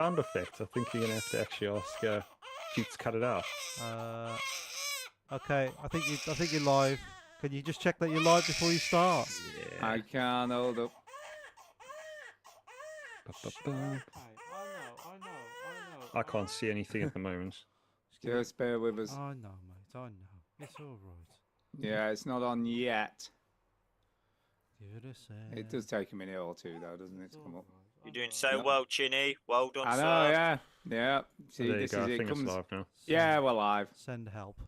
sound effect. I think you're gonna have to actually ask Duke to cut it out. Okay. I think you're live. Can you just check that you're live before you start? Yeah. I can't hold up. Ba-ba-ba. I know. I can't see anything at the moment. Just bear with us. I know, mate. I know. It's all right. Yeah, it's not on yet. Give it a sec. It does take a minute or two, though, doesn't it, to come up? You're doing so well, Chinny. Well done, I sir. know, yeah. Yeah. See, There you this go. is I it. think it's Comes... live now. Yeah, we're live. Send help.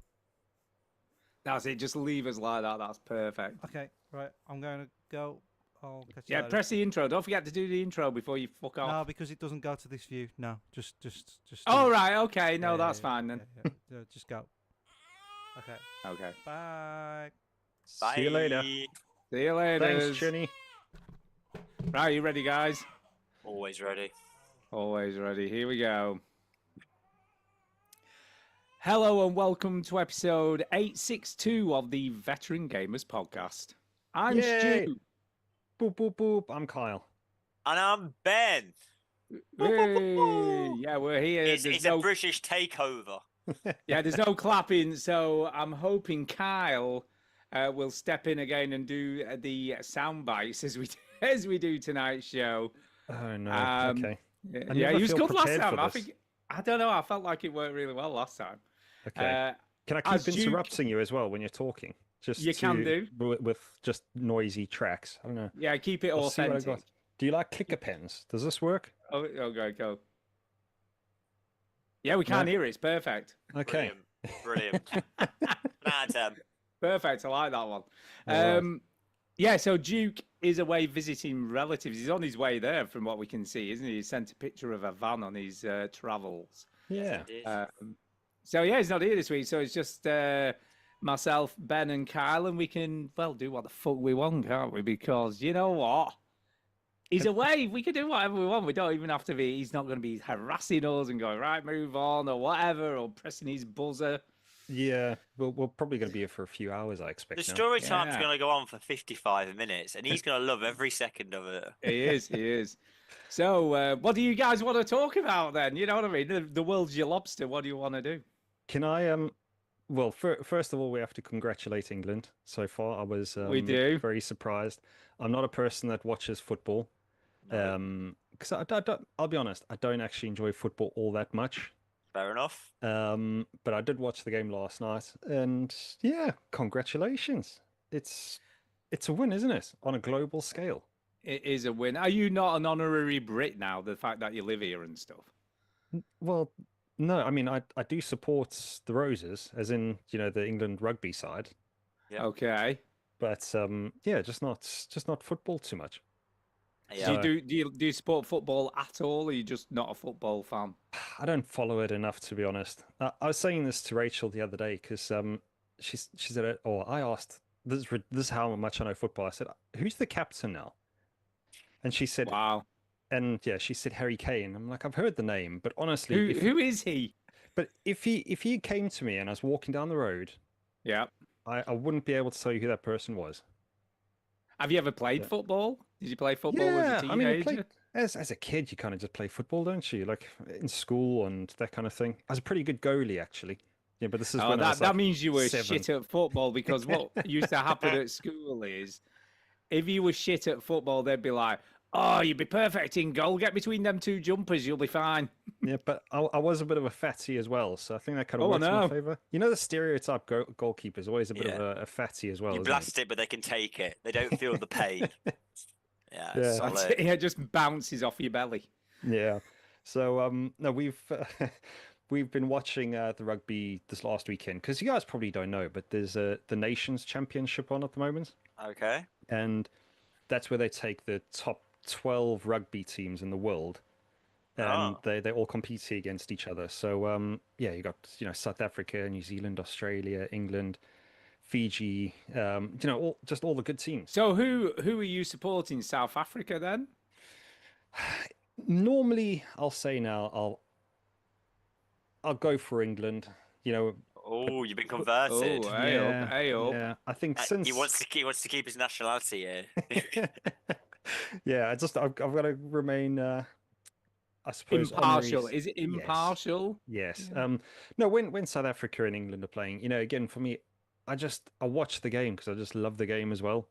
That's it. Just leave us like that. That's perfect. Okay, right. I'm going to go. I'll catch you Yeah, later. press the intro. Don't forget to do the intro before you fuck off. No, because it doesn't go to this view. No, just. Oh, do it. right. Okay. No, Yeah, that's yeah, fine then. Yeah, just go. Okay. Okay. Bye. Bye. See you later. See you later. Thanks, Chinny. Right, you ready, guys? Always ready. Always ready. Here we go. Hello and welcome to episode 862 of the Veteran Gamers Podcast. I'm Yay. Stu. Boop boop boop. I'm Kyle. And I'm Ben. Hey, yeah, we're here. It's There's a British takeover. Yeah, there's no clapping, so I'm hoping Kyle will step in again and do the sound bites as we do tonight's show. Oh no. Um, Okay. I Yeah, never he was feel good last prepared time. for I this. think I don't know. I felt like it worked really well last time. Okay. Can I as keep Duke- interrupting you as well when you're talking? Just You can do. with just noisy tracks. I don't know. Yeah, keep it I'll see what I authentic. got. Do you like clicker pens? Does this work? Oh, okay, go. Yeah, we can't No. hear it. It's perfect. Okay. Brilliant. 10 out of 10. Perfect. I like that one. All right. Yeah, so Duke is away visiting relatives. He's on his way there, from what we can see, isn't he? He sent a picture of a van on his travels. Yeah. So yeah, he's not here this week. So it's just myself, Ben, and Kyle, and we can do what the fuck we want, can't we? Because you know what? He's away. We can do whatever we want. We don't even have to be. He's not going to be harassing us and going right, move on, or whatever, or pressing his buzzer. Yeah. We're probably going to be here for a few hours, I expect. The now. story time's Yeah. going to go on for 55 minutes, and he's going to love every second of it. He is. He is. So, what do you guys want to talk about then? You know what I mean? The world's your lobster. What do you want to do? Can I Well, first of all, we have to congratulate England. So far, I was We do. very surprised. I'm not a person that watches football. No. Because I'll be honest, I don't actually enjoy football all that much. Fair enough. But I did watch the game last night, and yeah, congratulations. It's a win, isn't it? On a global scale. It is a win. Are you not an honorary Brit now? The fact that you live here and stuff. Well, no, I mean, I do support the Roses, as in, the England rugby side. Yeah. Okay. But yeah, just not football too much. Yeah. Do you support football at all? Or are you just not a football fan? I don't follow it enough, to be honest. I was saying this to Rachel the other day because she said it, or I asked, this is how much I know football. I said, who's the captain now? And she said, Wow. and yeah, she said Harry Kane. I'm like, I've heard the name, but honestly, Who is he? but if he came to me and I was walking down the road, Yeah. I wouldn't be able to tell you who that person was. Have you ever played Yeah. football? Did you play football Yeah, as a I mean, teenager? as a kid, you kind of just play football, don't you? Like in school and that kind of thing. I was a pretty good goalie, actually. Yeah, but this is Oh, when I was that like means you were 7. shit at football because what used to happen at school is if you were shit at football, they'd be like, oh, you'd be perfect in goal. Get between them two jumpers, you'll be fine. Yeah, but I was a bit of a fatty as well, so I think that kind of Oh, works in my no. favor. You know, the stereotype goalkeeper is always a bit of Yeah. a fatty as well. You isn't blast it, but they can take it. They don't feel the pain. Yeah, Yeah. solid. It just bounces off your belly. he? Yeah. So no, we've we've been watching the rugby this last weekend because you guys probably don't know, but there's the Nations Championship on at the moment, Okay. and that's where they take the top 12 rugby teams in the world. And Ah. they all compete against each other. So yeah, you got South Africa, New Zealand, Australia, England, Fiji, just all the good teams. So who are you supporting? South Africa then? Normally, I'll say now I'll go for England. Oh, you've been converted. Oh, hey up, hey up. yeah. I think Uh, since he wants to keep his nationality here. yeah, I've got to remain I suppose Impartial. honorees- Is it yes. impartial? Yes. Yeah. No, when South Africa and England are playing, again for me, I watch the game because I just love the game as well.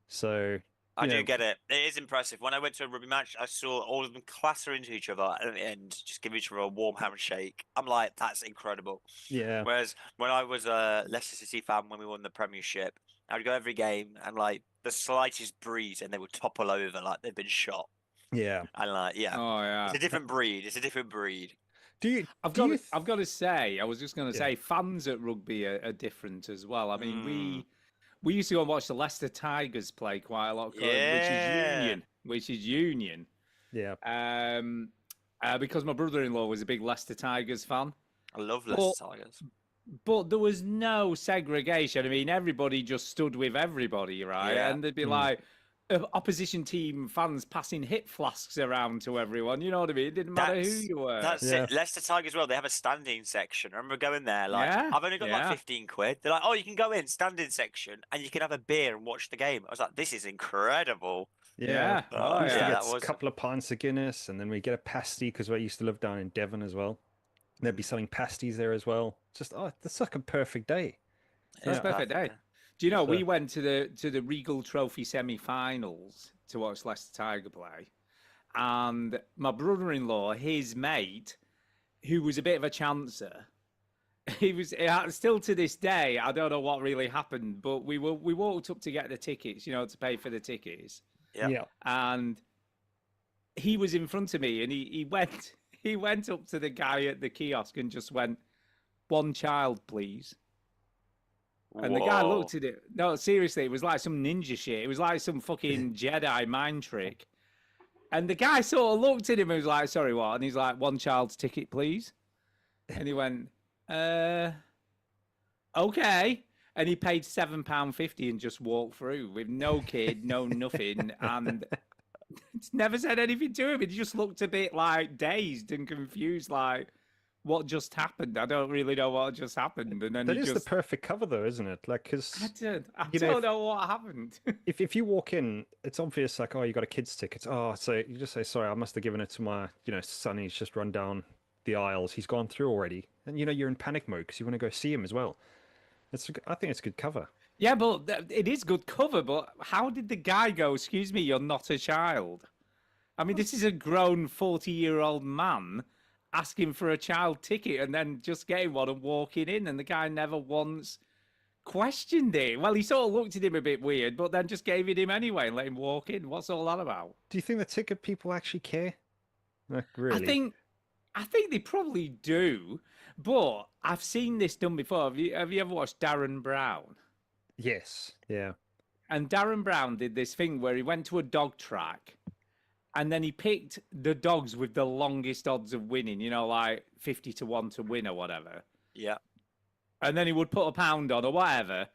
So, I you do know, get it. It is impressive. When I went to a rugby match, I saw all of them clatter into each other and at the end just give each other a warm handshake. I'm like, that's incredible. yeah, Whereas when I was a Leicester City fan when we won the Premiership, I would go every game and like the slightest breeze and they would topple over like they've been shot. yeah. And like, yeah, Oh yeah. it's a different breed. It's a different breed. Do you? I've do got you to, I've got to say, I was just going to Yeah. say, fans at rugby are different as well. I mean, Mm. we used to go and watch the Leicester Tigers play quite a lot, Yeah. which is Union. Yeah. Because my brother-in-law was a big Leicester Tigers fan. I love Well, Leicester Tigers. But there was no segregation. I mean, everybody just stood with everybody, right? Yeah. And they'd be Mm. like, opposition team fans passing hip flasks around to everyone. You know what I mean? It didn't matter who That's- you were. That's Yeah. it. Leicester Tigers, well, they have a standing section. I remember going there, like, Yeah, I've only got like yeah. 15 quid. They're like, oh, you can go in, standing section, and you can have a beer and watch the game. I was like, this is incredible. Yeah. Oh, We used to yeah, get that a was- couple of pints of Guinness, and then we get a pasty because we used to live down in Devon as well. They'd be selling pasties there as well. Just that's like a perfect day. It's a Yeah. perfect day. Do you know So- we went to the Regal Trophy semi-finals to watch Leicester Tiger play, and my brother-in-law, his mate, who was a bit of a chancer, he was still to this day. I don't know what really happened, but we walked up to get the tickets, to pay for the tickets, Yeah. and he was in front of me, and he went up to the guy at the kiosk and just went, "One child, please." And the guy Whoa. looked at it. No, seriously, it was like some ninja shit. It was like some fucking Jedi mind trick. And the guy sort of looked at him and was like, "Sorry, what?" And he's like, "One child's ticket, please." And he went, okay. And he paid £7.50 and just walked through with no kid, no nothing. And never said anything to him. He just looked a bit like dazed and confused, like, what just happened? I don't really know what just happened. And then That he is just, the perfect cover, though, isn't it? Like, I because don't you know, know what happened. if you walk in, it's obvious, like, oh, you got a kid's ticket. Oh, so you just say, sorry, I must have given it to my, son. He's just run down the aisles. He's gone through already, and you're in panic mode because you want to go see him as well. I think it's good cover. Yeah, but it is good cover. But how did the guy go, "Excuse me, you're not a child"? I mean, this is a grown 40-year-old man asking for a child ticket and then just getting one and walking in, and the guy never once questioned it. Well, he sort of looked at him a bit weird, but then just gave it him anyway and let him walk in. What's all that about? Do you think the ticket people actually care? Like, really? I think they probably do, but I've seen this done before. Have you ever watched Darren Brown? Yes. Yeah. And Darren Brown did this thing where he went to a dog track and then he picked the dogs with the longest odds of winning, like 50 to 1 to win or whatever. Yeah. And then he would put £1 on or whatever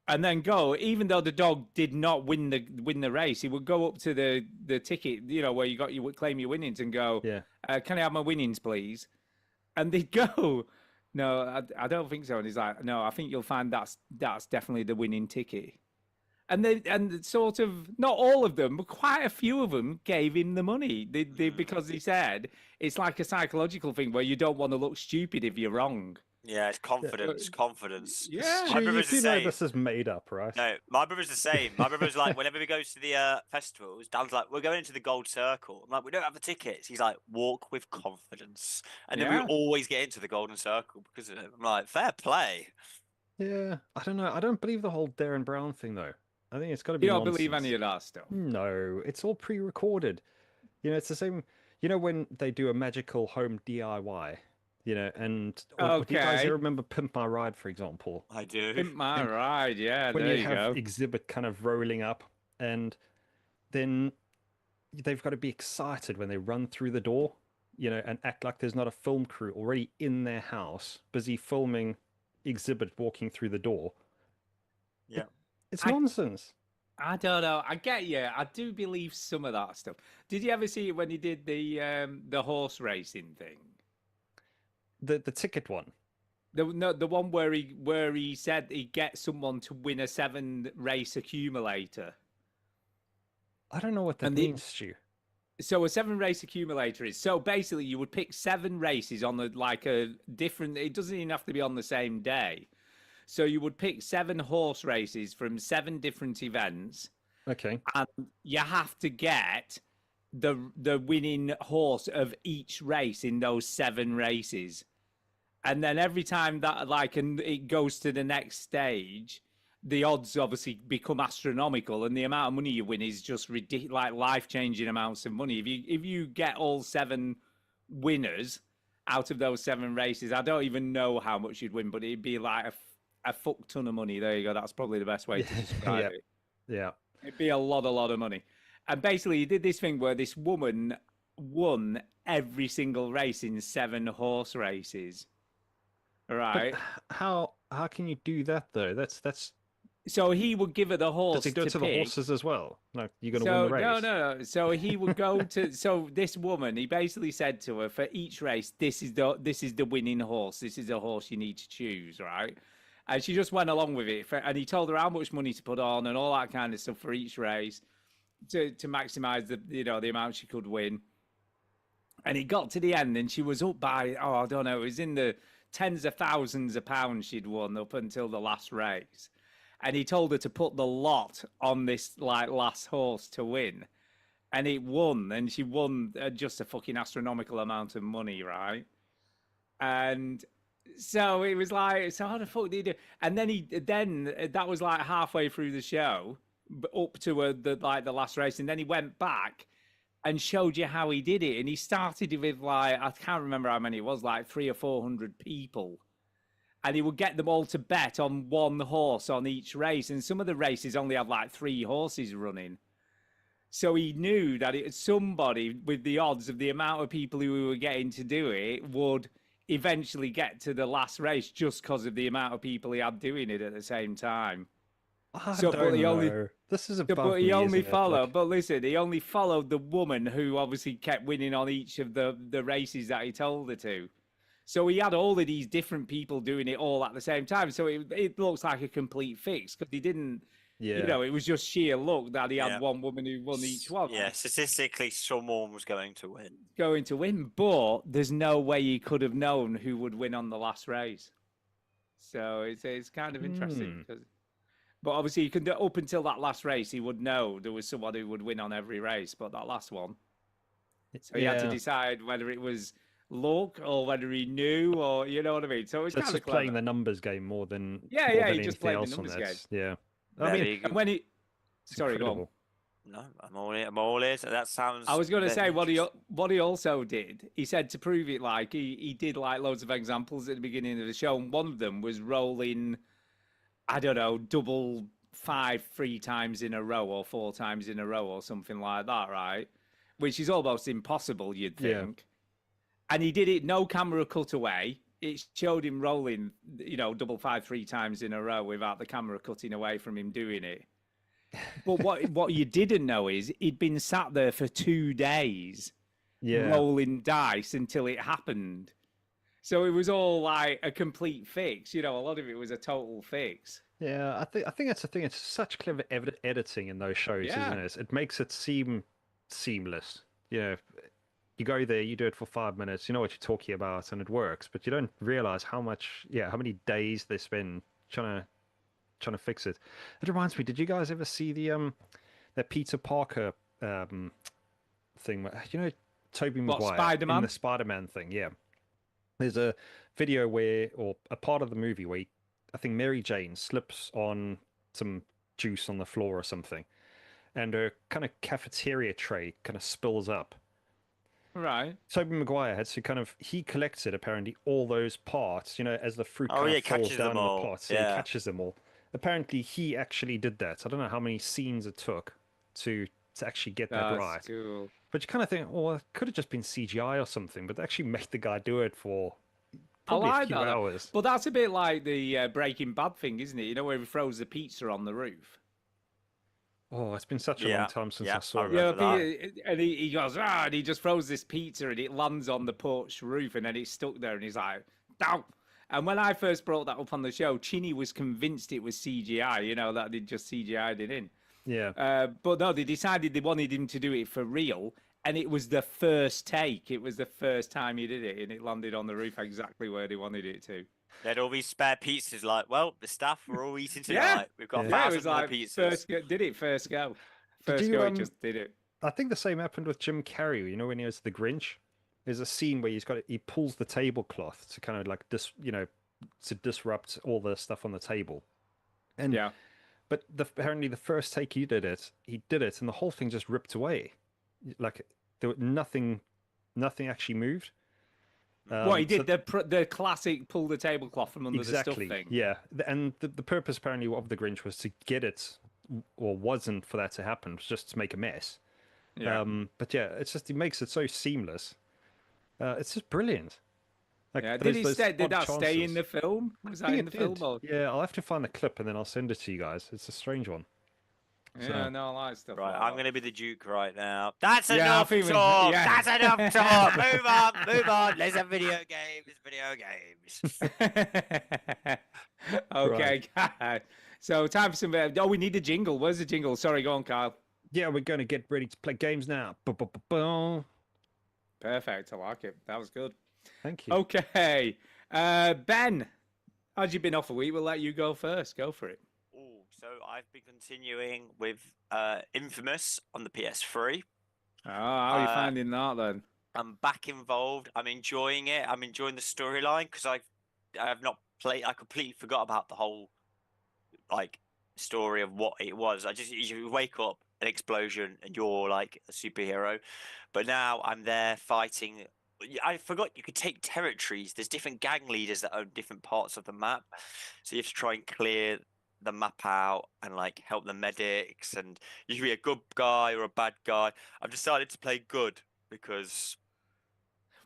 and then go, even though the dog did not win the race, he would go up to the ticket, where you would claim your winnings and go, Yeah. "Can I have my winnings, please?" And they'd go, "No, I don't think so." And he's like, "No, I think you'll find that's definitely the winning ticket." And sort of not all of them, but quite a few of them gave him the money. Because he said it's like a psychological thing where you don't want to look stupid if you're wrong. Yeah, it's confidence. Confidence. Yeah. My Stu, you brother's the do know same. this is made up, right? No, my brother's the same. My brother's like, whenever he goes to the festivals, Dan's like, we're going into the Gold Circle. I'm like, we don't have the tickets. He's like, walk with confidence. And then we Yeah. always get into the Golden Circle because of it. I'm like, fair play. Yeah. I don't know. I don't believe the whole Darren Brown thing, though. I think it's got to be You don't believe nonsense. any of that stuff. No, it's all pre-recorded. It's the same. When they do a magical home DIY, and or do you guys Okay. remember Pimp My Ride, for example? I do. Pimp my ride, yeah, When there you you have go. exhibit kind of rolling up, and then they've got to be excited when they run through the door, and act like there's not a film crew already in their house, busy filming exhibit walking through the door. Yeah. It's I- nonsense. I don't know. I get you. I do believe some of that stuff. Did you ever see it when he did the horse racing thing? The ticket one. The one where he said he'd get someone to win a 7-race accumulator. I don't know what that And the- means, Stu. So a 7-race accumulator is so basically you would pick 7 races on the like a different. It doesn't even have to be on the same day. So you would pick 7 horse races from 7 different events, Okay. and you have to get the winning horse of each race in those 7 races. And then every time that like and it goes to the next stage, the odds obviously become astronomical, and the amount of money you win is just ridiculous, like life-changing amounts of money. If you get all 7 winners out of those 7 races, I don't even know how much you'd win, but it'd be like a fuck ton of money. There you go. That's probably the best way to describe Yeah. it. Yeah. It'd be a lot of money. And basically, he did this thing where this woman won every single race in 7 horse races. Right. But how can you do that though? That's So he would give her the horse. does he do it to the pick. horses as well? No, you're gonna So win the race. no. So he would go to. So this woman, he basically said to her, for each race, this is the winning horse. This is the horse you need to choose, right? And she just went along with it. And he told her how much money to put on and all that kind of stuff for each race to maximize the amount she could win. And it got to the end, and she was up by I don't know, it was in the tens of thousands of pounds she'd won up until the last race. And he told her to put the lot on this like last horse to win, and it won, and she won just a fucking astronomical amount of money, right? And so it was like, so how the fuck did he do? And then that was like halfway through the show, up to the last race, and then he went back and showed you how he did it. And he started with like, I can't remember how many it was, like 300 or 400 people. And he would get them all to bet on one horse on each race. And some of the races only had like 3 horses running. So he knew that somebody with the odds of the amount of people who were getting to do it would eventually get to the last race just because of the amount of people he had doing it at the same time. I So, don't but he only- know. This is So, above but he me, only isn't it? followed. Like, But listen, he only followed the woman who obviously kept winning on each of the races that he told her to. So he had all of these different people doing it all at the same time. So it looks like a complete fix because he didn't. yeah. You know, it was just sheer luck that he had Yeah. one woman who won each one. Yeah, statistically, someone was going to win. Going to win, but there's no way he could have known who would win on the last race. So it's kind of interesting. But obviously, you can do up until that last race, he would know there was someone who would win on every race, but that last one. So he had to Yeah. decide whether it was luck or whether he knew, or you know what I mean. So it's So it's kind of just playing clever. the numbers game more than Yeah, more yeah, than he just anything played the else on numbers that. Yeah. I Very mean, good. And when he, it's sorry, go on. incredible. No, I'm all ears. That sounds. I was going to very say what interesting. he also did. He said to prove it, like he did like loads of examples at the beginning of the show, and one of them was rolling, I don't know, double 5 3 times in a row or 4 times in a row or something like that, right? Which is almost impossible, you'd Yeah. think. And he did it, no camera cut away. It showed him rolling, double 5 3 times in a row without the camera cutting away from him doing it. But what you didn't know is he'd been sat there for 2 days Yeah. rolling dice until it happened. So it was all like a complete fix. A lot of it was a total fix. Yeah, I think that's the thing. It's such clever editing in those shows, Yeah. isn't it? It makes it seem seamless. You go there, you do it for 5 minutes, you know what you're talking about, and it works. But you don't realize how many days they spend trying to fix it. It reminds me, did you guys ever see that Peter Parker thing? Tobey What, Maguire Spider-Man? in the Spider-Man thing? Yeah. There's a video or a part of the movie where I think Mary Jane slips on some juice on the floor or something, and her kind of cafeteria tray kind of spills up. Right. Tobey Maguire had to he collected apparently all those parts, as the fruit Oh, kind yeah, of falls catches down them in the all, pot. So yeah. he catches them all. Apparently he actually did that. I don't know how many scenes it took to actually get that That's right. cool. But you kind of think, well, it could have just been CGI or something, but they actually made the guy do it for I probably a like few that. hours. But that's a bit like the Breaking Bad thing, isn't it? Where he throws the pizza on the roof. Oh, it's been such a long Yeah, time since yeah, I saw I it. remember that. And he goes, and he just throws this pizza and it lands on the porch roof and then it's stuck there and he's like, down. And when I first brought that up on the show, Chinny was convinced it was CGI, that they just CGI'd it in. Yeah. But no, they decided they wanted him to do it for real. and it was the first take. It was the first time he did it, and it landed on the roof exactly where they wanted it to. They had all these spare pizzas. Like, well, the staff were all eating tonight. Yeah. We've got Yeah. Yeah, it 1,000 was more like pizzas. first did it first go. Did First you, go, it just did it. I think the same happened with Jim Carrey. You know, when he was the Grinch, there's a scene where he pulls the tablecloth to kind of like to disrupt all the stuff on the table. And Yeah. but apparently the first take he did it, and the whole thing just ripped away. Like there was nothing actually moved. What he so- did, the classic pull the tablecloth from under the stuff exactly, thing. yeah. And the purpose apparently of the Grinch was to get it, or wasn't for that to happen. It was just to make a mess. Yeah. But yeah, it makes it so seamless. It's just brilliant. Like Yeah. those- Did those did odd that stay in chances. the film? Was I that think in the it film? did. Or... Yeah, I'll have to find the clip and then I'll send it to you guys. It's a strange one. Yeah, So- no, I like stuff. Right, like I'm that. going to be the Duke right now. That's Yeah, I enough think we- talk. yeah. That's enough talk. Move on. Let's have video games. Okay, guys. So time for some. Oh, we need a jingle. Where's the jingle? Sorry, go on, Kyle. Yeah, we're going to get ready to play games now. Ba-ba-ba-ba. Perfect. I like it. That was good. Thank you. Okay, Ben, how'd you been off a week? We'll let you go first. Go for it. Oh, so I've been continuing with Infamous on the PS3. Oh, how are you Uh, finding that then? I'm back involved. I'm enjoying it. I'm enjoying the storyline because I have not played. I completely forgot about the whole like story of what it was. You wake up, an explosion, and you're like a superhero. But now I'm there fighting. I forgot you could take territories. There's different gang leaders that own different parts of the map, so you have to try and clear the map out and like help the medics. And you can be a good guy or a bad guy. I've decided to play good because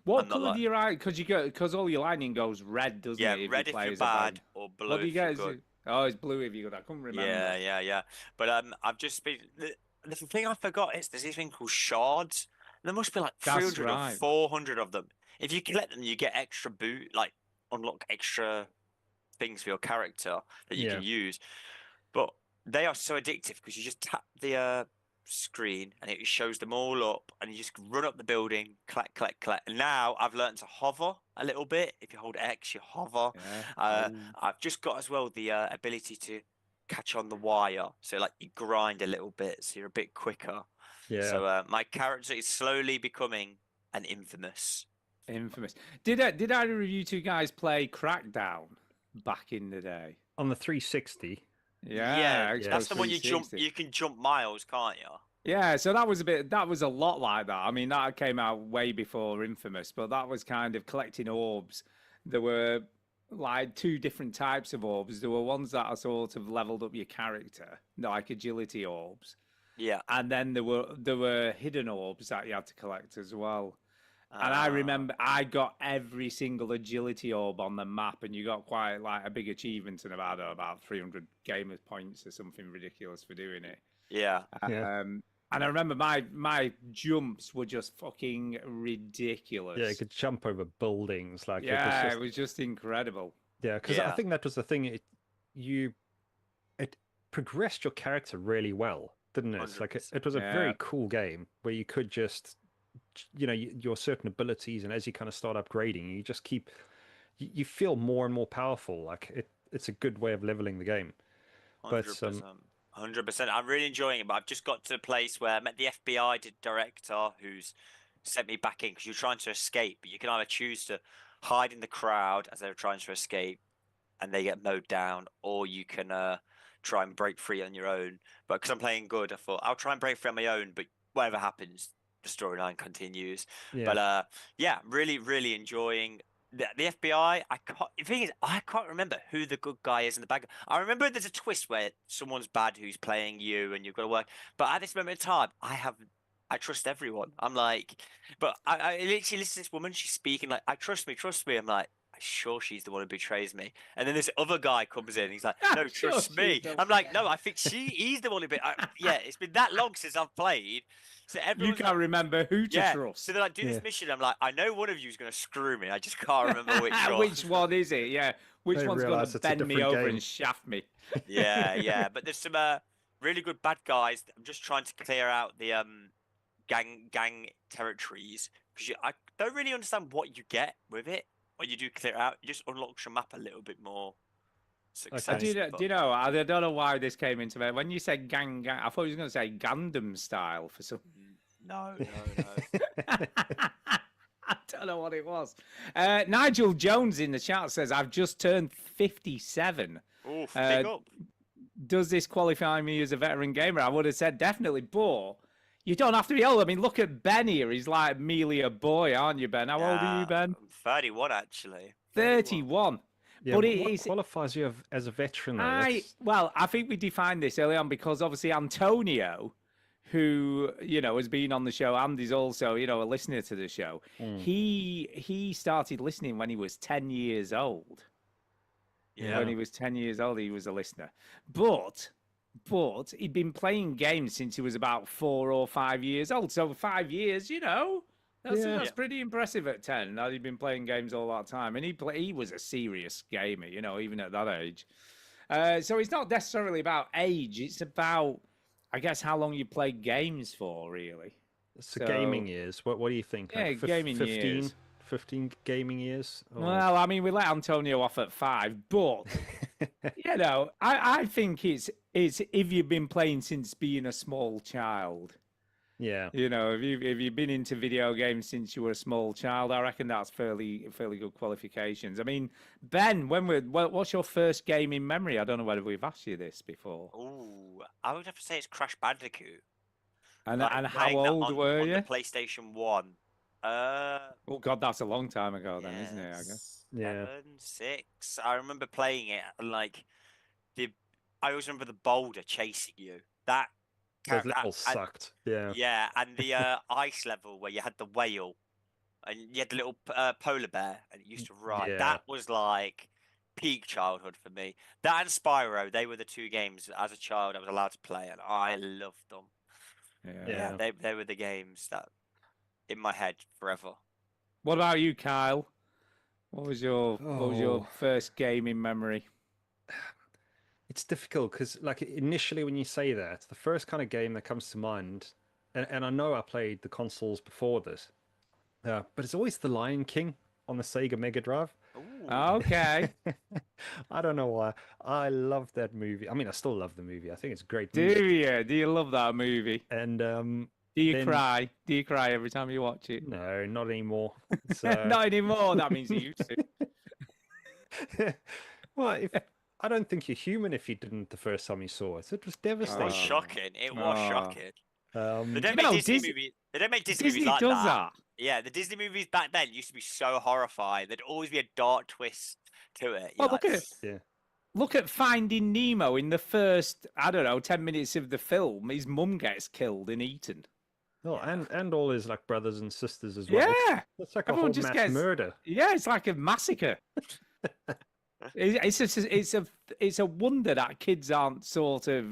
What I'm not colour like- do you write? Because all your lightning goes red, doesn't yeah, it? If red you if play you're as a bad. bad or blue What do you if you're get? good. Oh, it's blue if you got. I couldn't remember. Yeah. But I've just been the thing I forgot is there's this thing called shards. There must be like That's 300 right. or 400 of them. If you collect them, you get extra like unlock extra things for your character that you can use. But they are so addictive because you just tap the screen and it shows them all up, and you just run up the building, collect. And now I've learned to hover a little bit. If you hold X, you hover. Yeah. I've just got as well the ability to catch on the wire, so like you grind a little bit, so you're a bit quicker. Yeah. So my character is slowly becoming an Infamous. Infamous. Did either of you two guys play Crackdown back in the day? On the 360. Yeah, That's Xbox the one you jump. 360. You can jump miles, can't you? Yeah, so that was a lot like that. I mean, that came out way before Infamous, but that was kind of collecting orbs. There were like two different types of orbs. There were ones that are sort of leveled up your character, like agility orbs, Yeah. and then there were hidden orbs that you had to collect as well. And I remember I got every single agility orb on the map, and you got quite like a big achievement and about 300 gamer points or something ridiculous for doing it. Yeah. Yeah. And I remember my jumps were just fucking ridiculous. Yeah, you could jump over buildings. Like Yeah, it was just, incredible. yeah, because I Yeah. think that was the thing. It progressed your character really well, didn't it? Like it was a Yeah. very cool game where you could just, your certain abilities, and as you kind of start upgrading, you just keep, you feel more and more powerful. Like it's a good way of leveling the game. But, 100%. I'm really enjoying it, but I've just got to the place where I met the FBI director who's sent me back in because you're trying to escape, but you can either choose to hide in the crowd as they're trying to escape and they get mowed down, or you can try and break free on your own. But because I'm playing good, I thought I'll try and break free on my own, but whatever happens, the storyline continues. Yeah. But yeah, really, really enjoying the FBI. The thing is, I can't remember who the good guy is and the bad guy. I remember there's a twist where someone's bad who's playing you and you've got to work. But at this moment in time, I trust everyone. I'm like, but I literally listen to this woman. She's speaking like, trust me. I'm like, I'm sure she's the one who betrays me. And then this other guy comes in. He's like, no, Sure trust she's me. the I'm like, no, I think he's the one who yeah, it's been that long since I've played. So You everyone's can't like, remember who to yeah. trust. So they're like, do this Yeah. mission. I'm like, I know one of you is going to screw me. I just can't remember which one. Which one is it? Yeah. Which They one's going realise to it's a bend me different over game. and shaft me? Yeah. But there's some really good bad guys. I'm just trying to clear out the gang territories, because I don't really understand what you get with it when you do clear it out. It just unlocks your map a little bit more success. Do you know? I don't know why this came into me. When you said gang, I thought you was going to say Gundam style for some. No, no. I don't know what it was. Nigel Jones in the chat says, "I've just turned 57. Oof, big up. Does this qualify me as a veteran gamer?" I would have said definitely, but you don't have to be old. I mean, look at Ben here. He's like merely a boy, aren't you, Ben? How old are you, Ben? I'm 31, actually. 31. Yeah, But what it is. qualifies you as a veteran, though? That's- Well, I think we defined this early on because obviously Antonio, who has been on the show and is also a listener to the show, he started listening when he was 10 years old. Yeah. When he was 10 years old, he was a listener. But he'd been playing games since he was about 4 or 5 years old. So 5 years, that's pretty impressive at 10. Now he'd been playing games all that time, and he was a serious gamer, even at that age. So it's not necessarily about age; it's about, I guess, how long you play games for, really. So gaming years. What do you think? Yeah, gaming 15, years. 15 gaming years? Or- Well, I mean, we let Antonio off at 5, but I think it's if you've been playing since being a small child. yeah. If you've been into video games since you were a small child, I reckon that's fairly good qualifications. I mean, Ben, what's your first gaming memory? I don't know whether we've asked you this before. Ooh, I would have to say it's Crash Bandicoot. And Like, and how playing that old were on you? the PlayStation 1. Oh God, that's a long time ago then, isn't it? I guess. Yeah. 7, 6. I remember playing it and I always remember the boulder chasing you. That Those that- levels and- sucked. Yeah. Yeah, and the ice level where you had the whale and you had the little polar bear and it used to ride. Yeah. That was like peak childhood for me. That and Spyro, they were the 2 games as a child I was allowed to play, and I loved them. Yeah. Yeah. They were the games that in my head forever. What about you, Kyle? What was your Oh. first gaming memory? It's difficult because, like, initially when you say that, the first kind of game that comes to mind, and I know I played the consoles before this, but it's always The Lion King on the Sega Mega Drive. Ooh. Okay. I don't know why. I love that movie. I mean, I still love the movie. I think it's a great Do movie. you? Do you love that movie? And Do you Then- cry? Do you cry every time you watch it? no, not anymore. It's, Not anymore. That means you used to. well, I don't think you're human if you didn't the first time you saw it. It was It devastating. was shocking. It was Ah. shocking. They don't You make know, Disney Dis- movies. They don't make Disney, Disney movies like does that. that. Yeah, the Disney movies back then used to be so horrifying. There'd always be a dark twist to it. Well, You're look like, at Yeah. Look at Finding Nemo in the first, 10 minutes of the film. His mum gets killed and eaten. Oh, Yeah. and all his like brothers and sisters as well. Yeah. It's like a Everyone whole just mass gets- murder. Yeah, it's like a massacre. It's a wonder that kids aren't sort of.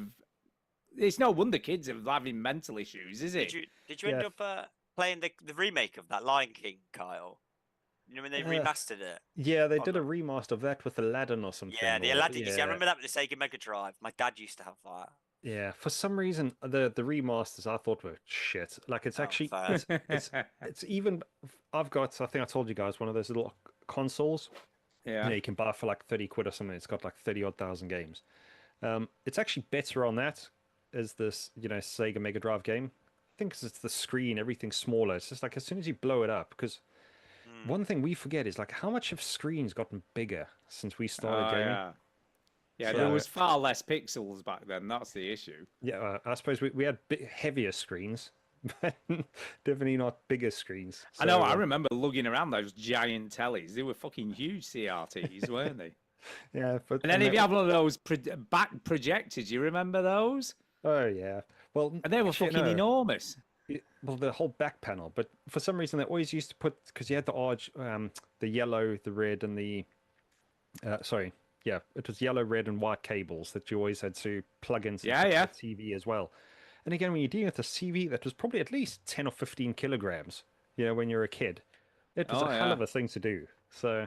It's no wonder kids are having mental issues, is it? Did you end Yeah. up playing the remake of that Lion King, Kyle? You know when they remastered it? Yeah, they Oh, did a remaster of that with Aladdin or something. Yeah, the or- Aladdin. You see, I yeah. remember that with the Sega Mega Drive. My dad used to have that. Yeah, for some reason the remasters I thought were shit. Like it's Oh, actually fair. it's even I've got I think I told you guys one of those little consoles. Yeah. You can buy for like 30 quid or something. It's got like 30 odd thousand games. It's actually better on that as this, Sega Mega Drive game. I think 'cause it's the screen, everything's smaller. It's just like as soon as you blow it up, because Mm. one thing we forget is like how much have screens gotten bigger since we started gaming. Yeah. Yeah, So- there was far less pixels back then. That's the issue. Yeah, I suppose we had heavier screens, but definitely not bigger screens. I know. So, I remember lugging around those giant tellies. They were fucking huge CRTs, weren't they? Yeah, but And then if that- you have one of those back projectors, you remember those? oh yeah, well, And they were actually, fucking no. enormous. Well, the whole back panel, but for some reason they always used to put because you had the yellow, the red, and the it was yellow, red, and white cables that you always had to plug into Yeah, yeah. the TV as well. And again, when you're dealing with a TV that was probably at least 10 or 15 kilograms, when you're a kid, it was Oh, a hell yeah. of a thing to do. So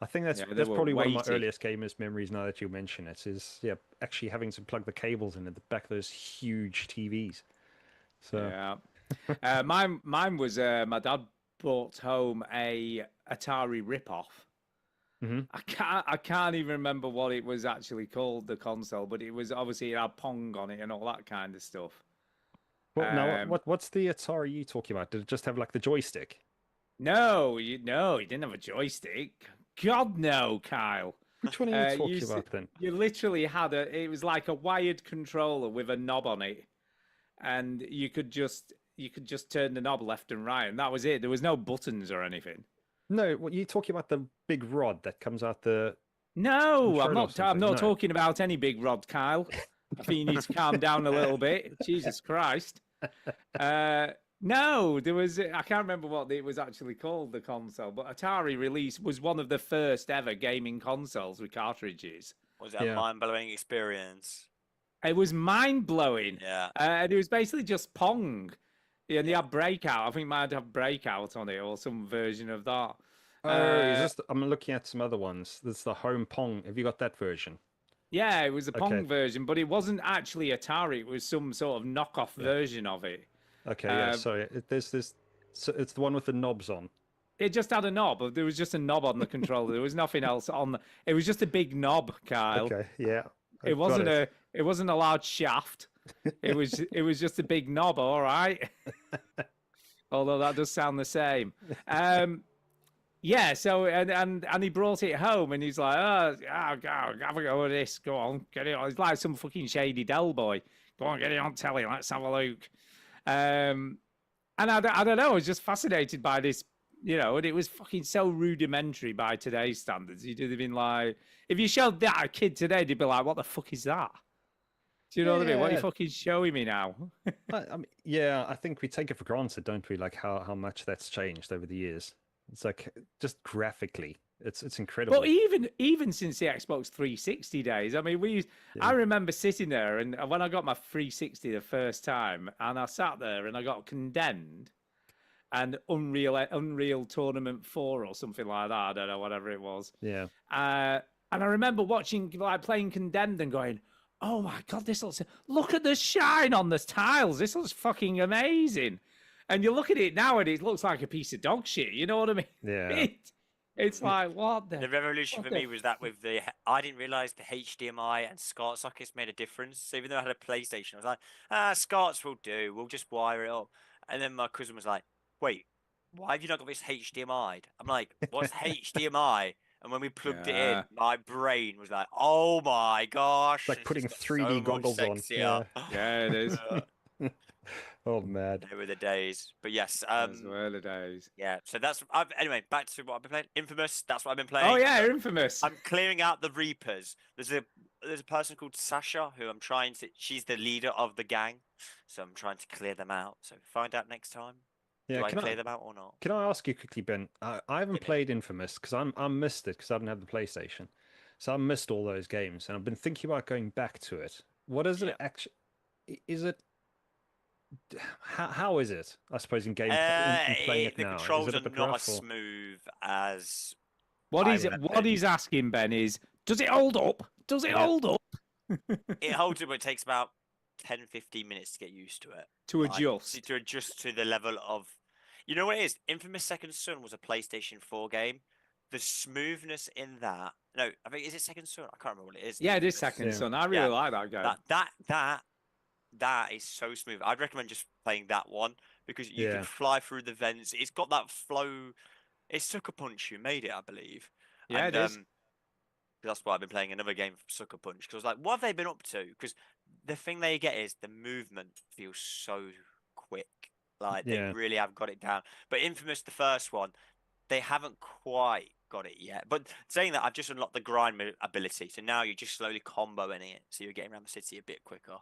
I think Yeah, they that's were probably one of my weighty. earliest gamers memories. Now that you mention it, is actually having to plug the cables in at the back of those huge TVs. So Yeah. Mine was my dad brought home a Atari rip-off. Mhm. I can't even remember what it was actually called, the console, but it was obviously it had Pong on it and all that kind of stuff. Well, now Um, what's the Atari you talking about? Did it just have like the joystick? No, you didn't have a joystick. God no, Kyle. Which one are you You talking about then? you literally had it was like a wired controller with a knob on it, and you could just turn the knob left and right, and that was it. There was no buttons or anything. No, what you talking about the big rod that comes out the No, controller I'm or not. I'm something? not No. talking about any big rod, Kyle. I think you need to calm down a little bit. Jesus Christ. No, there was. I can't remember what it was actually called, the console, but Atari release was one of the first ever gaming consoles with cartridges. Was it a Yeah. mind-blowing experience? It was mind blowing, Yeah. and it was basically just Pong. Yeah, and they had Breakout. I think it might have Breakout on it or some version of that. Oh, is this I'm looking at some other ones. There's the Home Pong. Have you got that version? Yeah, it was a Pong Okay. version, but it wasn't actually Atari. It was some sort of knockoff version of it. Okay, yeah, Um, sorry. There's this. So it's the one with the knobs on. It just had a knob. There was just a knob on the controller. There was nothing else on. It was just a big knob, Kyle. Okay, yeah. It I've got wasn't it. it wasn't a large shaft. It was just a big knob. All right. Although that does sound the same. Yeah. So and he brought it home and he's like, oh, have a go at this. Go on, get it on. It's like some fucking shady Dell boy. Go on, get it on telly. Let's have a look. And I don't know. I was just fascinated by this, and it was fucking so rudimentary by today's standards. You'd have been like, if you showed that a kid today, they'd be like, what the fuck is that? Do you know what I mean? What are you Yeah. fucking showing me now? I mean, yeah, I think we take it for granted, don't we? Like how much that's changed over the years. It's like just graphically, it's incredible. But even since the Xbox 360 days, I mean, Yeah. I remember sitting there, and when I got my 360 the first time, and I sat there and I got Condemned and Unreal Tournament 4 or something like that. I don't know, whatever it was. Yeah. And I remember watching, like, playing Condemned and going, "Oh my god, look at the shine on the tiles. This looks fucking amazing." And you look at it now, and it looks like a piece of dog shit. You know what I mean? Yeah. It's like, what The revolution what for the me was that with I didn't realize the HDMI and SCART sockets made a difference. So even though I had a PlayStation, I was like, SCARTs will do. We'll just wire it up. And then my cousin was like, wait, why have you not got this HDMI'd? I'm like, what's HDMI? And when we plugged it Yeah. in, my brain was like, oh my gosh. Like it's putting just got 3D so much goggles on. sexier. Yeah, it is. Oh, mad. They were the days. But yes, Those were the days. yeah. So anyway, back to what I've been playing. Infamous, that's what I've been playing. Oh yeah, Infamous. I'm clearing out the Reapers. There's a person called Sasha who I'm trying to. She's the leader of the gang, so I'm trying to clear them out. So find out next time. Yeah, Do I clear them out or not? can I ask you quickly, Ben? I haven't Yeah. played Infamous because I missed it because I didn't have the PlayStation, so I missed all those games, and I've been thinking about going back to it. What is it Yeah. actually? Is it? How is it? I suppose in game in playing it The now, controls is it are a bit not rough as or- smooth as. What I he's remember what it. he's asking, Ben, is does it hold up? Does it Yeah. hold up It holds up, but it takes about 10, 15 minutes to get used to it. to Like, adjust? to adjust to the level of. You know what it is? Infamous Second Son was a PlayStation 4 game. The smoothness in that. No, I think is it Second Son? I can't remember what it is. Yeah, it is Infamous. Second Yeah. Son. I really Yeah. like that game. That is so smooth. I'd recommend just playing that one because you Yeah. can fly through the vents. It's got that flow. It's Sucker Punch who made it, I believe. Yeah, And, it is. that's why I've been playing another game from Sucker Punch because I was like, what have they been up to? Because the thing they get is the movement feels so quick. Like they Yeah. really have got it down. But Infamous, the first one, they haven't quite got it yet. But saying that, I've just unlocked the grind ability. So now you're just slowly comboing it. So you're getting around the city a bit quicker.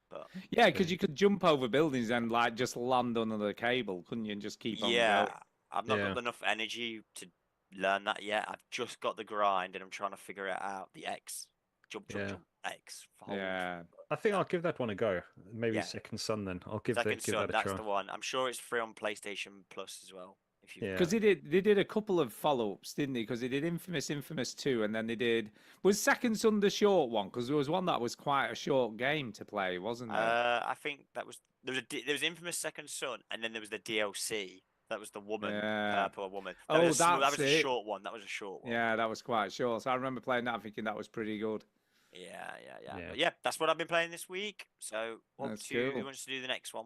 But Yeah, because you could jump over buildings and like just land under the cable, couldn't you? And just keep on yeah, going. I've not Yeah. got enough energy to learn that yet. I've just got the grind and I'm trying to figure it out. The X. Jump, Yeah. jump, X. Hold. Yeah. I think I'll give that one a go. Maybe Yeah. Second Son then. I'll give Second that Son, a that's try. the one. I'm sure it's free on PlayStation Plus as well. If you Yeah. Because they did a couple of follow-ups, didn't they? Because they did Infamous 2, and then they did was Second Son the short one? Because there was one that was quite a short game to play, wasn't there? I think that was there was Infamous Second Son, and then there was the DLC. That was the woman, Yeah. purple woman. Oh, that was that's a it. short one. That was a short one. Yeah, that was quite short. So I remember playing that and thinking that was pretty good. Yeah. Yeah. But yeah, that's what I've been playing this week. So That's who cool. wants to do the next one?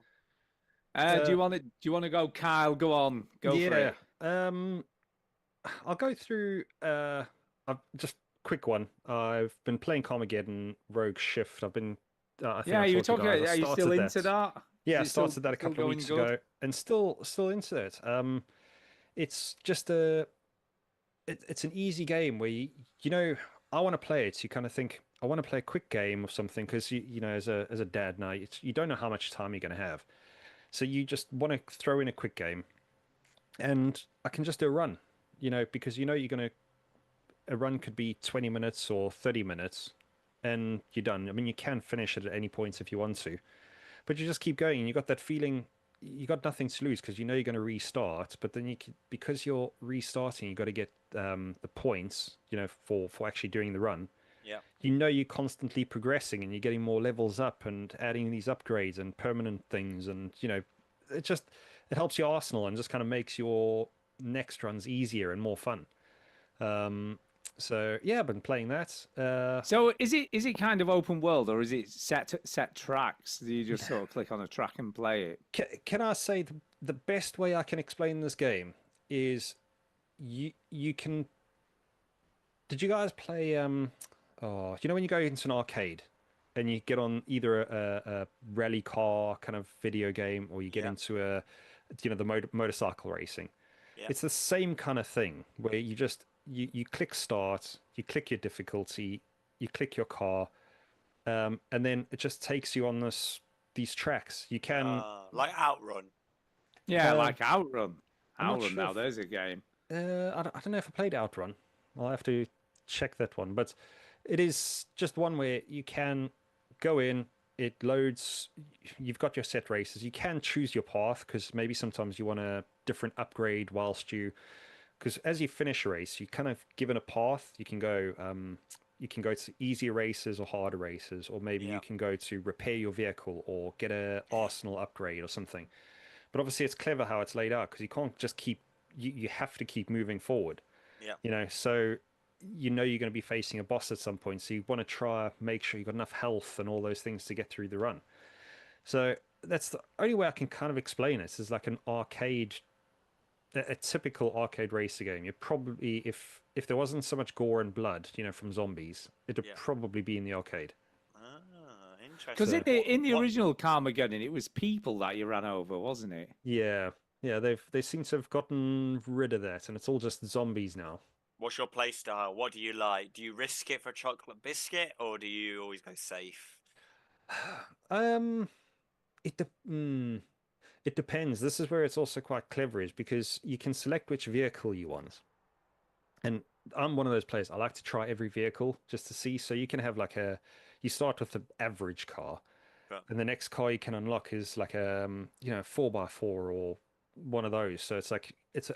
Do you want to go, Kyle? Go on, go for yeah. it. I'll go through. I've just quick one. I've been playing Carmageddon Rogue Shift. I've been. I think Yeah, I you were told talking. guys, I Are you still started into that? Yeah, I Is it still- started that a still couple of going weeks good? ago, and still into it. It's just it's an easy game where you know I want to play it. You kind of think I want to play a quick game of something because you know as a dad now you don't know how much time you're going to have, so you just want to throw in a quick game, and I can just do a run, you know, because you know a run could be 20 minutes or 30 minutes, and you're done. I mean, you can finish it at any point if you want to, but you just keep going, and you got that feeling you got nothing to lose because you know you're going to restart. But then because you're restarting, you got to get the points, you know, for actually doing the run. Yeah. You know you're constantly progressing and you're getting more levels up and adding these upgrades and permanent things, and you know, it helps your arsenal and just kind of makes your next runs easier and more fun. So yeah, I've been playing that. So is it kind of open world, or is it set tracks? Do you just sort of click on a track and play it? Can I say the best way I can explain this game is you can. Did you guys play oh, you know when you go into an arcade and you get on either a rally car kind of video game, or you get Yeah. into the motorcycle racing. Yeah. It's the same kind of thing where you just you click start, you click your difficulty, you click your car, and then it just takes you on these tracks. You can Like Outrun. Yeah, Uh, like Outrun. I'm not Outrun. sure Now if- there's a game. I don't know if I played Outrun. I'll have to check that one. But it is just one where you can go in, it loads, you've got your set races. You can choose your path because maybe sometimes you want a different upgrade whilst you. Because as you finish a race, you kind of given a path. You can go to easier races or harder races, or maybe Yeah. you can go to repair your vehicle or get a arsenal upgrade or something. But obviously, it's clever how it's laid out because you can't just keep. You have to keep moving forward. Yeah. You know, so you know you're going to be facing a boss at some point, so you want to try make sure you've got enough health and all those things to get through the run. So that's the only way I can kind of explain it. Is like an arcade, a typical arcade racer game. You probably, if there wasn't so much gore and blood, you know, from zombies, it'd Yeah. probably be in the arcade. Interesting. Because in the What- original Carmageddon, it was people that you ran over, wasn't it? Yeah, they seem to have gotten rid of that, and it's all just zombies now. What's your play style? What do you like? Do you risk it for a chocolate biscuit, or do you always go safe? It it depends. This is where it's also quite clever, is because you can select which vehicle you want. And I'm one of those players. I like to try every vehicle just to see. So you can have you start with the average car, Yeah. and the next car you can unlock is like a 4x4 or one of those. So it's like it's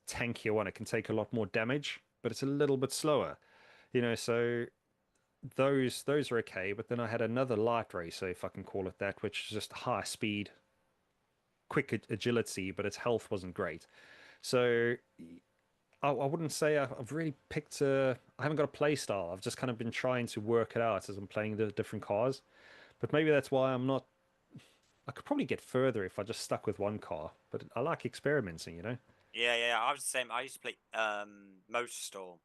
tankier one. It can take a lot more damage, but it's a little bit slower. You know, so those are okay. But then I had another light racer, if I can call it that, which is just high speed, quick agility, but its health wasn't great. So I wouldn't say I've really picked I haven't got a play style. I've just kind of been trying to work it out as I'm playing the different cars. But maybe that's why I'm not. I could probably get further if I just stuck with one car. But I like experimenting, you know. Yeah. I was the same. I used to play Motorstorm,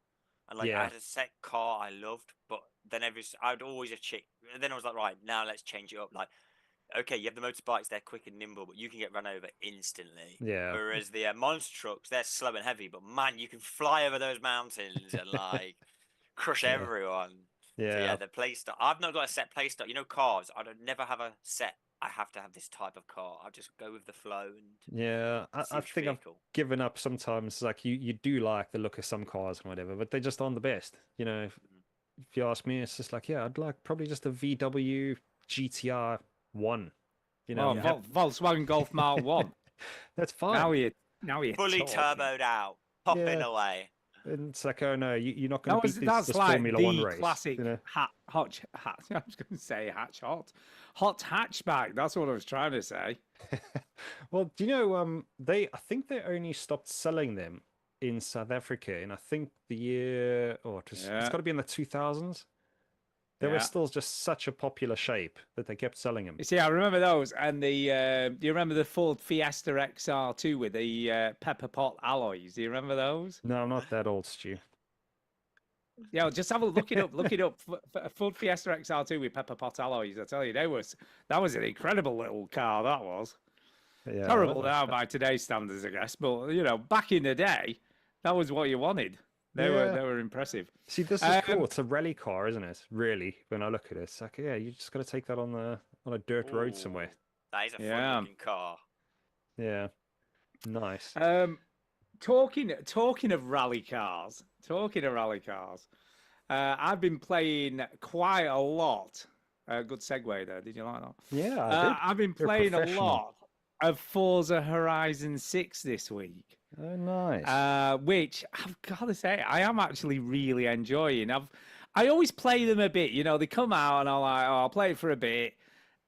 and like I Yeah. had a set car I loved, but then I'd always a chick. Then I was like, right, now let's change it up. Like, okay, you have the motorbikes; they're quick and nimble, but you can get run over instantly. Yeah. Whereas the monster trucks, they're slow and heavy, but man, you can fly over those mountains and like crush Yeah. everyone. So Yeah. yeah, the play style. I've not got a set play style. You know, cars. I don't never have a set. I have to have this type of car. I just go with the flow and Yeah. see I which think I've vehicle. given up sometimes. Like you do like the look of some cars and whatever, but they just aren't the best. You know, if you ask me, it's just like, yeah, I'd like probably just a VW GTR 1. You know, Volkswagen Golf Mark 1. that's fine. Now you Now you're fully talking. turboed out, popping Yeah. away. And it's like, oh no, you're not going to beat That's this like Formula One the race. classic You know? hot. I was going to say hot hatchback. That's what I was trying to say. Well, do you know, I think they only stopped selling them in South Africa in, I think, the year, it's Yeah. got to be in the 2000s. They were Yeah. still just such a popular shape that they kept selling them. You see, I remember those, and the do you remember the Ford Fiesta XR2 with the pepper pot alloys? Do you remember those? No, I'm not that old, Stu. Yeah, just have a look it up. Look it up. Ford Fiesta XR2 with pepper pot alloys. I tell you, that was an incredible little car. That was Yeah, terrible now by today's standards, I guess. But back in the day, that was what you wanted. They were impressive. See, this is cool. It's a rally car, isn't it? Really, when I look at it, it's like, yeah, you just got to take that on a dirt road somewhere. Ooh, that is a Yeah. fun looking car. Yeah, nice. Talking of rally cars, I've been playing quite a lot. Good segue there. Did you like that? Yeah, I did. I've been You're playing a professional. lot of Forza Horizon 6 this week. Oh, nice. Which I've got to say, I am actually really enjoying. I always play them a bit. They come out and I'm like, oh, I'll play it for a bit,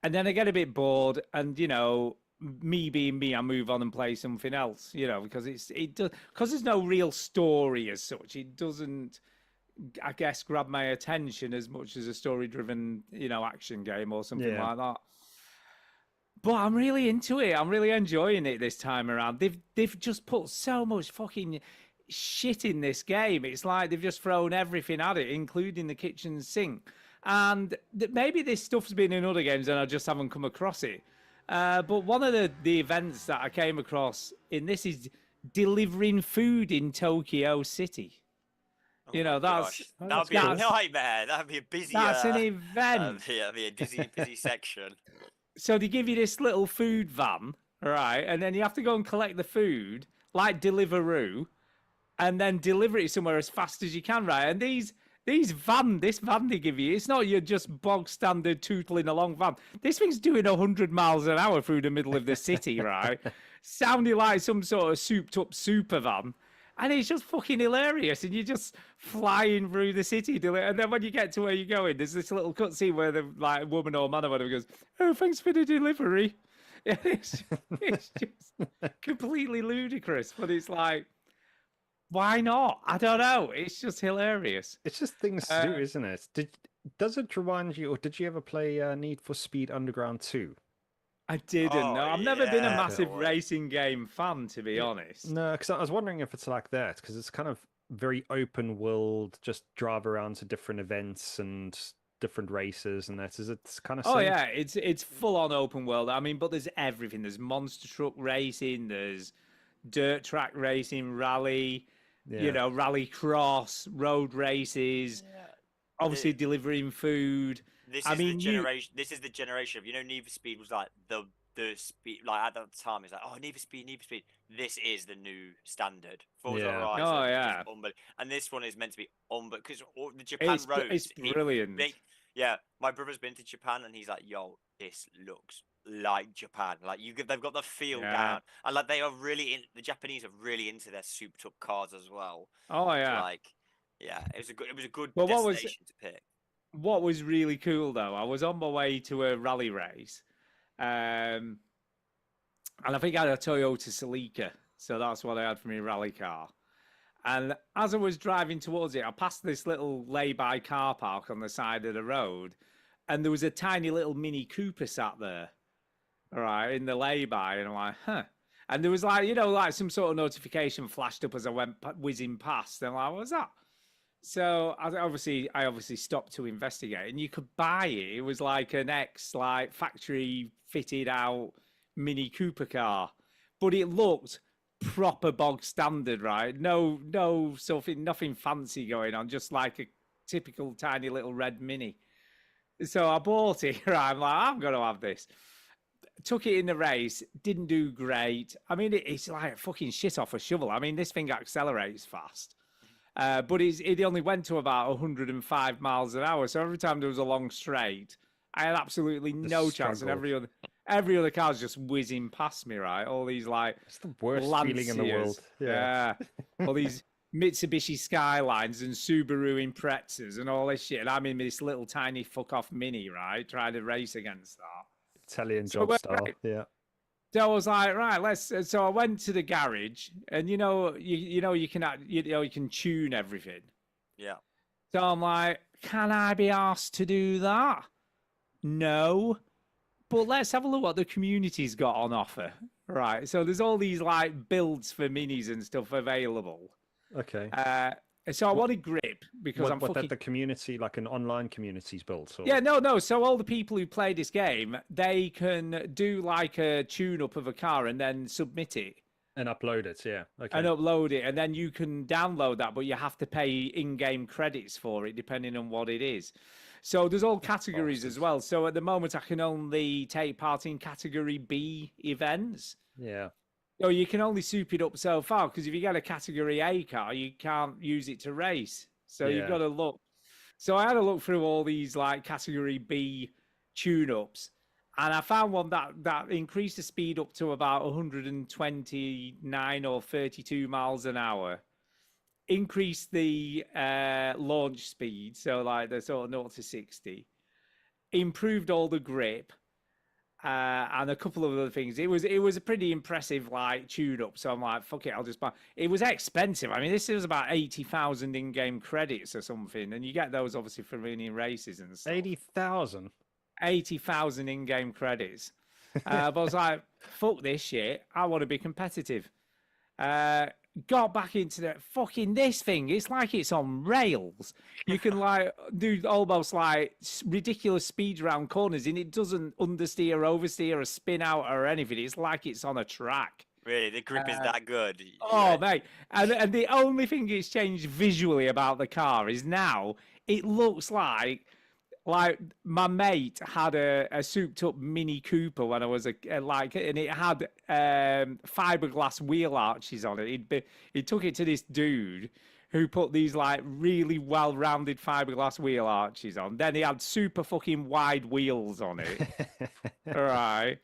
and then I get a bit bored, and me being me, I move on and play something else. Because because there's no real story as such. It doesn't, I guess, grab my attention as much as a story-driven, action game or something Yeah. like that. But I'm really into it. I'm really enjoying it this time around. They've just put so much fucking shit in this game. It's like they've just thrown everything at it, including the kitchen sink. And maybe this stuff's been in other games and I just haven't come across it. But one of the events that I came across in this is delivering food in Tokyo City. Oh my gosh, that'd be a nightmare. That'd be a busy. That's an event. That'd be a busy section. So they give you this little food van, right? And then you have to go and collect the food, like Deliveroo, and then deliver it somewhere as fast as you can, right? And this van they give you, it's not your just bog standard tootling along van. This thing's doing 100 miles an hour through the middle of the city, right? Sounding like some sort of souped up super van. And it's just fucking hilarious. And you're just flying through the city. And then when you get to where you're going, there's this little cutscene where the woman or man or whatever goes, oh, thanks for the delivery. It's just completely ludicrous. But it's like, why not? I don't know. It's just hilarious. It's just things to do, isn't it? Does it remind you, or did you ever play Need for Speed Underground 2? I didn't. Oh, No, I've never been a yeah. massive racing game fan, to be honest. No, because I was wondering if it's like that, because it's kind of very open world, just drive around to different events and different races and that. Is it kind of Oh same? yeah, it's full on open world. I mean, but there's everything. There's monster truck racing, there's dirt track racing, rally, Yeah. rally cross, road races, obviously delivering food. This I is mean, the generation. This is the generation of Need for Speed was like the speed, like at that time it's like, oh, Need for Speed. This is the new standard. Forza Yeah. Horizon Oh, is yeah. just and this one is meant to be because the Japan It's roads. brilliant. Yeah, my brother's been to Japan and he's like, yo, this looks like Japan. Like they've got the feel Yeah. down, and like they are really the Japanese are really into their souped up cars as well. Oh yeah. Like, yeah, it was a good Well, destination to pick. What was really cool though, I was on my way to a rally race, and I think I had a Toyota Celica, so that's what I had for my rally car. And as I was driving towards it, I passed this little lay-by car park on the side of the road, and there was a tiny little Mini Cooper sat there, all right, in the lay-by, and I'm like, huh. And there was like some sort of notification flashed up as I went whizzing past, and I'm like, what was that? So I obviously stopped to investigate, and you could buy it. It was like an factory fitted out Mini Cooper car, but it looked proper bog standard, right? No nothing fancy going on, just like a typical tiny little red Mini. So I bought it. Right, I'm like, I'm gonna have this. Took it in the race, didn't do great. I mean, it's like fucking shit off a shovel. I mean, this thing accelerates fast. But it only went to about 105 miles an hour. So every time there was a long straight, I had absolutely no chance. And Every other car's just whizzing past me, right? All these like It's the worst feeling in the world. Lancias, Yeah. all these Mitsubishi Skylines and Subaru Imprezas and all this shit. And I'm in this little tiny fuck off Mini, right? Trying to race against that. Italian So job we're style. right. Yeah. So I was like, right, let's. So I went to the garage, and you know, you can tune everything. Yeah. So I'm like, can I be asked to do that? No. But let's have a look what the community's got on offer. Right. So there's all these like builds for minis and stuff available. Okay. So I wanted grip because I'm what fucking. that the community, like an online community's built? Or... Yeah, no. So all the people who play this game, they can do like a tune-up of a car and then submit it. And upload it, yeah. Okay. And upload it, and then you can download that, but you have to pay in-game credits for it, depending on what it is. So there's all categories as well. So at the moment, I can only take part in Category B events. Yeah. So you can only soup it up so far, because if you get a Category A car, you can't use it to race. So you've Yeah. got to look. So I had a look through all these like Category B tune-ups, and I found one that increased the speed up to about 129 or 32 miles an hour. Increased the launch speed, so like the sort of 0 to 60. Improved all the grip, and a couple of other things. It was a pretty impressive like tune-up. So I'm like, fuck it, I'll just buy. It was expensive. I mean, this was about 80,000 in-game credits or something, and you get those obviously for winning races and stuff. 80,000. 80,000 in-game credits. But I was like, fuck this shit. I want to be competitive. Got back into the fucking this thing. It's like it's on rails. You can like do almost like ridiculous speeds around corners, and it doesn't understeer, oversteer, or spin out or anything. It's like it's on a track. Really, the grip is that good. Oh, mate. And the only thing it's changed visually about the car is now it looks like my mate had a souped up Mini Cooper when I was and it had fiberglass wheel arches on it. He took it to this dude who put these like really well-rounded fiberglass wheel arches on. Then he had super fucking wide wheels on it. All right.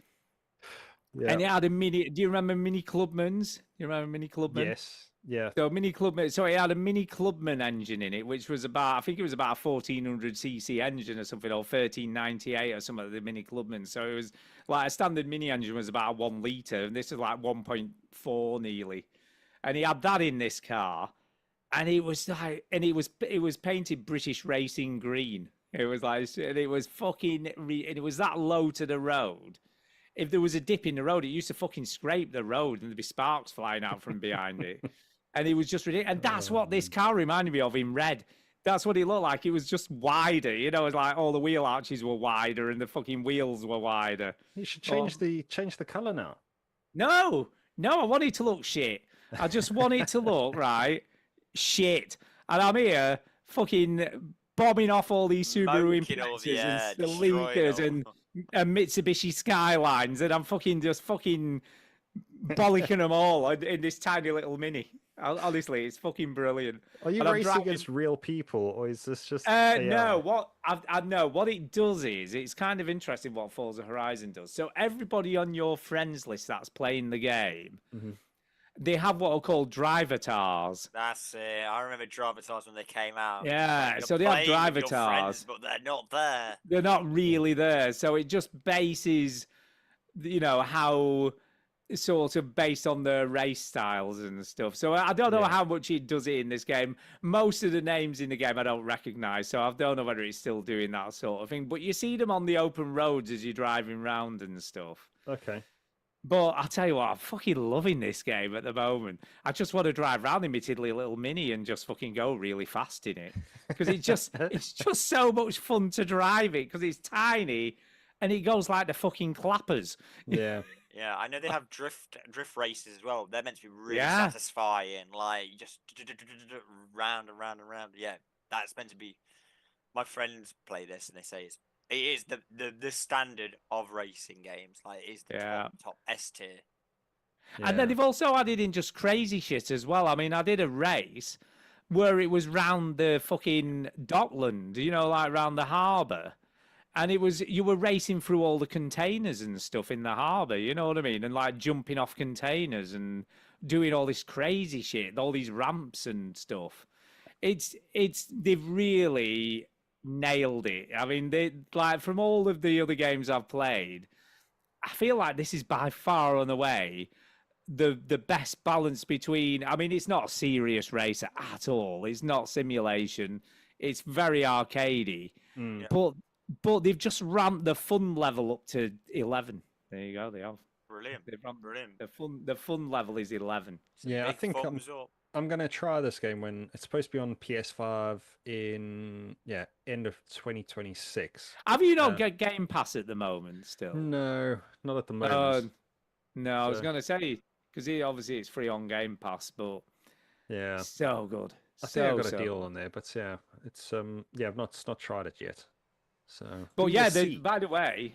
Yeah. And it had a mini. Do you remember Mini Clubmans? You remember Mini Clubman? Yes. Yeah. So Mini Clubman. So it had a Mini Clubman engine in it, which was I think it was about a 1400cc engine or something, or 1398 or something. The Mini Clubman. So it was like a standard mini engine was about 1 litre, and this is like 1.4 nearly. And he had that in this car, and it was like, and it was painted British Racing green. It was like, and it was fucking, and it was that low to the road. If there was a dip in the road, it used to fucking scrape the road, and there'd be sparks flying out from behind it. And it was just ridiculous. And that's what this car reminded me of in red. That's what it looked like. It was just wider. You know, it was like all the wheel arches were wider and the fucking wheels were wider. You should change the color now. No, I want it to look shit. I just want it to look, right, shit. And I'm here fucking bombing off all these Subaru Moking all the- Imprezas yeah, and destroying Celicas all. and Mitsubishi Skylines, and I'm fucking bollocking them all in this tiny little Mini. Honestly, it's fucking brilliant. Are you And I'm racing driving- against real people, or is this just No, what I know what it does is it's kind of interesting what Forza Horizon does. So everybody on your friends list that's playing the game, Mhm. they have what are called drivatars. That's it. I remember Drivatars when they came out. Yeah, You're so they have playing with your drivatars. friends, but they're not there. They're not really there, so it just bases, how sort of based on the race styles and stuff. So I don't know Yeah. how much it does it in this game. Most of the names in the game I don't recognize, so I don't know whether it's still doing that sort of thing. But you see them on the open roads as you're driving around and stuff. Okay. But I'll tell you what, I'm fucking loving this game at the moment. I just want to drive around in my tiddly little Mini and just fucking go really fast in it. Because it's just so much fun to drive it, because it's tiny and it goes like the fucking clappers. Yeah. Yeah, I know they have drift races as well. They're meant to be really Yeah. satisfying, like just round and round and round. Yeah, that's meant to be. My friends play this and they say it is the standard of racing games. Like it is the Yeah. top S tier. And then they've also added in just crazy shit as well. I mean, I did a race where it was round the fucking Dockland, like round the harbour. And it was you were racing through all the containers and stuff in the harbour, you know what I mean? And like jumping off containers and doing all this crazy shit, all these ramps and stuff. It's they've really nailed it. I mean, they like from all of the other games I've played, I feel like this is by far and away the best balance between. I mean, it's not a serious racer at all. It's not simulation. It's very arcadey, Mm. but they've just ramped the fun level up to 11. There you go. They have. Brilliant. They've ramped Brilliant. the fun level is 11. Yeah, I Big think thumbs up. I'm gonna try this game when it's supposed to be on PS5 in end of 2026. Have you not Um, got Game Pass at the moment still? No, not at the moment. No, I was So- going to say because obviously it's free on Game Pass, but Yeah, so good. I think I got So a deal good. on there, but yeah, it's I've not tried it yet. So, But we yeah, will see. by the way,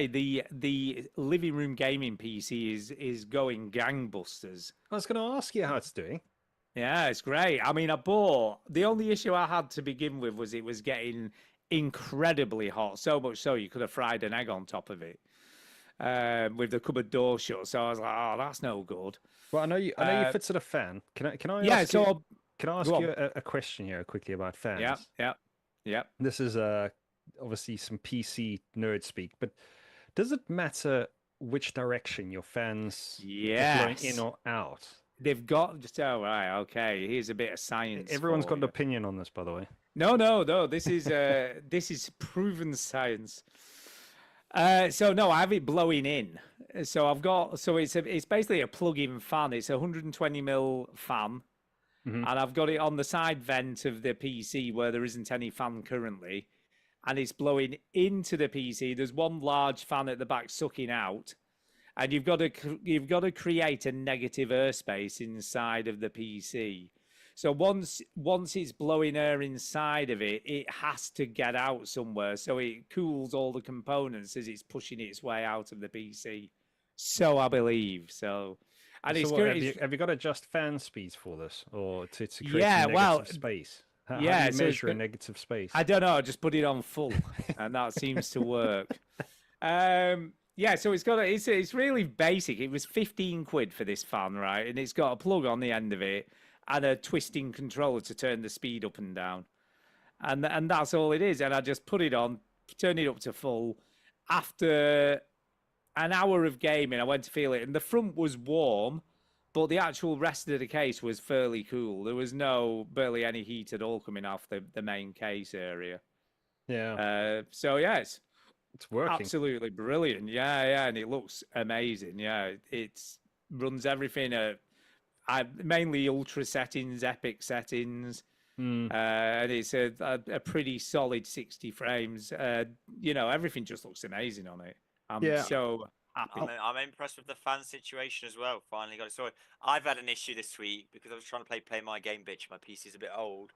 the living room gaming PC is going gangbusters. I was going to ask you how it's doing. Yeah, it's great. I mean, I bought the only issue I had to begin with was it was getting incredibly hot, so much so you could have fried an egg on top of it with the cupboard door shut. So I was like, oh, that's no good. Well, I know you Uh, fits at a fan. Can I Yeah, ask you, so can I ask go you a question here quickly about fans? yeah. This is obviously some PC nerd speak, but does it matter which direction your fans are blowing Yes. in or out? They've got just right. Okay, here's a bit of science. Everyone's for got an you. opinion on this, by the way. No. This is this is proven science. So no, I have it blowing in. So I've got it's basically a plug-in fan. It's a 120 mil fan, Mhm. and I've got it on the side vent of the PC where there isn't any fan currently, and it's blowing into the PC. There's one large fan at the back sucking out, and you've got to create a negative airspace inside of the PC. So once it's blowing air inside of it, it has to get out somewhere. So it cools all the components as it's pushing its way out of the PC. So I believe. So and So it's what, good. have you got to adjust fan speeds for this, or to create Yeah, some well, negative space? How yeah, do you so it's measure a got- negative space? I don't know. I just put it on full, and that seems to work. Yeah, so it's really basic. It was 15 quid for this fan, right? And it's got a plug on the end of it and a twisting controller to turn the speed up and down. And that's all it is. And I just put it on, turn it up to full. After an hour of gaming, I went to feel it, and the front was warm, but the actual rest of the case was fairly cool. There was barely any heat at all coming off the main case area. Yeah, So yeah, it's it's working. absolutely brilliant. Yeah, and it looks amazing. Yeah, it's runs everything at mainly ultra settings, epic settings, Mm. and it's a pretty solid 60 frames. Everything just looks amazing on it. I'm Yeah. so happy. I'm impressed with the fan situation as well. Finally got it sorted. I've had an issue this week because I was trying to play my game bitch. My PC's a bit old.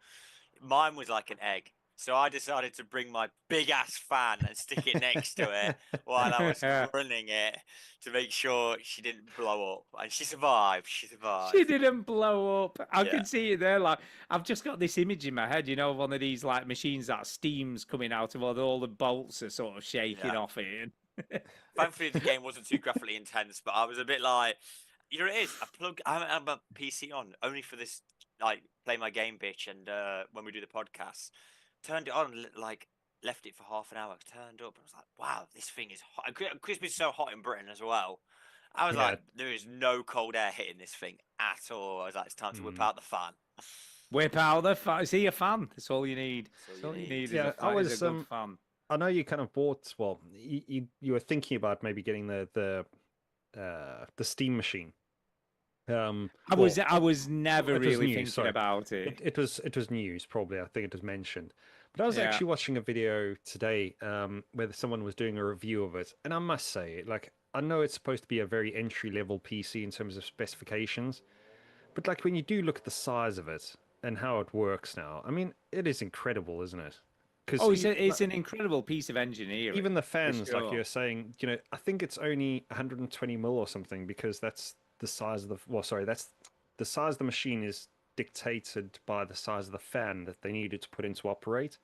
Mine was like an egg. So I decided to bring my big ass fan and stick it next to it while I was running it to make sure she didn't blow up. And she survived. She survived. She didn't blow up. I Yeah. can see it there. Like I've just got this image in my head, one of these like machines that steam's coming out of all the bolts are sort of shaking Yeah. off it. Thankfully, the game wasn't too graphically intense, but I was a bit like, it is. I'm a PC on only for this, like, play my game bitch, and when we do the podcast, turned it on, left it for half an hour, turned up, and I was like, wow, this thing is hot. It's been so hot in Britain as well. I was Yeah. like, there is no cold air hitting this thing at all. I was like, it's time to whip Mm. out the fan. Whip out the fan. See a fan. That's all you need. That's That's all all you you need. need. Yeah, is a I fan, is was, a good fan. I know you kind of bought. Well, you were thinking about maybe getting the Steam machine. I well, was never it was really new, thinking sorry. about it. It was news probably. I think it was mentioned, but I was Yeah. actually watching a video today where someone was doing a review of it, and I must say, like, I know it's supposed to be a very entry level PC in terms of specifications, but like when you do look at the size of it and how it works now, I mean, it is incredible, isn't it? Because Oh, it's an incredible piece of engineering. even the fans, like sure. you're saying, I think it's only 120 mil or something because that's the size of that's the size of the machine is dictated by the size of the fan that they needed to put in to operate.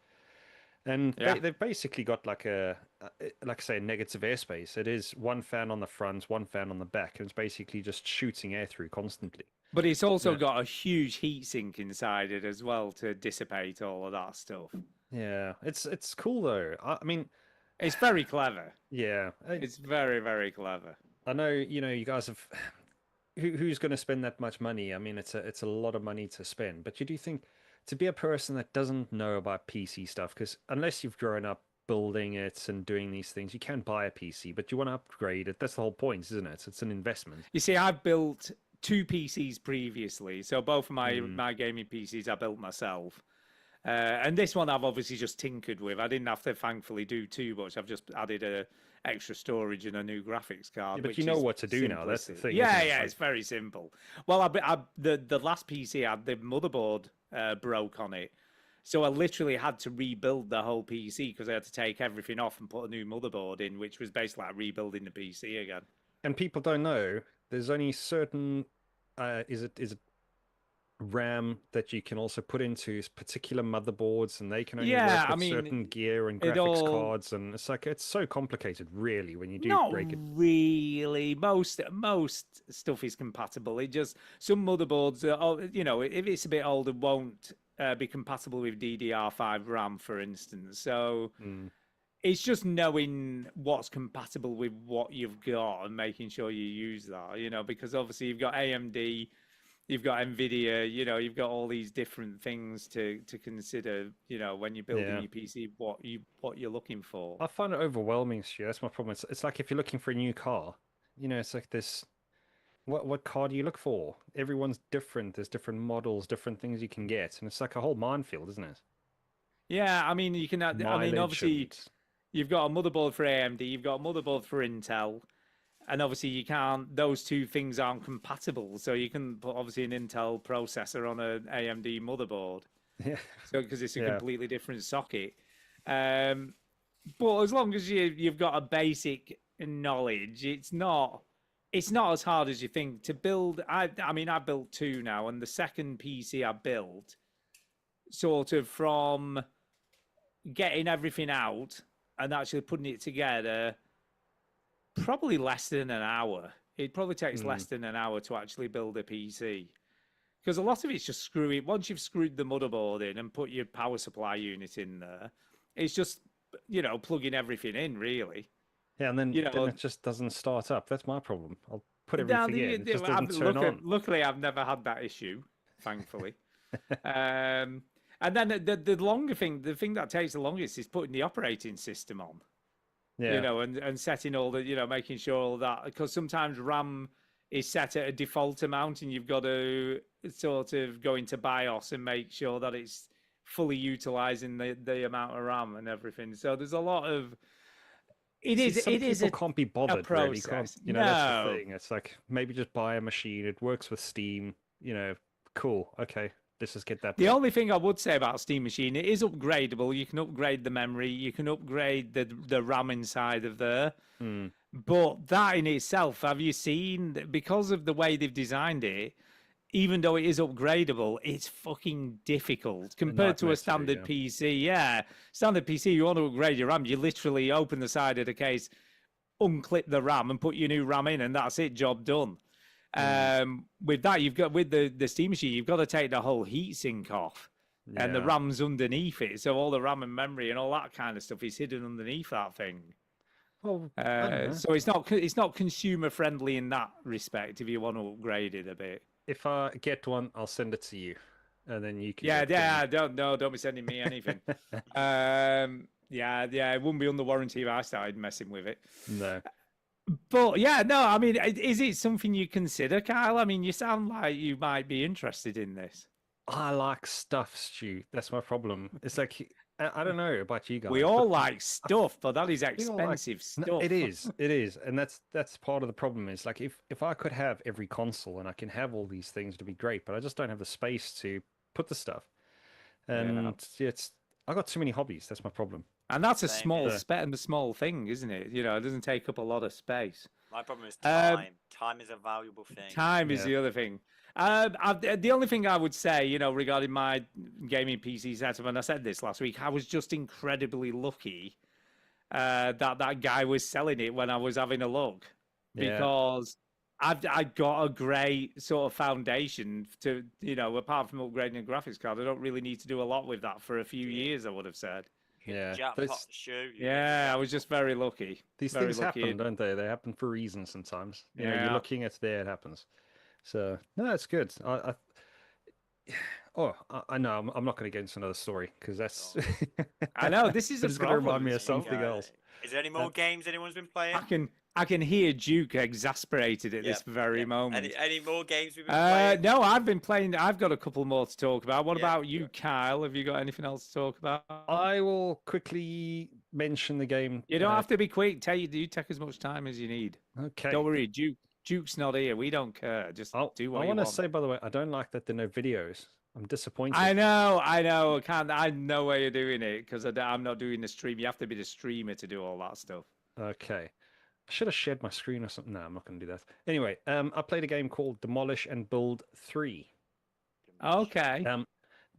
And Yeah. they've basically got like like I say, a negative airspace. It is one fan on the front, one fan on the back, and it's basically just shooting air through constantly. But it's also Yeah. got a huge heat sink inside it as well to dissipate all of that stuff. Yeah, it's cool though. I mean, It's very clever. yeah, It's very, very clever. I know, you guys have. Who's going to spend that much money? I mean, it's a lot of money to spend. But you do think to be a person that doesn't know about PC stuff, because unless you've grown up building it and doing these things, you can buy a PC, but you want to upgrade it. That's the whole point, isn't it? It's an investment. You see, I've built 2 PCs previously, so both of my Mm. my gaming PCs I built myself. And this one I've obviously just tinkered with. I didn't have to thankfully do too much. I've just added a extra storage and a new graphics card. Yeah, but which you know is what to do now. That's the simplistic. thing. Yeah, isn't it? yeah, Like, it's very simple. Well, the last PC had the motherboard broke on it, so I literally had to rebuild the whole PC because I had to take everything off and put a new motherboard in, which was basically like rebuilding the PC again. and people don't know. There's only certain. Is it RAM that you can also put into particular motherboards, and they can only Yeah, work I with mean, certain gear and it graphics all- cards, and it's like it's so complicated, really, when you do Not break it. really. Most stuff is compatible. It just some motherboards, if it's a bit older, won't be compatible with DDR5 RAM, for instance. So Mm. it's just knowing what's compatible with what you've got and making sure you use that. Because obviously you've got AMD, you've got Nvidia, you've got all these different things to consider. When you're building Yeah. your PC, what you're looking for. I find it overwhelming, Stu. That's my problem. It's like if you're looking for a new car, it's like this. What car do you look for? Everyone's different. There's different models, different things you can get, and it's like a whole minefield, isn't it? Yeah, I mean, you can. I mean, Mileage obviously, and- you've got a motherboard for AMD, you've got a motherboard for Intel, and obviously you can't. Those two things aren't compatible. So you can put obviously an Intel processor on an AMD motherboard. yeah, So because it's a Yeah. completely different socket. But as long as you've got a basic knowledge, it's not as hard as you think to build. I mean, I built 2 now, and the second PC I built, sort of from getting everything out and actually putting it together, probably less than an hour. It probably takes less than an hour to actually build a PC. Because a lot of it's just screwing. Once you've screwed the motherboard in and put your power supply unit in there, it's just, plugging everything in, really. yeah, and then, You know, then it just doesn't start up. That's my problem. I'll put Now, everything in, it just doesn't turn on. Luckily, I've never had that issue, thankfully. And then the longer thing, the thing that takes the longest is putting the operating system on. Yeah, And setting all the, making sure all that, because sometimes RAM is set at a default amount and you've got to sort of go into BIOS and make sure that it's fully utilizing the amount of RAM and everything. So there's a lot of, See, some it is people can't be bothered, really. Can't, process. that's the No. thing. It's like maybe just buy a machine. It works with Steam. Cool. Okay, let's just get that. The built. only thing I would say about Steam Machine, it is upgradable. You can upgrade the memory, you can upgrade the RAM inside of there. Hmm. But that in itself, have you seen, because of the way they've designed it, even though it is upgradable, it's fucking difficult compared to nightmare a to do, standard yeah. PC. Yeah, standard PC, you want to upgrade your RAM, you literally open the side of the case, unclip the RAM and put your new RAM in, and that's it, job done. With that, you've got, with the Steam Machine, you've got to take the whole heatsink off. And the Yeah. RAM's underneath it, so all the RAM and memory and all that kind of stuff is hidden underneath that thing. Well, I don't know. So it's not consumer friendly in that respect. If you want to upgrade it a bit, If I get one, I'll send it to you, and then you can. yeah, get them. don't be sending me anything. Yeah, it wouldn't be under warranty if I started messing with it. No. But yeah, no, I mean, is it something you consider, Kyle? I mean, you sound like you might be interested in this. I like stuff, Stu. That's my problem. It's like I don't know about you guys. We but all like stuff, but that is we all like- expensive No, stuff. it is, and that's part of the problem. Is like if I could have every console and I can have all these things, it'd be great. But I just don't have the space to put the stuff, and it's I got too many hobbies. That's my problem. And that's a Same small here. small thing, isn't it? It doesn't take up a lot of space. My problem is Um, time. Time is a valuable thing. Time is Yeah. the other thing. The only thing I would say, regarding my gaming PC setup, and I said this last week, I was just incredibly lucky that guy was selling it when I was having a look, Yeah. because I got a great sort of foundation to, apart from upgrading a graphics card, I don't really need to do a lot with that for a few Yeah. years, I would have said. You hit Yeah, the jackpot those- shoe. you hit the Yeah, I was just jackpot. very lucky. These Very things lucky. happen, don't they? They happen for reasons sometimes. You're Yeah. looking, it's there, it happens. So no, it's good. I know. I'm not going to get into another story because that's. I know, this is But a it's going to problem. remind me of it's a problem. something else. Is there any more games anyone's been playing? I can hear Duke exasperated at this Yep, very yep. moment. Any more games we've been playing? No, I've been playing. I've got a couple more to talk about. What Yeah, about you, Kyle? Have you got anything else to talk about? I will quickly mention the game. You don't have to be quick. You take as much time as you need. Okay. Don't worry, Duke's not here. We don't care. Just do what I you want want. to say, by the way, I don't like that there are no videos. I'm disappointed. I know. I can't. I know why you're doing it because I'm not doing the stream. You have to be the streamer to do all that stuff. Okay. I should have shared my screen or something. No, I'm not going to do that. Anyway, I played a game called Demolish and Build 3. Okay.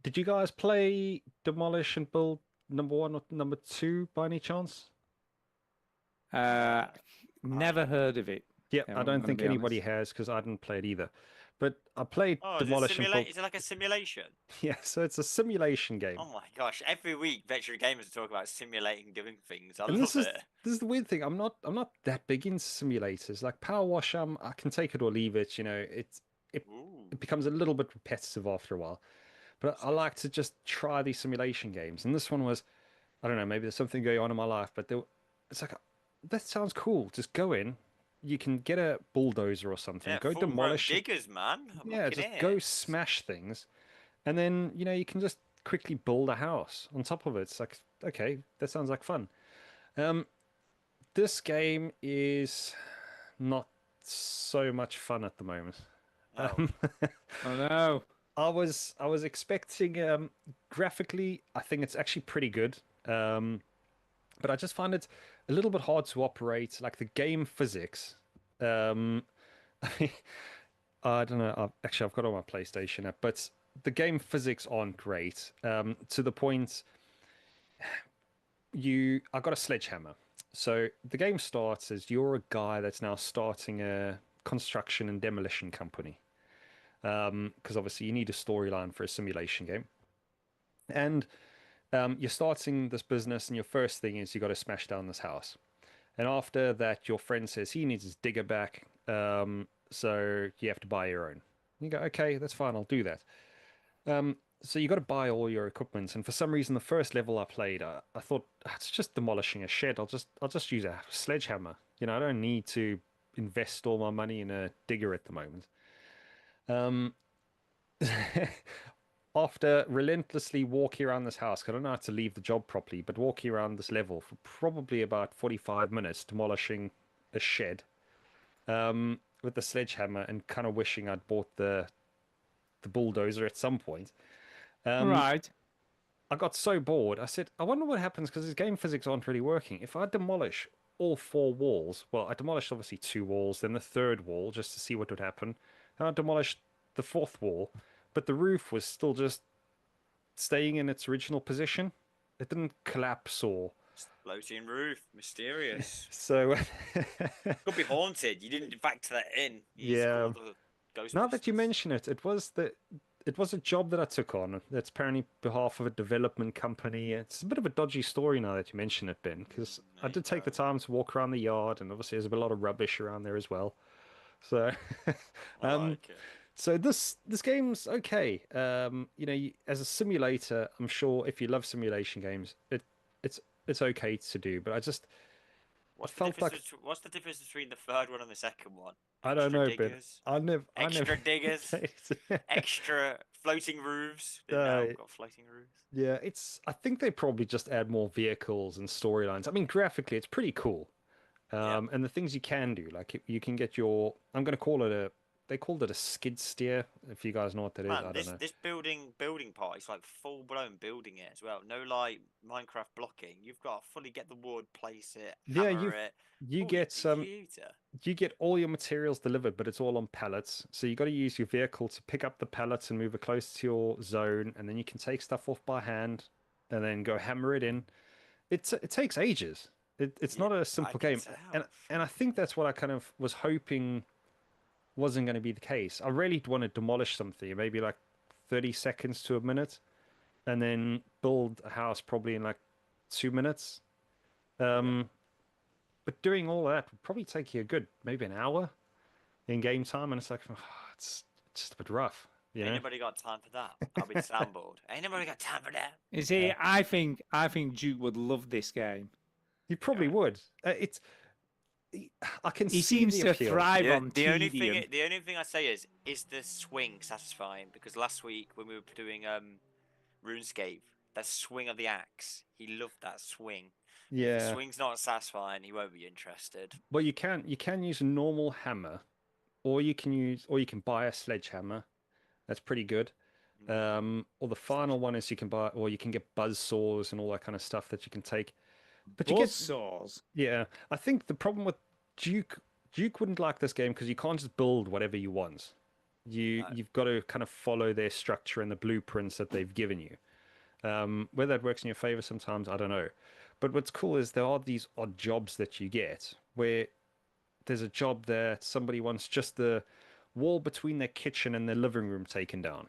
Did you guys play Demolish and Build number 1 or number 2 by any chance? Never heard of it. Yeah, Yeah, I I'm don't gonna think be anybody honest. has because I didn't play it either. But I played Oh, is it, Demolish and Build. is it like a simulation? Yeah, so it's a simulation game. Oh my gosh! Every week, veteran gamers talk about simulating doing things. I And love this is it. this is the weird thing. I'm not that big into simulators. Like Power Wash, I can take it or leave it. Ooh. It becomes a little bit repetitive after a while. But I like to just try these simulation games. And this one was, I don't know, maybe there's something going on in my life, but it's like that sounds cool. Just go in. You can get a bulldozer or something. Yeah, Go full-grown demolish. diggers, man. Yeah, Look just at it. go smash things, and then you can just quickly build a house on top of it. It's like, okay, that sounds like fun. This game is not so much fun at the moment. Oh. Oh no. I was expecting graphically, I think it's actually pretty good. But I just find it a little bit hard to operate. Like the game physics. I don't know. I've got it on my PlayStation app, but the game physics aren't great. To the point, I got a sledgehammer. So the game starts as you're a guy that's now starting a construction and demolition company. Because obviously you need a storyline for a simulation game. And you're starting this business, and your first thing is you got to smash down this house. And after that, your friend says he needs his digger back, so you have to buy your own. You go, okay, that's fine, I'll do that. So you got to buy all your equipment, and for some reason, the first level I played, I thought it's just demolishing a shed. I'll just use a sledgehammer. I don't need to invest all my money in a digger at the moment. After relentlessly walking around this house, 'cause I don't know how to leave the job properly, but walking around this level for probably about 45 minutes, demolishing a shed with the sledgehammer, and kind of wishing I'd bought the bulldozer at some point. Right. I got so bored. I said, I wonder what happens because his game physics aren't really working. If I demolish all 4 walls, well, I demolished obviously 2 walls, then the 3rd wall just to see what would happen. And I demolished the 4th wall, but the roof was still just staying in its original position. It didn't collapse or. Floating roof, mysterious. So. Could be haunted. You didn't factor that in. Yeah. Now that you Ghostbusters. mention it, it was a job that I took on. That's apparently behalf of a development company. It's a bit of a dodgy story now that you mention it, Ben, because I There you did take the go. time to walk around the yard, and obviously there's a lot of rubbish around there as well. So, I like it. so this game's okay. As a simulator, I'm sure if you love simulation games, it's okay to do. But I just What's the, felt difference what's the difference between the 3rd one and the 2nd one? I don't Extra know, Ben. diggers? I never Extra diggers, extra floating roofs. They've now got floating roofs. Yeah, I think they probably just add more vehicles and storylines. I mean, graphically, it's pretty cool. Yeah. And the things you can do, like you can get I'm going to call it they called it a skid steer. If you guys know what that is, Man, I don't know. this building part is like full blown building it as well. No like Minecraft blocking. You've got to fully get the wood, place it, Yeah, hammer it. you Holy get computer. you get all your materials delivered, but it's all on pallets. So you got to use your vehicle to pick up the pallets and move it close to your zone, and then you can take stuff off by hand and then go hammer it in. It takes ages. It's Yeah, not a I simple can game, tell. and I think that's what I kind of was hoping wasn't going to be the case. I really want to demolish something, maybe like 30 seconds to a minute, and then build a house probably in like 2 minutes. But doing all that would probably take you a good maybe an hour in game time, and it's like it's just a bit rough, you Ain't know. nobody got time for that. I'll be soundboard. Ain't nobody got time for that. You see, I think Duke would love this game. You probably would. I can He see seems the to appeal. thrive on The only tedium. thing I say is the swing satisfying? Because last week when we were doing RuneScape, that swing of the axe, he loved that swing. If the Yeah. swing's not satisfying, he won't be interested. Well, you can use a normal hammer, or you can buy a sledgehammer. That's pretty good. Or the final one is you can buy, or you can get buzz saws and all that kind of stuff that you can take. But you get Buzzsaws. Yeah, I think the problem with Duke wouldn't like this game because you can't just build whatever you want. You've got to kind of follow their structure and the blueprints that they've given you. Whether that works in your favor sometimes, I don't know. But what's cool is there are these odd jobs that you get where there's a job that somebody wants just the wall between their kitchen and their living room taken down.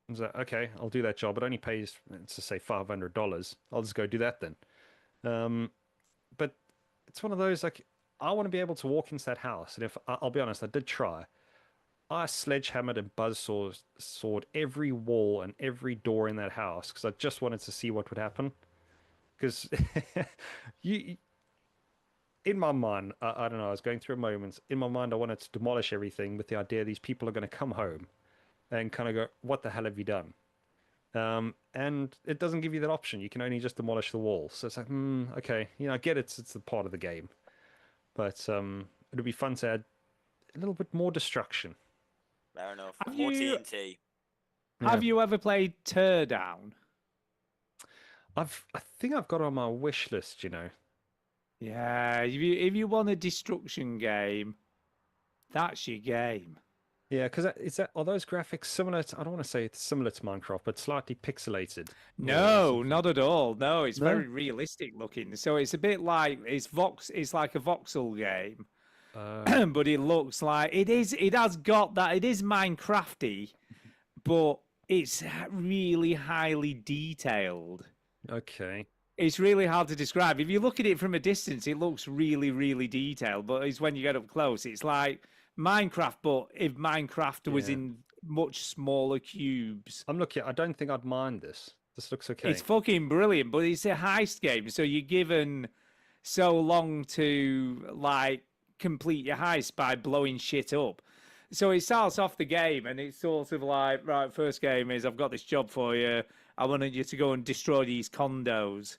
I was like, okay, I'll do that job. It only pays, let's just say $500. I'll just go do that then. But it's one of those like I want to be able to walk into that house, and if I'll be honest, I did try. I sledgehammered and buzzsawed every wall and every door in that house because I just wanted to see what would happen. Because you, in my mind, I don't know, I was going through a moment. In my mind, I wanted to demolish everything with the idea these people are going to come home and kind of go, "What the hell have you done?" And it doesn't give you that option. You can only just demolish the wall. So it's like, okay, I get it's a part of the game, but it'd be fun to add a little bit more destruction. Fair enough. Have More you- TNT. Have you ever played Teardown? I think I've got it on my wish list. Yeah, if you want a destruction game, that's your game. Yeah, because are those graphics similar to? I don't want to say it's similar to Minecraft, but slightly pixelated. No, not at all. No, it's No? very realistic looking. So it's a bit like it's like a voxel game, but it looks like it is. It has got that. It is Minecrafty, but it's really highly detailed. Okay. It's really hard to describe. If you look at it from a distance, it looks really, really detailed. But it's when you get up close, it's like Minecraft, but if Minecraft was Yeah. in much smaller cubes. I'm looking. I don't think I'd mind this. This looks okay. It's fucking brilliant, but it's a heist game, so you're given so long to like complete your heist by blowing shit up. So it starts off the game, and it's sort of like, right, first game is I've got this job for you. I wanted you to go and destroy these condos.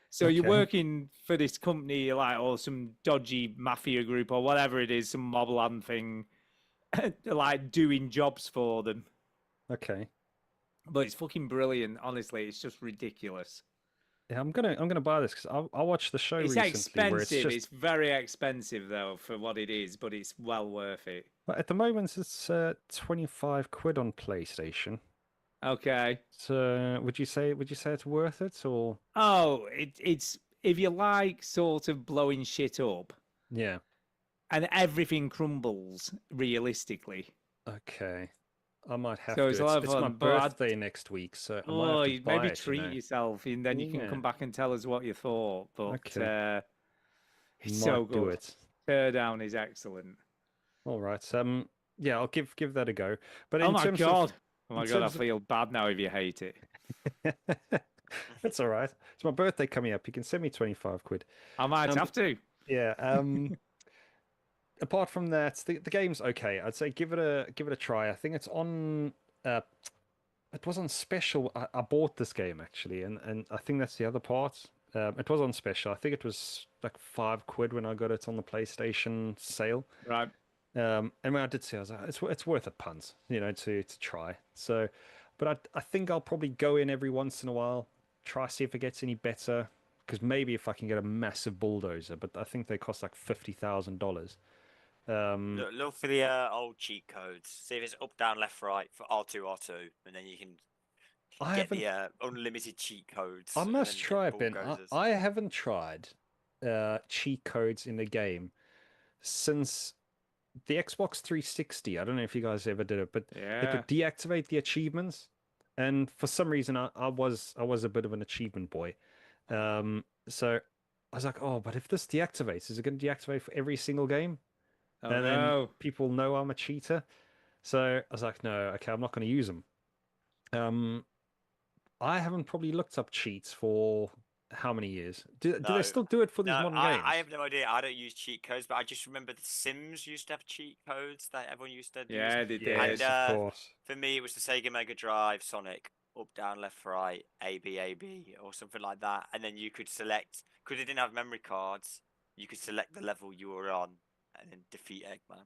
So you're Okay. working for this company, like, or some dodgy mafia group or whatever it is, some mobland thing, like doing jobs for them. Okay. But it's fucking brilliant, honestly. It's just ridiculous. Yeah, I'm gonna buy this because I watched the show It's recently where expensive. it's It's just. very expensive though for what it is, but it's well worth it. Well, at the moment, it's 25 quid on PlayStation. Okay. So would you say it's worth it or? Oh, it's if you like sort of blowing shit up Yeah. and everything crumbles realistically. Okay. I might have So to. it's a lot of It's my fun, but I'd- birthday next week, so I might Oh, have to you'd buy maybe it, treat yourself, and then you can Yeah. come back and tell us what you thought. But Okay. it's Might so do good. it. Teardown is excellent. All right. Yeah, I'll give that a go. But Oh in my terms god! Oh my in god! I terms of- feel bad now if you hate it. That's all right. It's my birthday coming up. You can send me 25 quid. I might have to. Yeah. Apart from that, the game's okay. I'd say give it a try. I think it's on. It was on special. I bought this game actually, and I think that's the other part. It was on special. I think it was like 5 quid when I got it on the PlayStation sale. Right. And when I did see, I was like, it's worth a punt, to try. So, but I think I'll probably go in every once in a while, try see if it gets any better. Because maybe if I can get a massive bulldozer, but I think they cost like $50,000. Look for the old cheat codes. See if it's up, down, left, right for R2, R2, and then you can I get haven't. the unlimited cheat codes. I and must then get try it, Ben. bulldozers. I haven't tried cheat codes in the game since the Xbox 360. I don't know if you guys ever did it, but it Yeah. would deactivate the achievements, and for some reason, I was a bit of an achievement boy. So I was like, oh, but if this deactivates, is it going to deactivate for every single game? Oh And then no. people know I'm a cheater. So I was like, no, okay, I'm not going to use them. I haven't probably looked up cheats for how many years? Do they No. still do it for these No, modern games? I have no idea. I don't use cheat codes, but I just remember the Sims used to have cheat codes that everyone used to use. Yeah, they Yes, did. of course. For me, it was the Sega Mega Drive Sonic, up, down, left, right, A, B, A, B, or something like that. And then you could select, because it didn't have memory cards, you could select the level you were on and then defeat Eggman.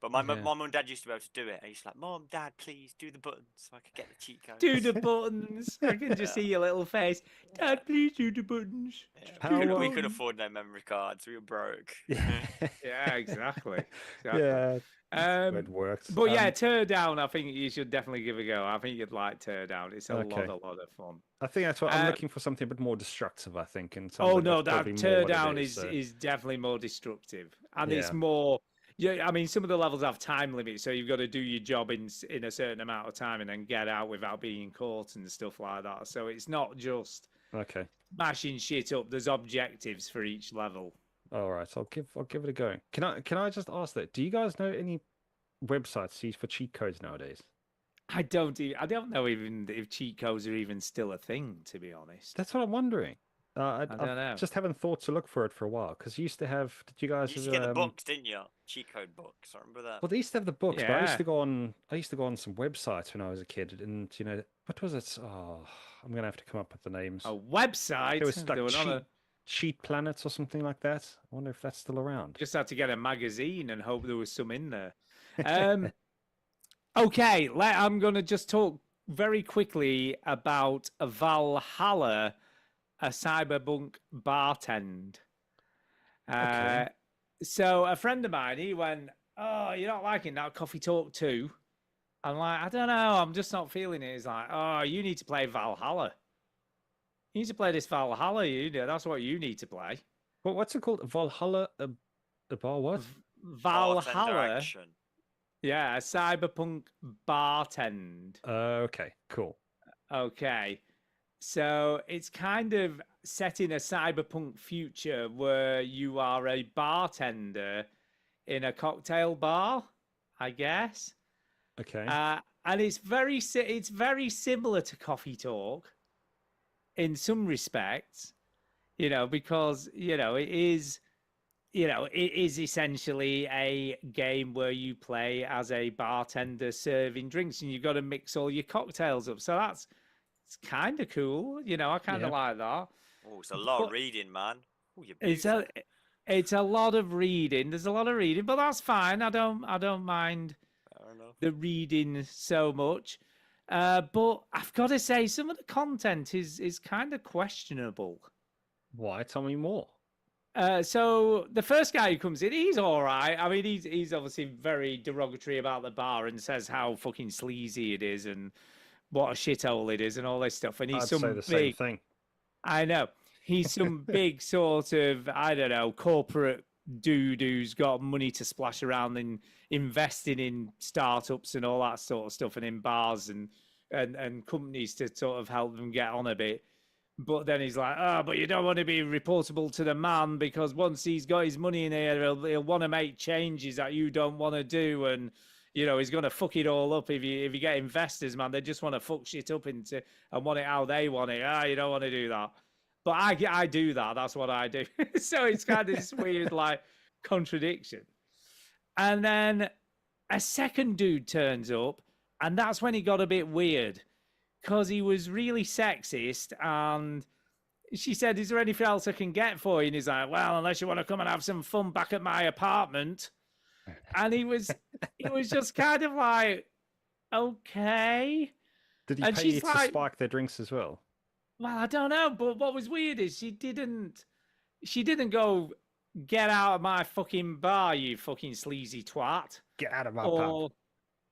But my Yeah. mum and dad used to be able to do it. I used to like, Mom, Dad, please do the buttons so I could get the cheat code. Do the buttons. I can just see your little face. Dad, please do the buttons. How, we um, could afford no memory cards. We were broke. Yeah, Yeah, exactly. Exactly. yeah, Um, it worked. but yeah, Tear Down, I think you should definitely give a go. I think you'd like Tear Down. It's a Okay. lot of fun. I think that's what I'm uh, looking for, something a bit more destructive. I think. In terms Oh of no, that's probably that more Tear what it Down so- is definitely more destructive, and it's Yeah. more. Yeah, I mean, some of the levels have time limits, so you've got to do your job in a certain amount of time and then get out without being caught and stuff like that. So it's not just Okay. mashing shit up. There's objectives for each level. All right. I'll give it a go. Can I just ask that? Do you guys know any websites used for cheat codes nowadays? I don't know even if cheat codes are even still a thing, to be honest. That's what I'm wondering. I don't know. just haven't thought to look for it for a while because you used to have. Did you guys? You used to get the books, didn't you? Cheat code books. I remember that. Well, they used to have the books, but I used Yeah. to go on. I used to go on some websites when I was a kid, and what was it? Oh, I'm gonna have to come up with the names. A website. It was They like were on cheat planets or something like that. I wonder if that's still around. just had to get a magazine and hope there was some in there. Okay, I'm going to just talk very quickly about Valhalla, a cyberpunk bartend. Okay. So a friend of mine, he went, "Oh, you're not liking that Coffee Talk 2?" I'm like, "I don't know, I'm just not feeling it." He's like, "Oh, you need to play Valhalla. You need to play this Valhalla. That's what you need to play." What's it called? Valhalla, a bar what? Bartender Valhalla. action. Yeah, a cyberpunk bartend. Okay, cool. Okay. So it's kind of set in a cyberpunk future where you are a bartender in a cocktail bar, I guess. Okay. And it's very similar to Coffee Talk in some respects, because it is essentially a game where you play as a bartender serving drinks, and you've got to mix all your cocktails up. So it's kind of cool. I kind of Yeah. like that. Oh, it's a lot But- of reading, man. Oh, you're It's a lot of reading. There's a lot of reading, but that's fine. I don't mind Fair enough. the reading so much. But I've got to say, some of the content is kind of questionable. Why? Tell me more. So the first guy who comes in, he's all right. I mean, he's obviously very derogatory about the bar and says how fucking sleazy it is and what a shithole it is and all this stuff. And he's I'd some say the same big, thing. I know, he's some big sort of, I don't know, corporate dude who's got money to splash around and investing in startups and all that sort of stuff and in bars and companies to sort of help them get on a bit. But then he's like, "Oh, but you don't want to be reportable to the man because once he's got his money in here, he'll want to make changes that you don't want to do, and he's going to fuck it all up if you get investors, man. They just want to fuck shit up and want it how they want it. You don't want to do that, but I do that. That's what I do. So it's kind of this weird like contradiction. And then a second dude turns up, and that's when it got a bit weird. Because he was really sexist, and she said, "Is there anything else I can get for you?" And he's like, "Well, unless you want to come and have some fun back at my apartment." and he was just kind of like, okay. Did he And pay you she's to like- spike their drinks as well? Well, I don't know, but what was weird is she didn't go, get out of my fucking bar, you fucking sleazy twat. Get out of my pub. Or,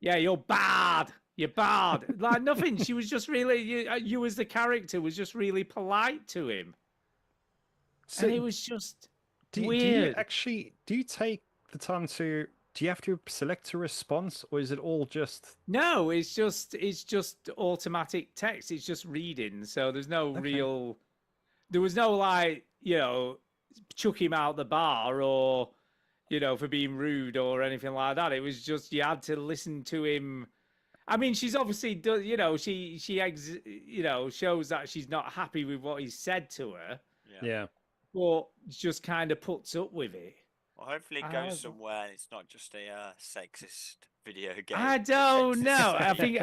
yeah, you're bad. You're bad. Like nothing. She was just really, you as the character was just really polite to him. So And it was just do you weird. do you take the time to, do you have to select a response, or is it all just, No, it's just automatic text. It's just reading. So there's no Okay. real, there was no like, chuck him out the bar or, for being rude or anything like that. It was just, you had to listen to him. I mean, she's obviously does, she shows that she's not happy with what he said to her, yeah. but just kind of puts up with it. Well, hopefully it I goes was- somewhere and it's not just a sexist video game. I It's a don't sexist- know. I think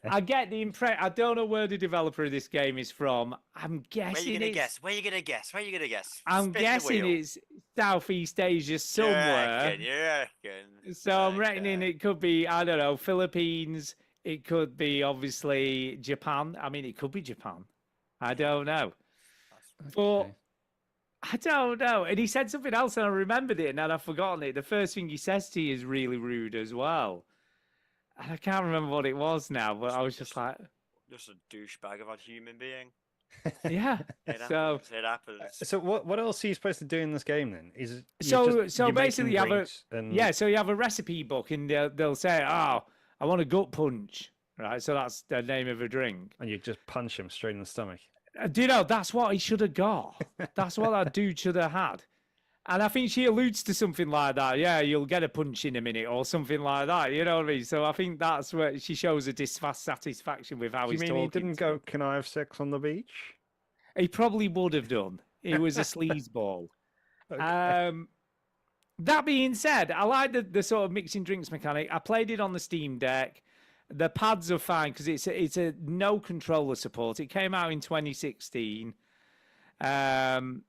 I get the impression. I don't know where the developer of this game is from. I'm Where are guessing you gonna it's. guess? Where are you gonna guess? Where are you gonna guess? I'm Spin the guessing wheel. it's Southeast Asia somewhere. You reckon? So I'm reckoning it could be, I don't know, Philippines. It could be obviously Japan. I mean, it could be Japan. I don't know. But Okay. I don't know. And he said something else and I remembered it and then I've forgotten it. The first thing he says to you is really rude as well. And I can't remember what it was now, but I was just like, Just a douchebag of a human being. yeah. It So- happens. It happens. So what else are you supposed to do in this game then? Is it So- just, so you're making basically you have a- drinks and Yeah, so you have a recipe book and they'll say, oh, I want a gut punch. Right. So that's the name of a drink. and you just punch him straight in the stomach. Do you know, that's what he should have got. That's what that dude should have had. And I think she alludes to something like that. Yeah, you'll get a punch in a minute or something like that. You know what I mean? So I think that's where she shows a dissatisfaction with how Do you he's mean talking. he didn't to go, her. can I have sex on the beach? He probably would have done. He was a sleazeball. Okay. That being said, I like the sort of mixing drinks mechanic. I played it on the Steam Deck. The pads are fine because it's a no controller support. It came out in 2016, and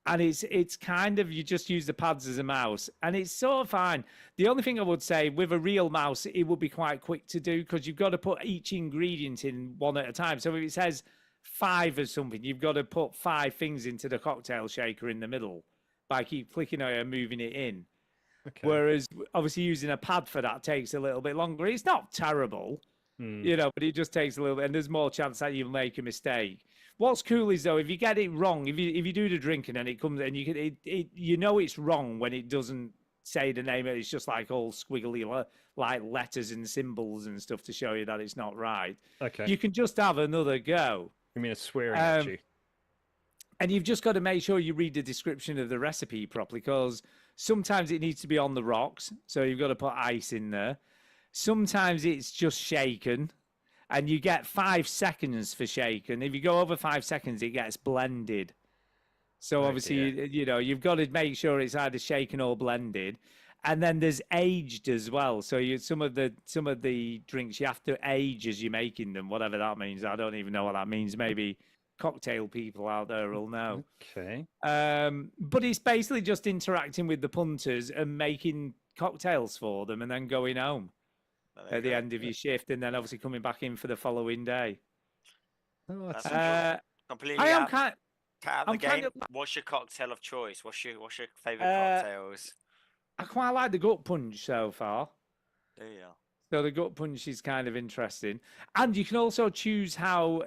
it's kind of, you just use the pads as a mouse, and it's sort of fine. The only thing I would say, with a real mouse, it would be quite quick to do because you've got to put each ingredient in one at a time. So if it says 5 or something, you've got to put 5 things into the cocktail shaker in the middle by keep clicking on it and moving it in. Okay. Whereas obviously using a pad for that takes a little bit longer. It's not terrible, Hmm. but it just takes a little bit, and there's more chance that you'll make a mistake. What's cool is though, if you get it wrong, if you do the drinking and it comes and you can, it's wrong when it doesn't say the name. It's just like all squiggly like letters and symbols and stuff to show you that it's not right. Okay. You can just have another go. You mean it's swearing at Um, you? And you've just got to make sure you read the description of the recipe properly because sometimes it needs to be on the rocks. So you've got to put ice in there. Sometimes it's just shaken and you get 5 seconds for shaken. If you go over 5 seconds, it gets blended. So Oh, obviously, you've got to make sure it's either shaken or blended. And then there's aged as well. So some of the drinks you have to age as you're making them, whatever that means. I don't even know what that means. Maybe cocktail people out there will know. Okay. But it's basically just interacting with the punters and making cocktails for them and then going home There you at the go. end of your shift and then obviously coming back in for the following day. Oh, that's That's Uh, Completely I am out, kind out of the I'm kind game. of What's your cocktail of choice? What's your favourite Uh, cocktails? I quite like the gut punch so far. There you are. So the gut punch is kind of interesting. And you can also choose how,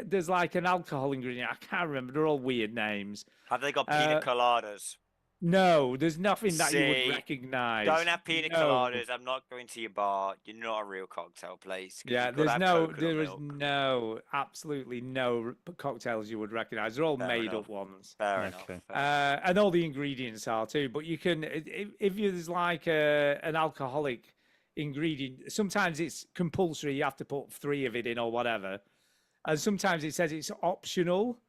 there's like an alcohol ingredient, I can't remember, they're all weird names. Have they got pina Uh, coladas? No, there's nothing that you See, would recognize. Don't have pina No. coladas. I'm not going to your bar. You're not a real cocktail place. 'cause Yeah, you've gotta there's have no, coconut there is milk. no, absolutely no cocktails you would recognize. They're all Fair made enough. up ones. Fair Okay. enough. fair And all the ingredients are too. But you can, if there's like an alcoholic ingredient, sometimes it's compulsory. You have to put 3 of it in or whatever. And sometimes it says it's optional.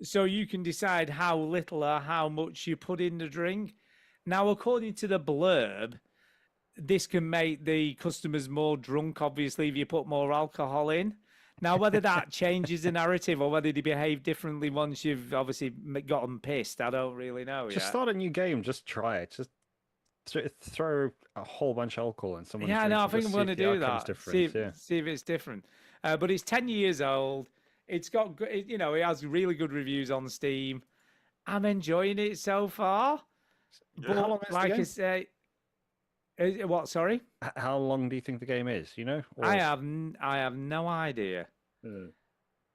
So you can decide how little or how much you put in the drink. Now, according to the blurb, this can make the customers more drunk, obviously, if you put more alcohol in. Now, whether that changes the narrative or whether they behave differently once you've obviously got them pissed, I don't really know Just yet. start a new game. Just try it. Just throw a whole bunch of alcohol in someone's Yeah, drink no, I and think just I'm see going to if the do outcome's that. different. Yeah. See if it's different. But it's 10 years old. It's got, you know, it has really good reviews on Steam. I'm enjoying it so far. Yeah. How long But is the like I game? say, what? Sorry, How long do you think the game is? You know? I have no idea. Hmm.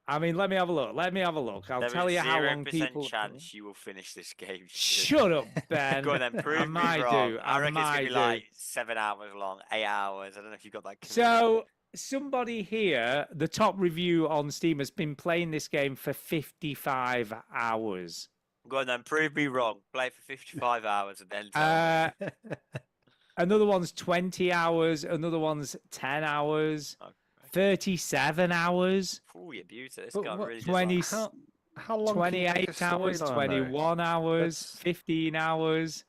I mean, let me have a look. Let me have a look. I'll There tell is you how long 0% people. chance you will finish this game. Shut up, Ben. Go on then, I prove me might wrong. do. I I reckon it's gonna might be do. like 7 hours long, 8 hours. I don't know if you got that. commitment. So somebody here, the top review on Steam, has been playing this game for 55 hours. Go on then, prove me wrong. Play for 55 hours and then tell me. Another one's 20 hours. Another one's 10 hours. Okay. 37 hours. Oh, you beauty. This But guy what- really does 20 like- how long can you make a 28 hours, storyline, though? 21 hours, That's- 15 hours.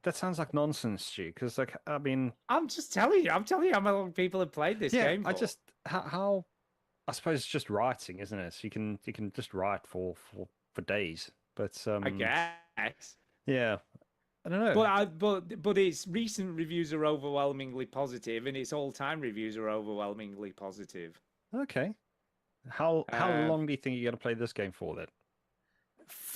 That sounds like nonsense, Stu. Because like I mean, I'm just telling you. I'm telling you how long people have played this yeah, game. I for. just how I suppose it's just writing, isn't it? So you can just write for days. But I guess. yeah, I don't know. But its recent reviews are overwhelmingly positive, and its all-time reviews are overwhelmingly positive. Okay. How Um, long do you think you're gonna play this game for then?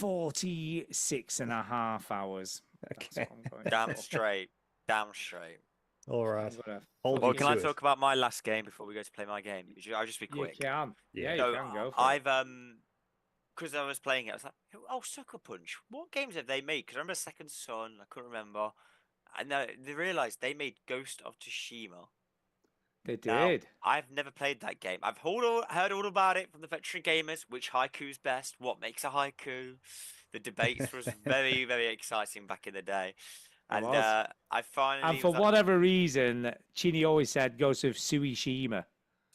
46 and a half hours. That's Okay. what I'm going Damn for. straight. Damn straight. All I'm right. gonna- Hold Well, you can I to it. talk about my last game before we go to play my game? I'll just be You quick. can. Yeah. Yeah, So you can go for it. I've because I was playing it, I was like, oh, Sucker Punch. What games have they made? Because I remember Second Son. I couldn't remember. And they realized they made Ghost of Tsushima. They Now, did. I've never played that game. I've heard all about it from the veteran gamers. Which haiku's best? What makes a haiku? The debates was very, very exciting back in the day. And was. I finally And for was like, whatever reason, Chini always said Ghost of Tsushima.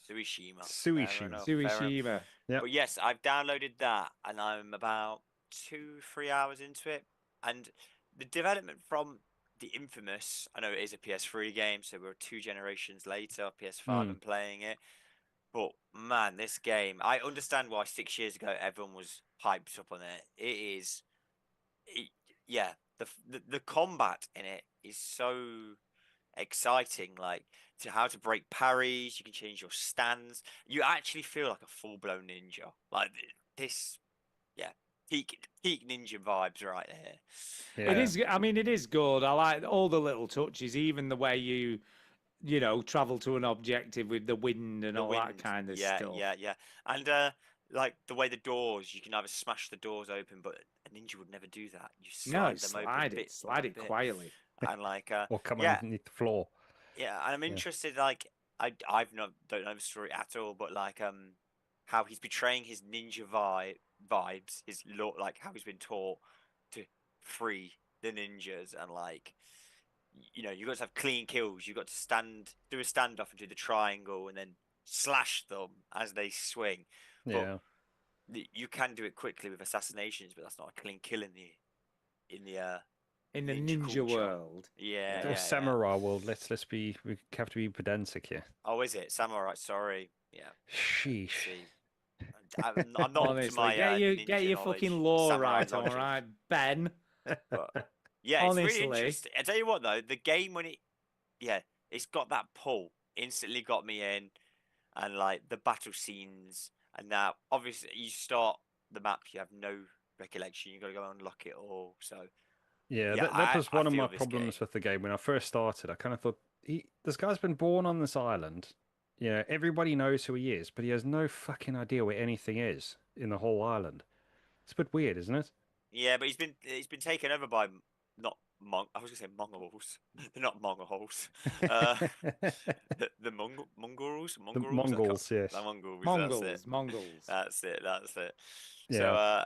Tsushima. Suishima. Fair enough, fair enough. Tsushima. Yep. But yes, I've downloaded that and I'm about 2-3 hours into it. And the development from the Infamous, I know it is a PS3 game, so we're 2 generations later, PS5 and playing it. But man, this game, I understand why 6 years ago everyone was hyped up on it. Yeah, the combat in it is so exciting, like to how to break parries, you can change your stance, you actually feel like a full-blown ninja, like this. Yeah, peak ninja vibes right here. It is. I mean, it is good. I like all the little touches, even the way you know, travel to an objective with the wind and The all that wind, kind of yeah, stuff. yeah, and like the way the doors, you can either smash the doors open, but a ninja would never do that. You No, slide them open slide it, bit by slide it bit, quietly. and like Or come yeah, underneath the floor. yeah, and I'm interested. Like I've not don't know the story at all, but like how he's betraying his ninja vibes, his law, like how he's been taught to free the ninjas, and like you know you got to have clean kills. You got to do a standoff and do the triangle, and then slash them as they swing. Yeah. You can do it quickly with assassinations, but that's not a clean kill in the In the ninja ninja culture. world. yeah, Or yeah. samurai world. Let's be. We have to be pedantic here. Oh, is it samurai? Sorry, yeah. Sheesh. See, I'm not up to Honestly, my get your ninja fucking knowledge, law samurai right, all logic, right, Ben. But yeah, it's really Honestly. interesting. I tell you what, though, the game it's got that pull. Instantly got me in, and like the battle scenes, and now obviously you start the map, you have no recollection. You got to go and unlock it all. So Yeah, Yeah, that was I one of feel my this problems game. with the game. When I first started, I kind of thought, this guy's been born on this island. Yeah, everybody knows who he is, but he has no fucking idea where anything is in the whole island. It's a bit weird, isn't it? yeah, but he's been taken over by not I was gonna say Mongols. They're not Mongols. The Mongols. The Mongols, yes. The Mongols. Mongols. That's it. So Yeah.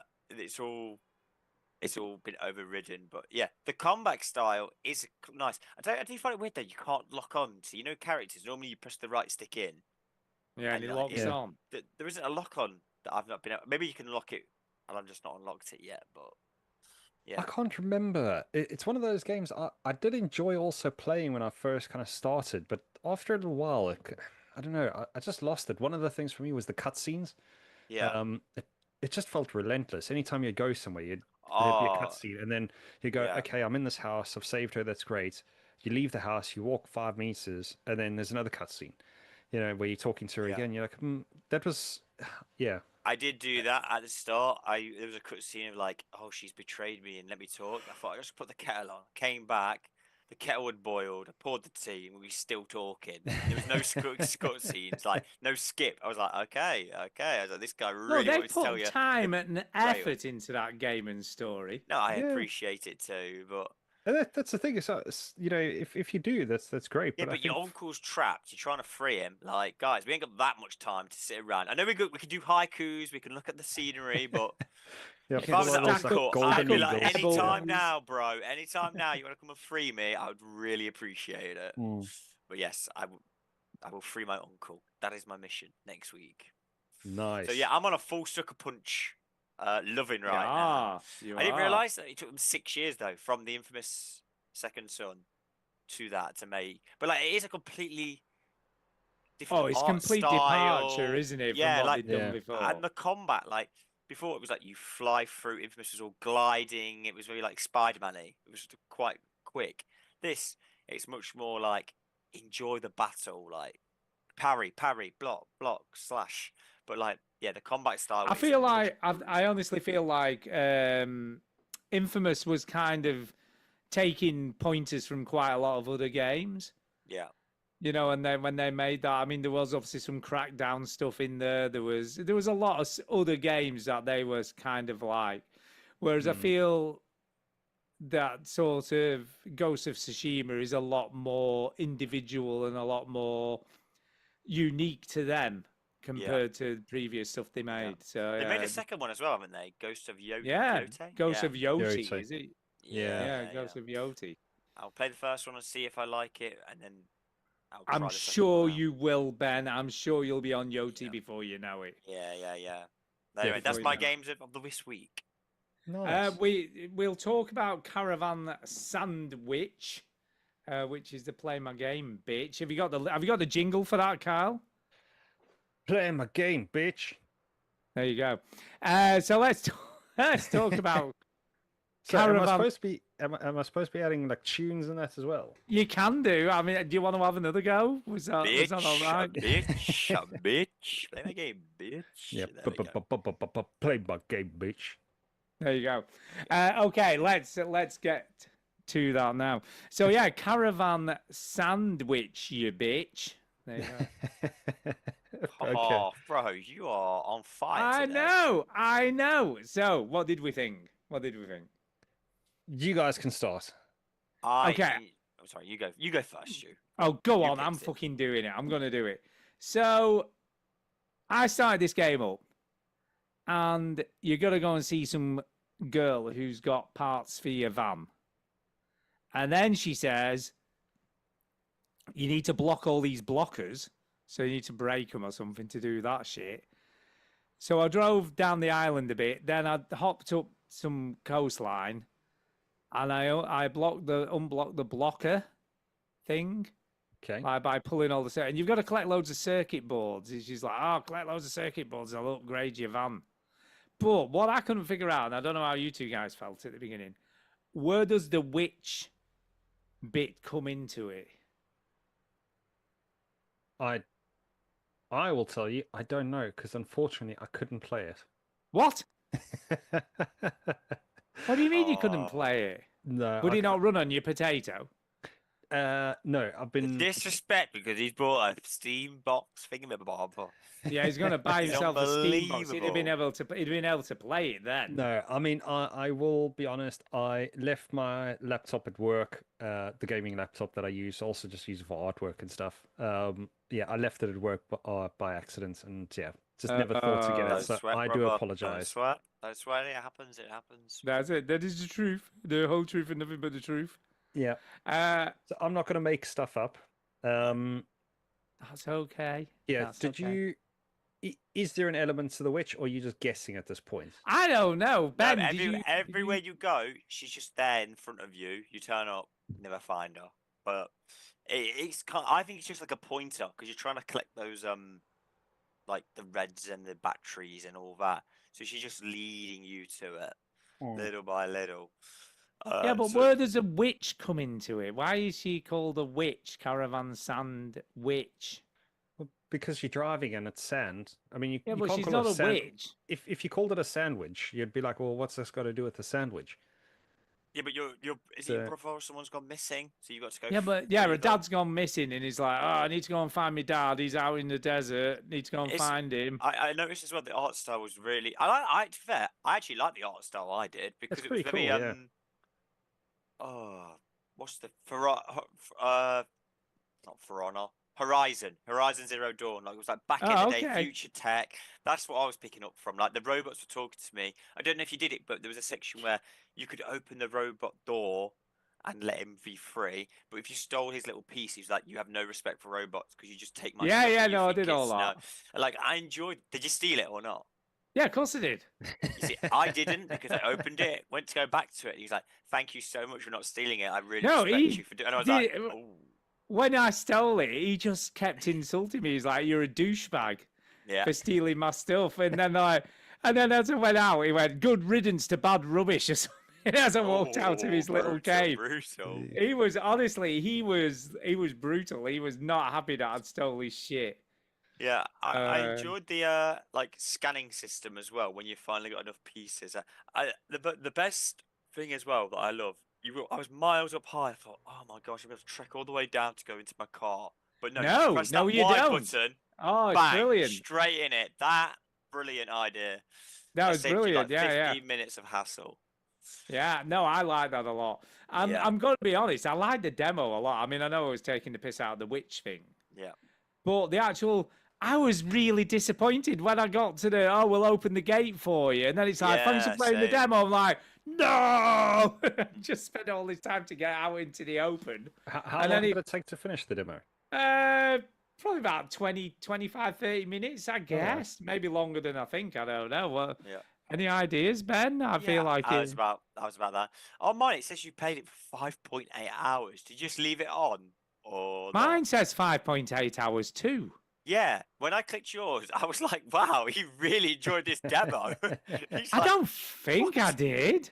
it's all been overridden, but yeah, the combat style is nice. I do find it weird though. You can't lock on to characters. Normally, you press the right stick in. Yeah, and And it like, locks yeah. on. There isn't a lock on that I've not been able. Maybe you can lock it, and I've just not unlocked it yet. But yeah, I can't remember. It's one of those games I did enjoy also playing when I first kind of started, but after a little while, I don't know, I just lost it. One of the things for me was the cutscenes. yeah. It just felt relentless. Anytime you go somewhere, There'd be a Oh, cutscene, and then you go, yeah. okay, I'm in this house, I've saved her, that's great. You leave the house, you walk 5 meters, and then there's another cutscene, where you're talking to her Yeah. again. You're like, that was, yeah, I did do that at the start. There was a cutscene of like, oh, she's betrayed me and let me talk. I thought I just put the kettle on. Came back, the kettle had boiled. I poured the tea, and we were still talking. There was no cutscenes, like no skip. I was like, okay. I was like, this guy No, really they wants to tell put you. time and betrayal. effort into that game and story. No, I Yeah. appreciate it too, but and that's the thing. If you do, that's great. yeah, But I but your think uncle's trapped. You're trying to free him. Like, guys, we ain't got that much time to sit around. I know we could do haikus, we can look at the scenery, but yeah, if I was pull that out those, stack up- uncle, golden I'd be stack up like, eagles. pebbles. anytime now, bro. Anytime now, you want to come and free me? I would really appreciate it. Mm, But yes, I will free my uncle. That is my mission next week. nice. So yeah, I'm on a full sucker punch, loving right now. You I didn't are. realise that it took them 6 years though, from the infamous Second Son to that to make. But like, it is a completely different. Oh, it's art complete style. departure, isn't it? Yeah, from what like they've done Yeah. before. and the combat, like before, it was like you fly through. Infamous was all gliding. It was very like Spider-Man-y. It was quite quick. This, it's much more like enjoy the battle, like parry, block, slash. But like, yeah, the combat style. I is feel much like I honestly feel like Infamous was kind of taking pointers from quite a lot of other games. yeah. You know, and then when they made that, I mean, there was obviously some Crackdown stuff in there. There was a lot of other games that they was kind of like. Whereas I Mm. feel that sort of Ghost of Tsushima is a lot more individual and a lot more unique to them compared to the previous stuff they made. So They made a second one as well, haven't they? Ghost of yeah, Yote? Ghost Yeah. of Yoti, Yoti. is it? Yeah. Yeah, Ghost of Yoti. I'll play the first one and see if I like it, and then I'll try I'm the second sure one out. you will, Ben. I'm sure you'll be on Yoti Yeah. before you know it. Yeah. Anyway, that's before my you know. games of this week. Nice. We'll talk about Caravan Sandwich, which is the play my game, bitch. Have you got the jingle for that, Kyle? Playing my game, bitch. There you go. So let's talk about So am I Caravan. supposed to be? Am I supposed to be adding like tunes in that as well? You can do. I mean, do you want to have another go? Was that all right? Bitch. Play my game, bitch. Yeah. There we go. Play my game, bitch. There you go. Okay, let's get to that now. So yeah, Caravan Sandwich, you bitch. There you go. Okay. Oh, bro, you are on fire today. I know. So, what did we think? You guys can start. Okay. I'm sorry. You go first, Stu. Oh, go You on. I'm picked it. fucking doing it. I'm going to do it. So, I started this game up, and you got to go and see some girl who's got parts for your van. And then she says, you need to block all these blockers. So you need to break them or something to do that shit. So I drove down the island a bit. Then I hopped up some coastline, and I unblocked the blocker thing Okay. by pulling all the and you've got to collect loads of circuit boards. And she's like, "Oh, collect loads of circuit boards. I'll upgrade your van." But what I couldn't figure out, and I don't know how you two guys felt at the beginning, where does the witch bit come into it? I will tell you, I don't know because unfortunately I couldn't play What? it. What do you mean you couldn't Oh. play it? No. Would I it not run on your potato? No, I've been. Disrespect because he's bought a Steam box thingamabob. Yeah, he's going to buy It's himself a Steam box. He'd have been unbelievable. able to play it then. No, I mean, I will be honest. I left my laptop at work, the gaming laptop that I use, also just use for artwork and stuff. Yeah, I left it at work by accident, and yeah, just never thought to get Oh. it. So I do Don't apologize. sweat. Don't sweat. It happens. It happens. That's it. That is the truth. The whole truth and nothing but the truth. Yeah, Uh, so I'm not going to make stuff up. that's okay. Yeah, That's did okay. you? Is there an element to the witch, or are you just guessing at this point? I don't know. No, Ben, did you, everywhere you go, she's just there in front of you. You turn up, never find her. But it's kind. I think it's just like a pointer because you're trying to collect those like the reds and the batteries and all that. So she's just leading you to it. little by little. Yeah, but So- where does a witch come into it? Why is she called a witch? Caravan Sand Witch. Well, because you're driving and it's sand. I mean, Yeah, you but can't she's call not it a sand. witch. If you called it a sandwich, you'd be like, well, what's this got to do with the sandwich? yeah, but is it So- your brother or someone's gone missing? So you got to go. Yeah, but yeah, free her them? dad's gone missing, and he's like, "Oh, I need to go and find my dad. He's out in the desert. Need to go and It's- find him." I noticed as well the art style was really. To be fair, I actually like the art style I did because it was pretty very cool, yeah. Oh, what's the not For Honor. Horizon Zero Dawn. Like it was like back in Oh, the day, okay. future tech. That's what I was picking up from. Like the robots were talking to me. I don't know if you did it, but there was a section where you could open the robot door and let him be free. But if you stole his little piece, he was like, "You have no respect for robots because you just take my Yeah, stuff yeah, and you no, I think did all it's no." that. And, like I enjoyed. Did you steal it or not? Yeah, of course I did. You see, I didn't because I opened it, went to go back to it. And he's like, "Thank you so much for not stealing it. I really No, respect he you for doing." And I was like, did- "Oh, When I stole it, he just kept insulting me. He's like, "You're a douchebag yeah." for stealing my stuff." And then as I went out, he went, "Good riddance to bad rubbish," or something. As I walked out of Oh, his little brutal, cave. Brutal. He was honestly, he was brutal. He was not happy that I'd stole his shit. Yeah, I Um, enjoyed the like scanning system as well when you finally got enough pieces. The best thing as well that I love. I was miles up high. I thought, oh my gosh, I'm going to trek all the way down to go into my car. But no, you just No, press no, that you Y don't. button, Oh, it's bang, brilliant. straight in it. That brilliant idea. That was saved you, brilliant. like, Yeah, 15 minutes of hassle. yeah. No, I like that a lot. Yeah. I'm going to be honest. I like the demo a lot. I mean, I know I was taking the piss out of the witch thing, Yeah. but the actual, I was really disappointed when I got to we'll open the gate for you, and then it's like, thanks for Yeah, playing the same. demo. I'm like, no, just spent all this time to get out into the open. How And long then did it take to finish the demo? Probably about 20, 25, 30 minutes, I guess. Maybe longer than I think. I don't know. Well, Yeah. any ideas, Ben? I feel like I it. was about that. On mine, it says you played it for 5.8 hours. Did you just leave it on, or not? Mine says 5.8 hours too. Yeah. When I clicked yours, I was like, "Wow, he really enjoyed this demo." He's I like, don't think I did.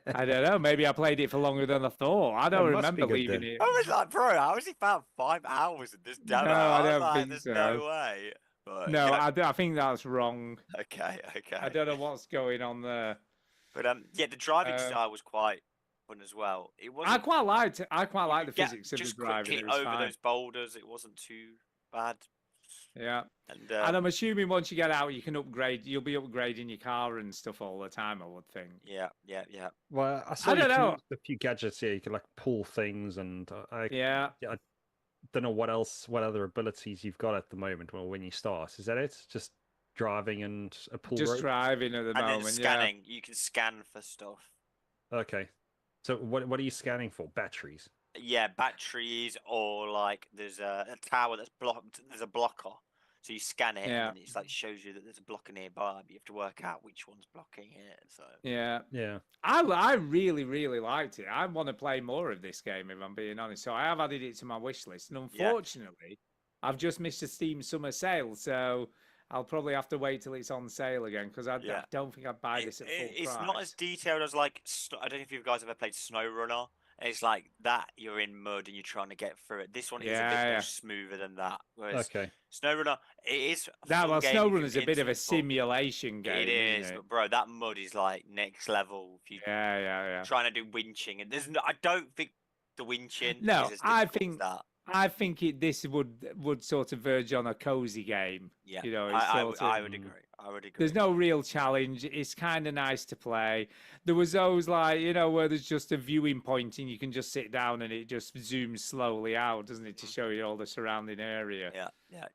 I don't know. Maybe I played it for longer than I thought. I don't It must be remember good leaving then. it. I was like, "Bro, how has he found 5 hours in this demo?" No, I was don't like, think "There's so. no way." But, No, yeah, I think that's wrong. okay. I don't know what's going on there. But yeah, the driving Uh, style was quite fun as well. It I wasn't. quite liked the Yeah, physics of the just driving. quickly It was over fine. those boulders. It wasn't too bad. Yeah. And And I'm assuming once you get out, you can upgrade. You'll be upgrading your car and stuff all the time, I would think. yeah. Well, I saw don't you can know. use a few gadgets here. You can like pull things, and I Yeah. don't know what other abilities you've got at the moment. Well, when you start, is that it? Just driving and a pull Just rope? driving at the And then moment. Yeah. scanning. You can scan for stuff. Okay. So what are you scanning for? Batteries. Yeah, batteries or like there's a tower that's blocked. There's a blocker, so you scan it Yeah. and it's like shows you that there's a blocker nearby. But you have to work out which one's blocking it. So Yeah. Yeah. I really, really liked it. I want to play more of this game, if I'm being honest. So I have added it to my wish list. And Yeah. unfortunately, I've just missed a Steam summer sale. So I'll probably have to wait till it's on sale again because I Yeah. don't think I'd buy this at full it's price. not as detailed as like I don't know if you guys ever played SnowRunner. It's like that you're in mud and you're trying to get through it. This one is a bit Yeah. more smoother than that. Whereas Okay. SnowRunner, it is a That fun well, game if you're SnowRunner's a bit of into a it, but simulation game. It is, isn't but bro, that mud is like next level. If you Yeah, yeah. trying to do winching, and I don't think the winching No, is as I difficult as think- that. I think this would sort of verge on a cozy game. Yeah, You know, it's I sort would of- agree. I would agree. There's no real challenge. It's kind of nice to play. There was those like, where there's just a viewing point and you can just sit down and it just zooms slowly out, doesn't it, to show you all the surrounding area. Yeah.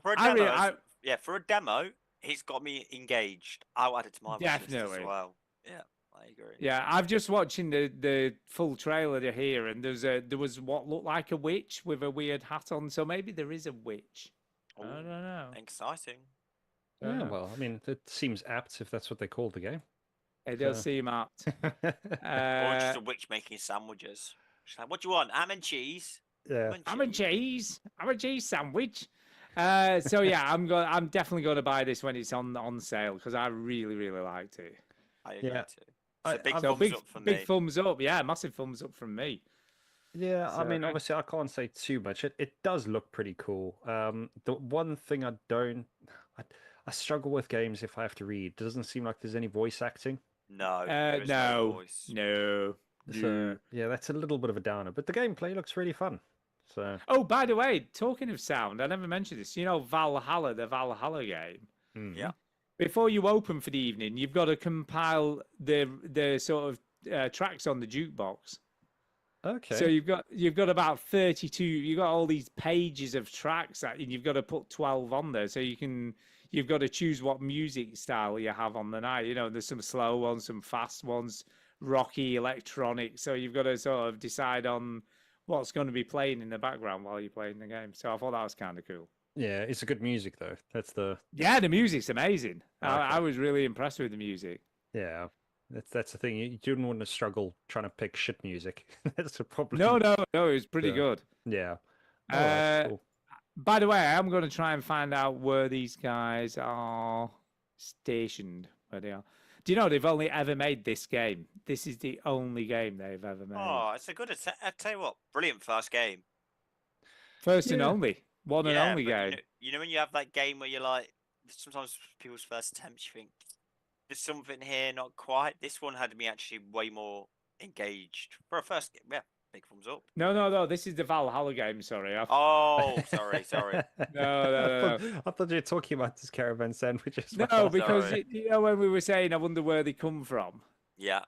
For a I demo, really- for a demo, it's got me engaged. I'll add it to my wish list Definitely. as well. Yeah, I agree. Yeah, I've just watching the full trailer here, and there was what looked like a witch with a weird hat on. So maybe there is a witch. I Ooh, don't know. exciting. Yeah. Yeah. Well, I mean, it seems apt if that's what they call the game. It does So- seem apt. Or just a witch making sandwiches. She's like, "What do you want? Ham and cheese? yeah. I'm a cheese. I'm a cheese sandwich. So yeah, I'm definitely going to buy this when it's on sale because I really, really liked it. I agree Yeah. too. It's a big I'm- So thumbs up for big me. thumbs up. Yeah, massive thumbs up from me. Yeah, I So, mean, obviously, I can't say too much. It does look pretty cool. The one thing I struggle with games if I have to read. It doesn't seem like there's any voice acting. No, there is no no, voice. no. So yeah, that's a little bit of a downer. But the gameplay looks really fun. So Oh, by the way, talking of sound, I never mentioned this. You know, Valhalla, the Valhalla game. Yeah. Before you open for the evening, you've got to compile the sort of tracks on the jukebox. Okay. So you've got about 32. You've got all these pages of tracks that and you've got to put 12 on there. So you've got to choose what music style you have on the night. You know, there's some slow ones, some fast ones, rocky, electronic. So you've got to sort of decide on what's going to be playing in the background while you're playing the game. So I thought that was kind of cool. Yeah, it's a good music though. That's the Yeah, the music's amazing. I Okay. was really impressed with the music. yeah. That's the thing. You don't want to struggle trying to pick shit music. That's a problem. No, it was pretty Yeah. good. Yeah. Oh, that's Uh, cool. By the way, I am going to try and find out where these guys are stationed. Where they are. Do you know they've only ever made this game? This is the only game they've ever made. Oh, it's a good. I tell you what, brilliant first game. First and Yeah. only, one and Yeah, only but game. you know when you have that game where you're like, sometimes people's first attempts, you think there's something here not quite. This one had me actually way more engaged for a first game. Yeah, big thumbs up. No. This is the Valhalla game. Sorry. Oh, sorry. No. I thought you were talking about this caravan sandwiches. No, because Sorry. you know when we were saying, I wonder where they come from. Yeah.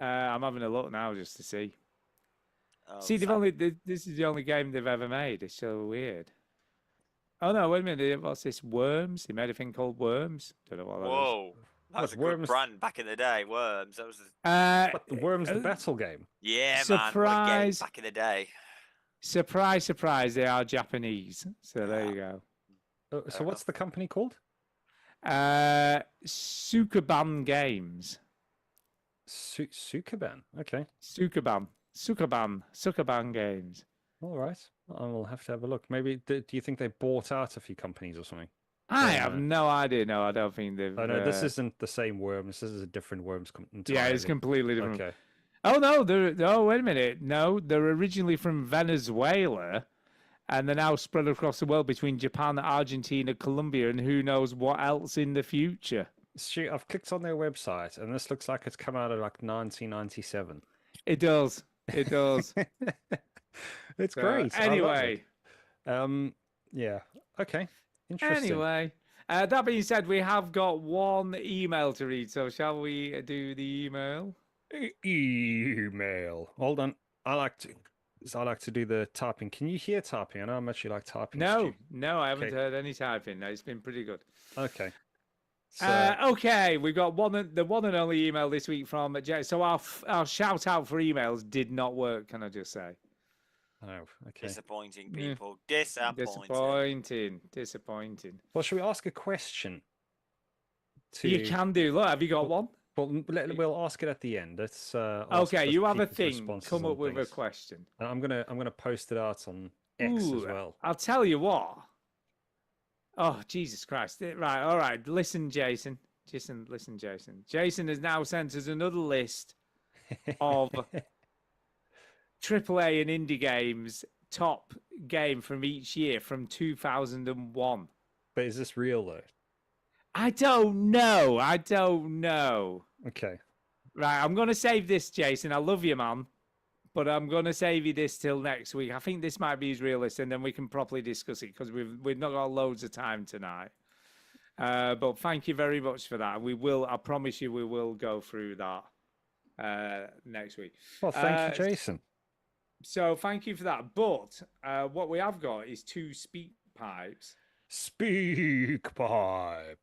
I'm having a look now just to see. Oh, See, they've sad. only this is the only game they've ever made. It's so weird. Oh no, wait a minute. What's this? Worms? They made a thing called Worms. Don't know what that is. Whoa, that was a good Worms? brand back in the day. Worms. That was. What, the Worms the battle game? Yeah, man. What a game Surprise. back in the day. Surprise, surprise, they are Japanese. So there you go. So Fair what's the company called? Sukaban Games. Sukaban. Okay. Sukaban Games. All right. I will have to have a look. Maybe do you think they bought out a few companies or something? I have Uh, no idea. No, I don't think they've. Oh no, this isn't the same Worms. This is a different Worms. Yeah, it's entirely. completely different. Okay. Oh no, wait a minute. No, they're originally from Venezuela, and they're now spread across the world between Japan, Argentina, Colombia, and who knows what else in the future. Stu, I've clicked on their website, and this looks like it's come out of like 1997. It does. It does. It's So, great. I love Anyway. it. Yeah. Okay. Interesting. Anyway, that being said, we have got one email to read. So shall we do the email? Email. Hold on. I like to do the typing. Can you hear typing? I know how much you like typing. No, Stu. I haven't Okay. heard any typing. No, it's been pretty good. Okay. So, Okay, we've got the one and only email this week from Jay. So our shout out for emails did not work. Can I just say? oh, okay. Disappointing Yeah. people. Disappointing. Well, should we ask a question? You can do. Look, have you got one? Well, we'll ask it at the end. Let's. Ask Okay, for you have a people's thing. responses Come on up with a things. question. And I'm gonna post it out on X as Ooh, well. I'll tell you what. Oh, Jesus Christ. Right, all right. Listen, Jason. Listen, Jason. Jason has now sent us another list of AAA and indie games top game from each year from 2001. But is this real though? I don't know. Okay. Right, I'm going to save this, Jason. I love you, man. But I'm going to save you this till next week. I think this might be his real list, and then we can properly discuss it because we've not got loads of time tonight. But thank you very much for that. We will. I promise you, we will go through that next week. Well, thank you, Jason. So thank you for that. But what we have got is 2 speak pipes. Speak pipe.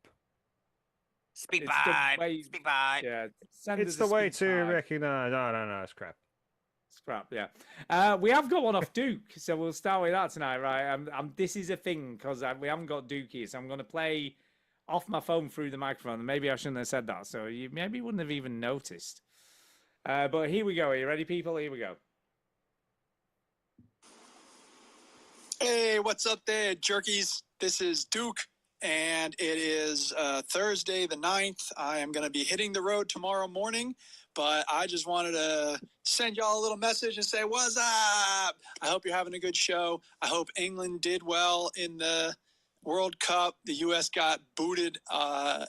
Speak It's the pipe. way- Speak pipe. Yeah, send It's us the a way speak to pipe. recognize. No, it's crap. Scrap, yeah. We have got one off Duke, so we'll start with that tonight, right? This is a thing because we haven't got Duke here, so I'm going to play off my phone through the microphone. And maybe I shouldn't have said that, so you maybe wouldn't have even noticed. But here we go. Are you ready, people? Here we go. Hey, what's up there, jerkies? This is Duke and it is Thursday the 9th. I am going to be hitting the road tomorrow morning, but I just wanted to send y'all a little message and say, what's up? I hope you're having a good show. I hope England did well in the World Cup. The U.S. got booted.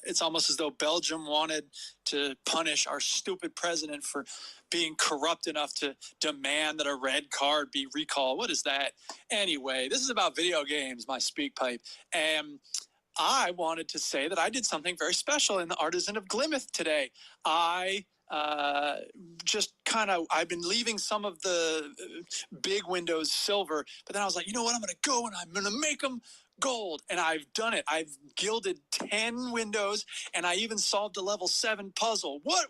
It's almost as though Belgium wanted to punish our stupid president for being corrupt enough to demand that a red card be recalled. What is that? Anyway, this is about video games, my speak pipe. And I wanted to say that I did something very special in the Artisan of Glymmith today. I I've been leaving some of the big windows silver, but then I was like, you know what? I'm going to go and I'm going to make them gold. And I've done it. I've gilded 10 windows and I even solved a level 7 puzzle. What?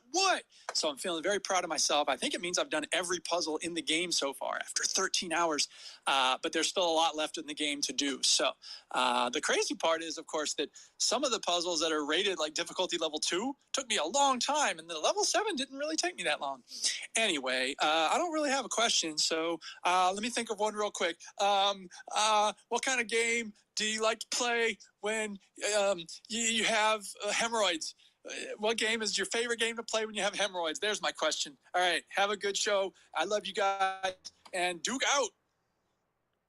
So I'm feeling very proud of myself. I think it means I've done every puzzle in the game so far after 13 hours, but there's still a lot left in the game to do. So the crazy part is, of course, that some of the puzzles that are rated like difficulty level 2 took me a long time, and the level 7 didn't really take me that long. Anyway, I don't really have a question, so let me think of one real quick. What kind of game do you like to play when you have hemorrhoids? What game is your favorite game to play when you have hemorrhoids? There's my question. All right, have a good show. I love you guys, and Duke out.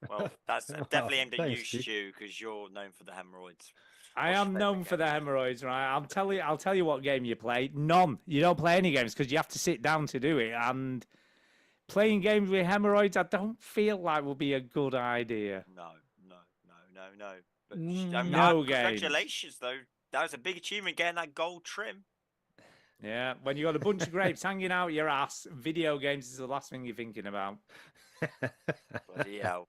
Well, that's definitely aimed at you, Thanks, Duke. Stu, because you're known for the hemorrhoids. I What's your am known favourite for the game? hemorrhoids, right? I'll tell you what game you play. None. You don't play any games because you have to sit down to do it. And playing games with hemorrhoids, I don't feel like would be a good idea. No. But No games. congratulations, though. That was a big achievement getting that gold trim. Yeah, when you got a bunch of grapes hanging out your ass, video games is the last thing you're thinking about. Bloody hell.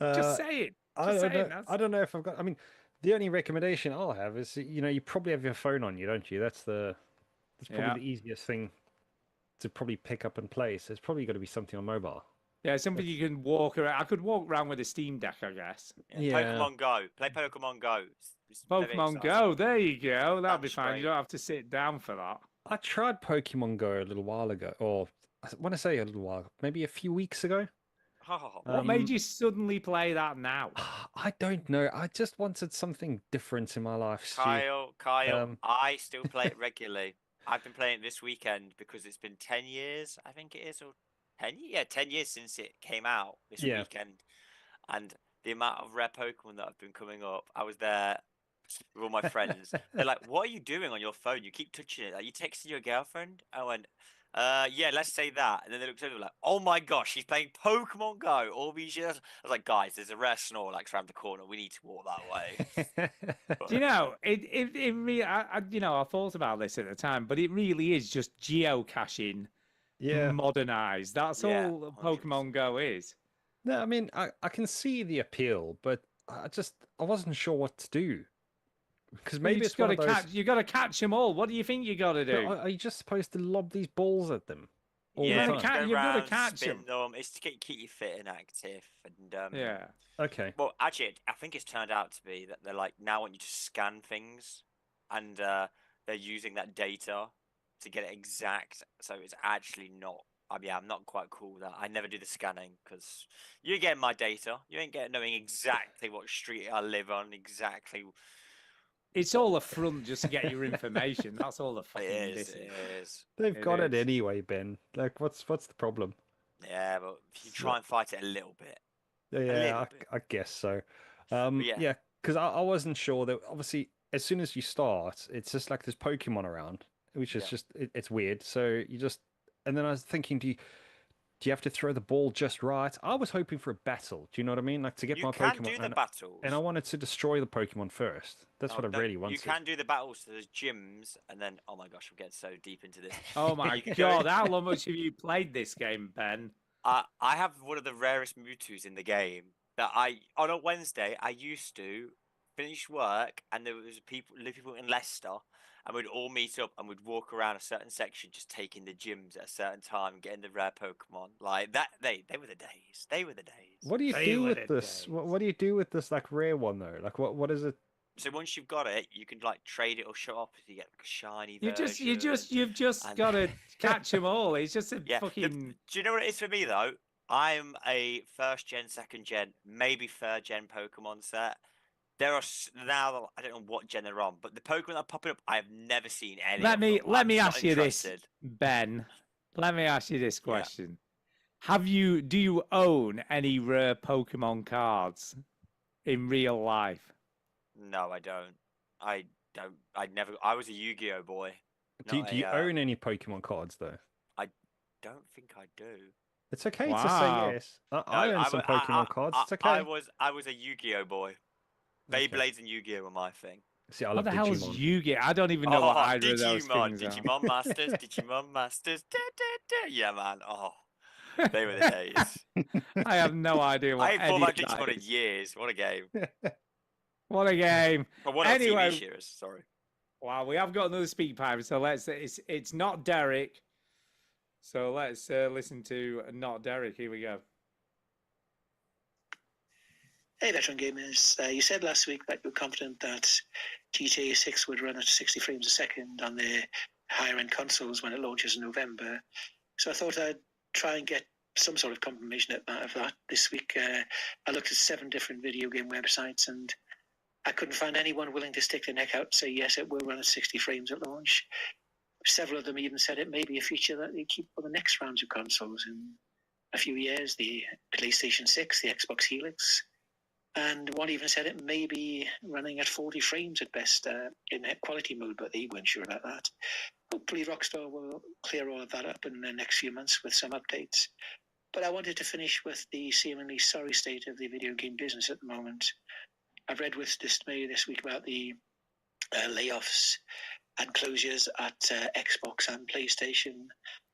Just say it. I Just don't say know. it. That's... I don't know if I've got. I mean, the only recommendation I'll have is you probably have your phone on you, don't you? That's probably Yeah. the easiest thing to probably pick up and play. So it's probably got to be something on mobile. Yeah, something you can walk around. I could walk around with a Steam Deck, I guess. Yeah. Pokemon Go. Play Pokemon Go. It's very Pokemon exciting. Go, there you go. That'll be That's fine. You great. don't have to sit down for that. I tried Pokemon Go a little while ago, or I want to say a little while, maybe a few weeks ago. Oh, What made you suddenly play that now? I don't know. I just wanted something different in my life, Stu. Kyle, Um, I still play it regularly. I've been playing it this weekend because it's been 10 years, I think it is, or 10 years? Yeah, 10 years since it came out this Yeah. weekend. And the amount of rare Pokemon that have been coming up, I was there with all my friends. They're like, what are you doing on your phone? You keep touching it. Are you texting your girlfriend? I went, yeah, let's say that. And then they looked over like, oh my gosh, she's playing Pokemon Go all these years. I was like, guys, there's a rare Snorlax around the corner. We need to walk that way. Do you know, it really, I thought about this at the time, but it really is just geocaching yeah. modernized. That's Yeah, all 100%. Pokemon Go is. No, I mean, I can see the appeal, but I wasn't sure what to do. Because maybe you it's just one got to of those. catch. You got to catch them all. What do you think you got to But do? are you just supposed to lob these balls at them? All Yeah, the gotta time? catch- go you've gotta around, catch spin 'em. them. It's to keep you fit and active. And Yeah. Okay. well, actually, I think it's turned out to be that they're like now want you to scan things, and they're using that data to get it exact. So it's actually not. I mean, I'm not quite cool with that. I never do the scanning because you're getting my data. You ain't getting knowing exactly what street I live on, exactly. It's all a front just to get your information. That's all the fucking It this is. is. It is. They've It got it is. anyway, Ben. Like, what's the problem? Yeah, but if you try and fight it a little bit. Yeah, little bit. I guess so. yeah. Yeah, because I wasn't sure that obviously as soon as you start, it's just like there's Pokemon around, which is Yeah. just it's weird. So you just and then I was thinking, do you have to throw the ball just right? I was hoping for a battle. Do you know what I mean? Like to get You my can Pokemon, do the battles. and I wanted to destroy the Pokemon first. That's what I No, really wanted. You can do the battles to those gyms, and then oh my gosh, I'm getting so deep into this. Oh my You can go god! in- How long much have you played this game, Ben? I have one of the rarest Mewtwo's in the game. That on a Wednesday I used to finish work, and there was people in Leicester, and we'd all meet up and we'd walk around a certain section, just taking the gyms at a certain time, and getting the rare Pokemon. Like that, they were the days. They were the days. What do you They do were with the this? days. What do you do with this like rare one though? Like what is it? So once you've got it, you can like trade it or show up if you get like a shiny You've version. just and- got to catch them all. It's just a Yeah. fucking. Do you know what it is for me though? I'm a first gen, second gen, maybe third gen Pokemon set. There are now. I don't know what gen they're on, but the Pokemon that are popping up, I have never seen any. Let of me them. let I'm me not ask you this, interested. Ben. Let me ask you this Yeah. question: do you own any rare Pokemon cards in real life? No, I don't. I don't. I never. I was a Yu-Gi-Oh boy. Do not you a, own any Pokemon cards though? Don't think I do. It's okay to Wow. say yes. I No, own some Pokemon cards. It's okay. I was a Yu-Gi-Oh boy. Okay. Beyblades and Yu-Gi-Oh were my thing. See, I What love the hell is Digimon. Yu-Gi? I don't even know what Oh, either of those Digimon, things are. Digimon Masters, Digimon Masters. Yeah, man. Oh, they were the days. I have no idea I what ain't any thought of about that Digimon in is. years. What a game. What a game! But one of the Anyway, TV series. Sorry. wow, we have got another speak pipe, so it's not Derek. So let's listen to not Derek. Here we go. Hey, Veteran Gamers. You said last week that you were confident that GTA 6 would run at 60 frames a second on the higher-end consoles when it launches in November. So I thought I'd try and get some sort of confirmation of that this week. I looked at 7 different video game websites and I couldn't find anyone willing to stick their neck out and say, yes, it will run at 60 frames at launch. Several of them even said it may be a feature that they keep for the next rounds of consoles in a few years, the PlayStation 6, the Xbox Helix. And one even said it may be running at 40 frames at best in quality mode, but they weren't sure about that. Hopefully Rockstar will clear all of that up in the next few months with some updates. But I wanted to finish with the seemingly sorry state of the video game business at the moment. I've read with dismay this week about the layoffs and closures at Xbox and PlayStation,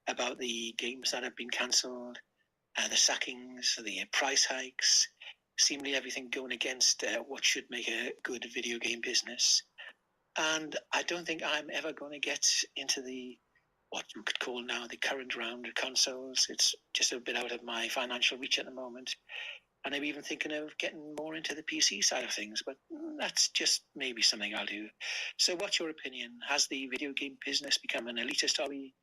about the games that have been cancelled, the sackings, the price hikes, seemingly everything going against what should make a good video game business. And I don't think I'm ever going to get into the what you could call now the current round of consoles. It's just a bit out of my financial reach at the moment. And I'm even thinking of getting more into the PC side of things, but that's just maybe something I'll do. So what's your opinion? Has the video game business become an elitist hobby?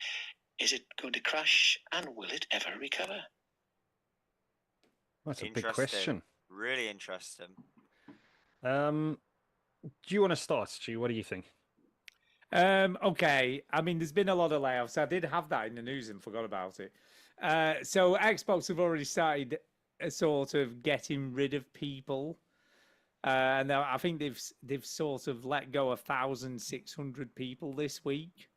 Is it going to crash? And will it ever recover? That's a big Interesting. question. Really interesting. Do you want to start, Stu? What do you think? Okay. I mean, there's been a lot of layoffs. I did have that in the news and forgot about it. So Xbox have already started sort of getting rid of people. And I think they've sort of let go 1,600 people this week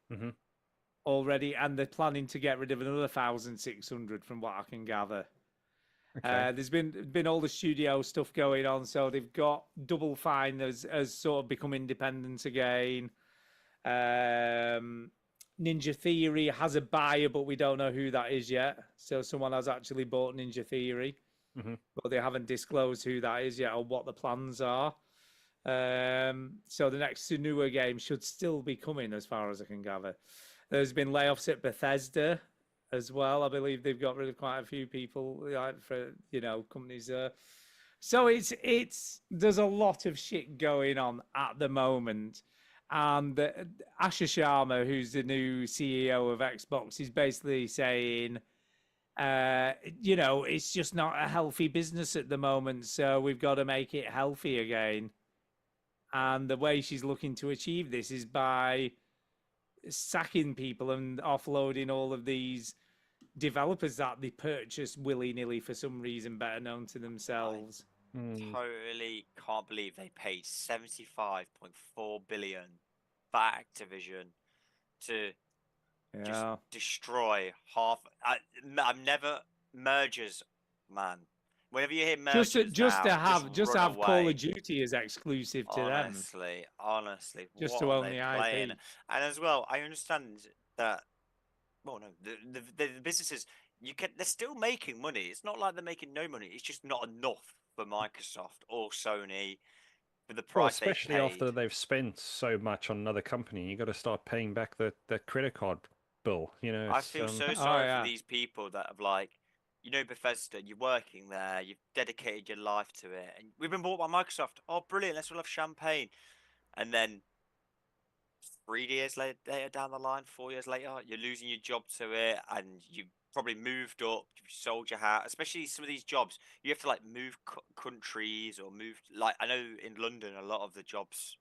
already, and they're planning to get rid of another 1,600 from what I can gather. Okay. There's been all the studio stuff going on, so they've got Double Fine as sort of become independent again. Ninja Theory has a buyer, but we don't know who that is yet. So someone has actually bought Ninja Theory, but they haven't disclosed who that is yet or what the plans are. So the next Sunua game should still be coming, as far as I can gather. There's been layoffs at Bethesda as well. I believe they've got rid of quite a few people, like for companies there. So there's a lot of shit going on at the moment. And Asher Sharma, who's the new CEO of Xbox, is basically saying, it's just not a healthy business at the moment. So we've got to make it healthy again. And the way she's looking to achieve this is by sacking people and offloading all of these developers that they purchased willy-nilly for some reason better known to themselves. Totally can't believe they paid 75.4 billion for Activision to just destroy half. I'm never mergers, man. Whenever you hear mergers, just to have Call away. of Duty as exclusive to them. Honestly, just what to are own they the playing? IP. And as well, I understand that. Well, no, the businesses they're still making money. It's not like they're making no money. It's just not enough for Microsoft or Sony for the price they especially paid. after they've spent so much on another company, you got to start paying back the credit card bill. I feel so sorry for these people that have Bethesda. You're working there. You've dedicated your life to it, and we've been bought by Microsoft. Oh, brilliant! Let's all have champagne, and then 3 years later down the line, 4 years later, you're losing your job to it, and you probably moved up, you sold your house, especially some of these jobs. You have to like move countries or move. Like I know in London, a lot of the jobs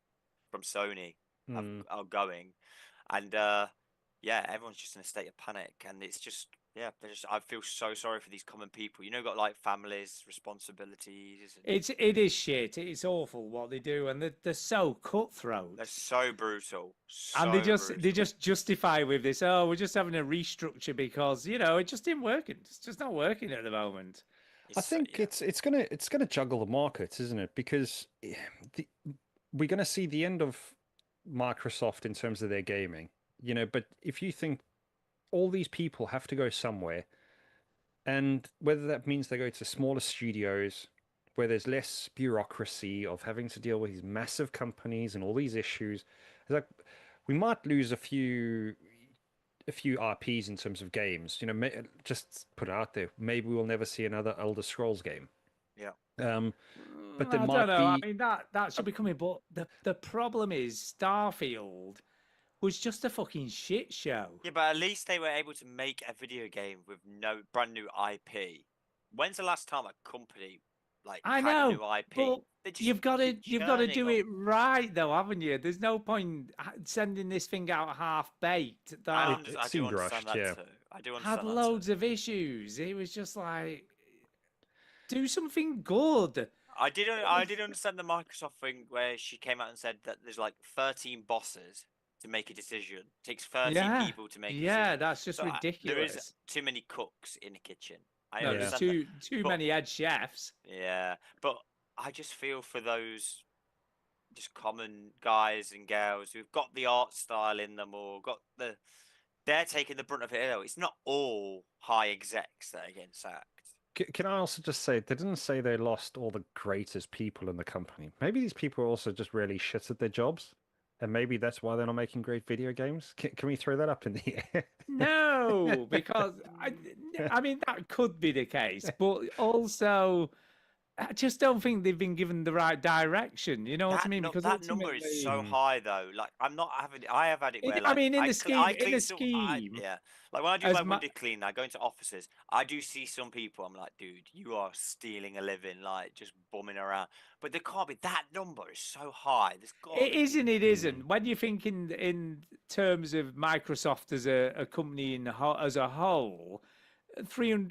from Sony Hmm. are going, and yeah, everyone's just in a state of panic, and it's just yeah, I feel so sorry for these common people. You know, got like families, responsibilities. And it is shit. It's awful what they do, and they're so cutthroat. they're so brutal, And they so just brutal. justify with this. Oh, we're just having a restructure because it just didn't work. It's just not working at the moment. I It's so- think yeah. it's gonna juggle the markets, isn't it? Because the, we're gonna see the end of Microsoft in terms of their gaming, But if you think all these people have to go somewhere, and whether that means they go to smaller studios where there's less bureaucracy of having to deal with these massive companies and all these issues, it's like we might lose a few RPs in terms of games. Just put it out there. Maybe we'll never see another Elder Scrolls game. Yeah. But there I might don't know. I be. mean, that should be coming, but the problem is Starfield was just a fucking shit show. Yeah, but at least they were able to make a video game with no brand new IP. When's the last time a company I had know, a new IP? but They just you've got to keep do churning it right, though, haven't you? There's no point sending this thing out half baked. I, That I do seemed understand rushed, that yeah. too. I do had understand that loads too. of issues. It was just like, do something good. I did understand the Microsoft thing where she came out and said that there's like 13 bosses to make a decision. It takes 13 Yeah, people to make a yeah, decision. that's just So there ridiculous. is too many cooks in the kitchen. I No, there's understand that. too But- many head chefs. Yeah, but I just feel for those just common guys and girls who've got the art style in them or they're taking the brunt of it. It's not all high execs that are getting sacked. Can I also just say they didn't say they lost all the greatest people in the company. Maybe these people are also just really shit at their jobs, and maybe that's why they're not making great video games. Can we throw that up in the air? No, because I mean that could be the case, but also I just don't think they've been given the right direction. You know what I mean? Because that number is so ultimately- high though. Like I'm not having. I have had it where I mean, in the I scheme- clean scheme, yeah. Like when I do as my mu- window clean, I go into offices. I do see some people. I'm like, dude, you are stealing a living, like just bumming around. But there can't be that number is so high. There's got it isn't. It isn't. When you think in terms of Microsoft as a company as a whole.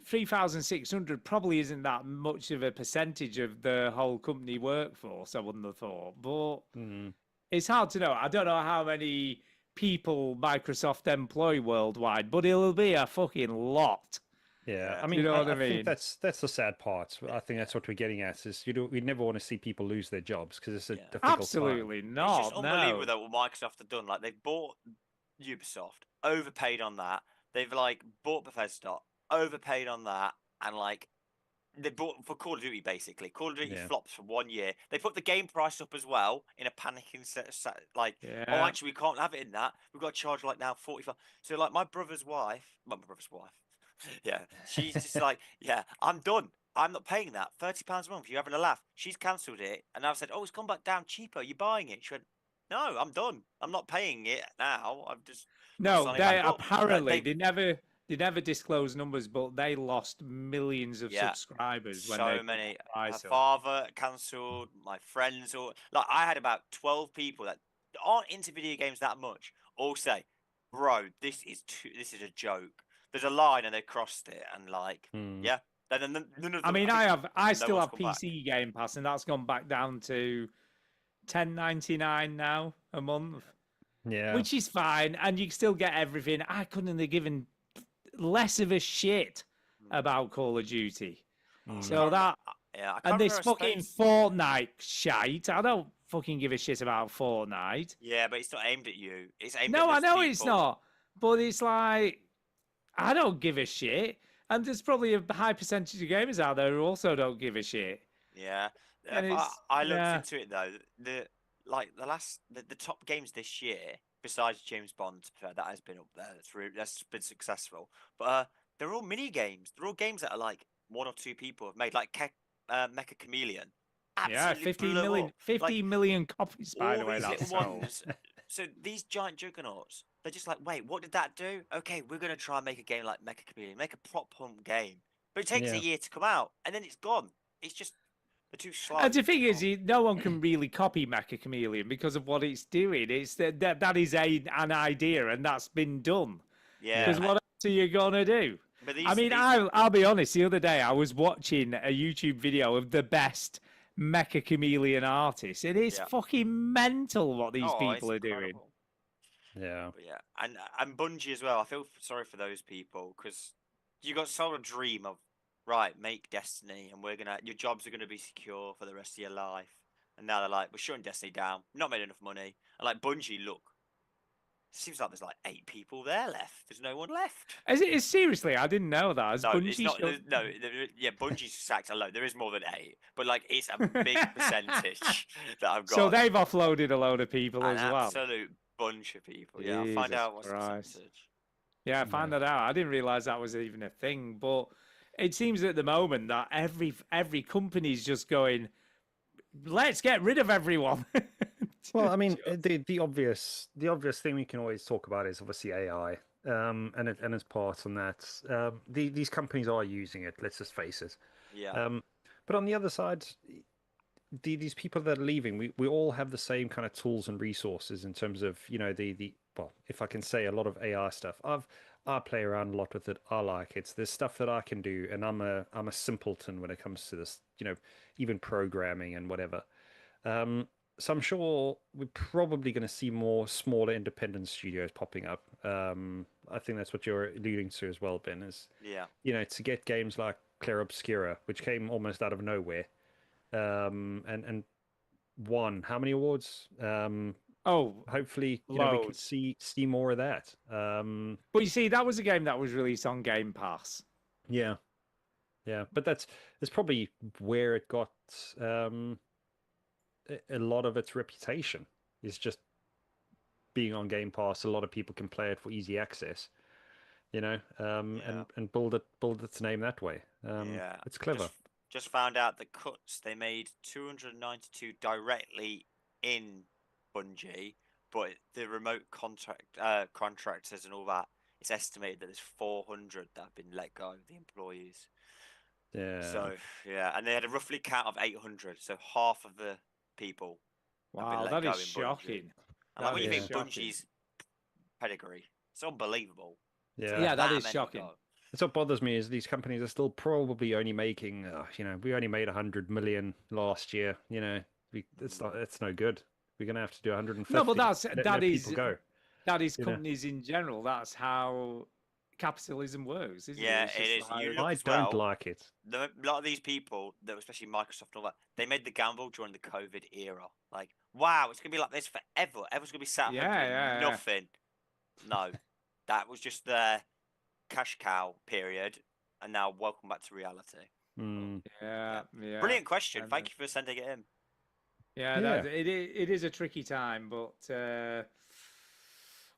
3,600 probably isn't that much of a percentage of the whole company workforce, I wouldn't have thought. But it's hard to know. I don't know how many people Microsoft employ worldwide, but it'll be a fucking lot. Yeah, I You mean, know what I think mean? that's the sad part. I think that's what we're getting at is we never want to see people lose their jobs because it's a Yeah. difficult time. Absolutely It's not. just unbelievable No. though what Microsoft have done. Like they've bought Ubisoft, overpaid on that. They've like bought Bethesda, overpaid on that, and like they bought for Call of Duty basically. Call of Duty Yeah. flops for 1 year. They put the game price up as well in a panicking like oh Yeah. actually we can't have it in that. We've got to charge like now 45. So like my brother's wife, yeah, she's just like yeah, I'm done. I'm not paying that £30 a month. You're having a laugh. She's cancelled it, and I've said, "Oh, it's come back down cheaper. You're buying it." She went, "No, I'm done. I'm not paying it now. I'm just No, signing they back up." apparently They- they never disclose numbers, but they lost millions of Yeah, subscribers when so they put many. the Her price up. father cancelled. My friends, all like I had about 12 people that aren't into video games that much. All say, "Bro, this is a joke." There's a line and they crossed it, and like, yeah. Then none of I them. mean, think I no still one's have come back. PC Game Pass, and that's gone back down to $10.99 now a month, Yeah, which is fine, and you can still get everything. I couldn't have given less of a shit about Call of Duty. So that Yeah, I can't and this remember her fucking space. Fortnite shite. I don't fucking give a shit about Fortnite. Yeah, but it's not aimed at you. It's aimed No, at I those know it's people. not. But it's like I don't give a shit. And there's probably a high percentage of gamers out there who also don't give a shit. Yeah, And if it's- I looked yeah. into it though. The top games this year, besides James Bond, that has been up there. That's been successful. But they're all mini games. They're all games that are like 1 or 2 people have made, like Mecha Chameleon. Yeah, Absolutely 15 blew million, up. 15 million copies, by the All way. these That's little sold. ones. So these giant juggernauts they're just like, wait, what did that do? Okay, we're gonna try and make a game like Mecha Chameleon, make a prop hunt game, but it takes a Yeah. year to come out, and then it's gone. It's just they're too slow. And the thing is, no one can really copy Mecha Chameleon because of what it's doing. It's that is an idea, and that's been done. yeah, Because what else are you gonna do? but I mean, these- I'll be honest. The other day, I was watching a YouTube video of the best Mecha Chameleon artists. It is Yeah. fucking mental what these oh, people it's are doing. incredible. Yeah. But yeah, and Bungie as well. I feel sorry for those people because you got sold a dream of right, make Destiny, and your jobs are gonna be secure for the rest of your life. And now they're like, we're shutting Destiny down. Not made enough money. And like Bungie, look, seems like there's like 8 people there left. There's no one left. Is seriously? I didn't know that. Has No, Bungie it's not. shut- Yeah, Bungie's sacked alone. There is more than 8, but like it's a big percentage that I've got. So they've offloaded a load of people an as well. absolute bunch of people. Yeah, I'll find Jesus out what's the Christ. percentage. Yeah, I found that out. I didn't realize that was even a thing. But it seems at the moment that every company's just going, let's get rid of everyone. Well, I mean, the obvious thing we can always talk about is obviously AI, and its parts on that. These companies are using it. Let's just face it. Yeah, But on the other side, these people that are leaving, we all have the same kind of tools and resources in terms of the well, if I can say a lot of AI stuff. I play around a lot with it. I like it. There's stuff that I can do, and I'm a simpleton when it comes to this. Even programming and whatever. So I'm sure we're probably going to see more smaller independent studios popping up. I think that's what you're alluding to as well, Ben. Is yeah. to get games like Clair Obscura, which came almost out of nowhere, and won how many awards? Oh, Hopefully, we could loads. see more of that. but you see, that was a game that was released on Game Pass. Yeah, but that's probably where it got a lot of its reputation is just being on Game Pass. A lot of people can play it for easy access, and build its name that way. Yeah, It's clever. Just found out the cuts they made 292 directly in Bungie, but the remote contractors and all that. It's estimated that there's 400 that have been let go, the employees. Yeah. So yeah, and they had a roughly count of 800, so half of the people. have been Wow, let that go is in Bungie. shocking. And like when you That think is shocking. Bungie's pedigree, it's unbelievable. Yeah, that is many shocking. go. That's what bothers me is these companies are still probably only making, we only made 100 million last year. It's no good. We're gonna have to do 150. No, but let that is people go. that is you know. companies in general. That's how capitalism works, isn't Yeah, it? it is. It's just You like- look I as don't well, like it. A lot of these people, especially Microsoft and all that, they made the gamble during the COVID era. Like, wow, it's gonna be like this forever. Everyone's gonna be sat at home Yeah, doing yeah, yeah. nothing. No, that was just their cash cow period, and now welcome back to reality. Mm. Yeah, yeah. Brilliant question. and, Thank you for sending it in. Yeah, Yeah. it is a tricky time, but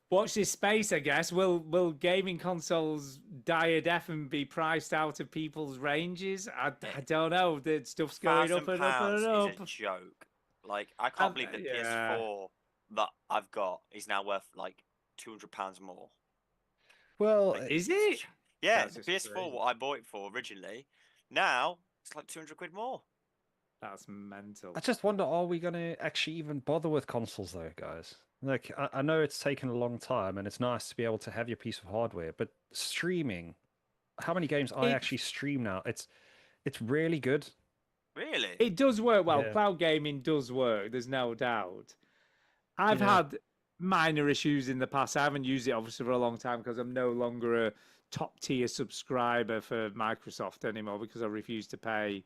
watch this space. I guess will gaming consoles die a death and be priced out of people's ranges? I don't know. The stuff's going up and up and £1,000 up. is a joke. Like, I can't believe the yeah. PS4 that I've got is now worth like £200 more. Well, Like, Is it? Yeah, That's the just PS4 crazy. what I bought it for originally, now it's like 200 quid more. That's mental. I just wonder, are we going to actually even bother with consoles though, guys? Like, I know it's taken a long time and it's nice to be able to have your piece of hardware, but streaming, how many games I It- actually stream now? It's really good. Really? It does work well. Yeah. Cloud gaming does work. There's no doubt. I've Yeah. had minor issues in the past. I haven't used it obviously for a long time because I'm no longer a top tier subscriber for Microsoft anymore because I refuse to pay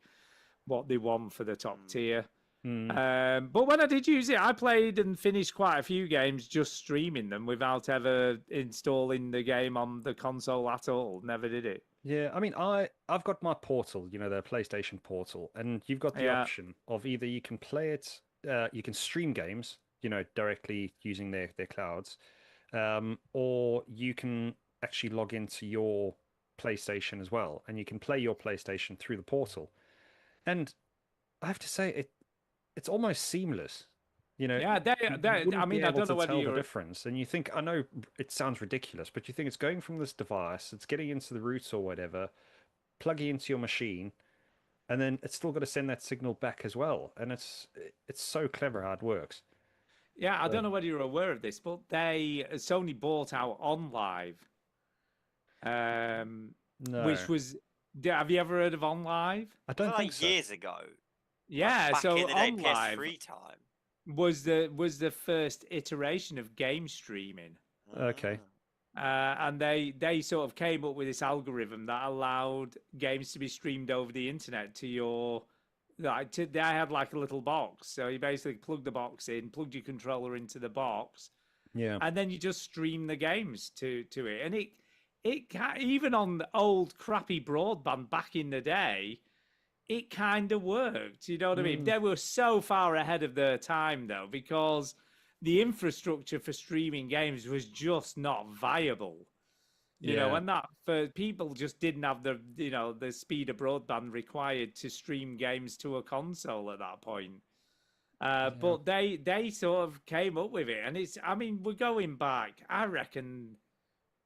what they want for the top tier. Mm. But when I did use it, I played and finished quite a few games just streaming them without ever installing the game on the console at all. Never did it. Yeah, I mean, I've got my Portal, the PlayStation Portal, and you've got the Yeah. option of either you can play it, you can stream games, directly using their clouds, or you can actually log into your PlayStation as well, and you can play your PlayStation through the Portal. And I have to say, it's almost seamless. You know, Yeah, you wouldn't I be mean, I able don't know to whether tell the you're. difference. And you think, I know it sounds ridiculous, but you think it's going from this device, it's getting into the router or whatever, plugging into your machine, and then it's still got to send that signal back as well. And it's so clever how it works. Yeah, I So- don't know whether you're aware of this, but Sony bought out OnLive, No, which was. Have you ever heard of OnLive? I Was don't that think like so. years ago? Yeah, Back so in the day, OnLive PS3 time. was the first iteration of game streaming. Okay. And they sort of came up with this algorithm that allowed games to be streamed over the internet to your they had like a little box, so you basically plug the box in, plugged your controller into the box, Yeah. and then you just stream the games to it. And even on the old crappy broadband back in the day, it kind of worked. You know what I mean? They were so far ahead of their time though, because the infrastructure for streaming games was just not viable. You know, Yeah. and that for people just didn't have the speed of broadband required to stream games to a console at that point. But they sort of came up with it, and I mean, we're going back. I reckon.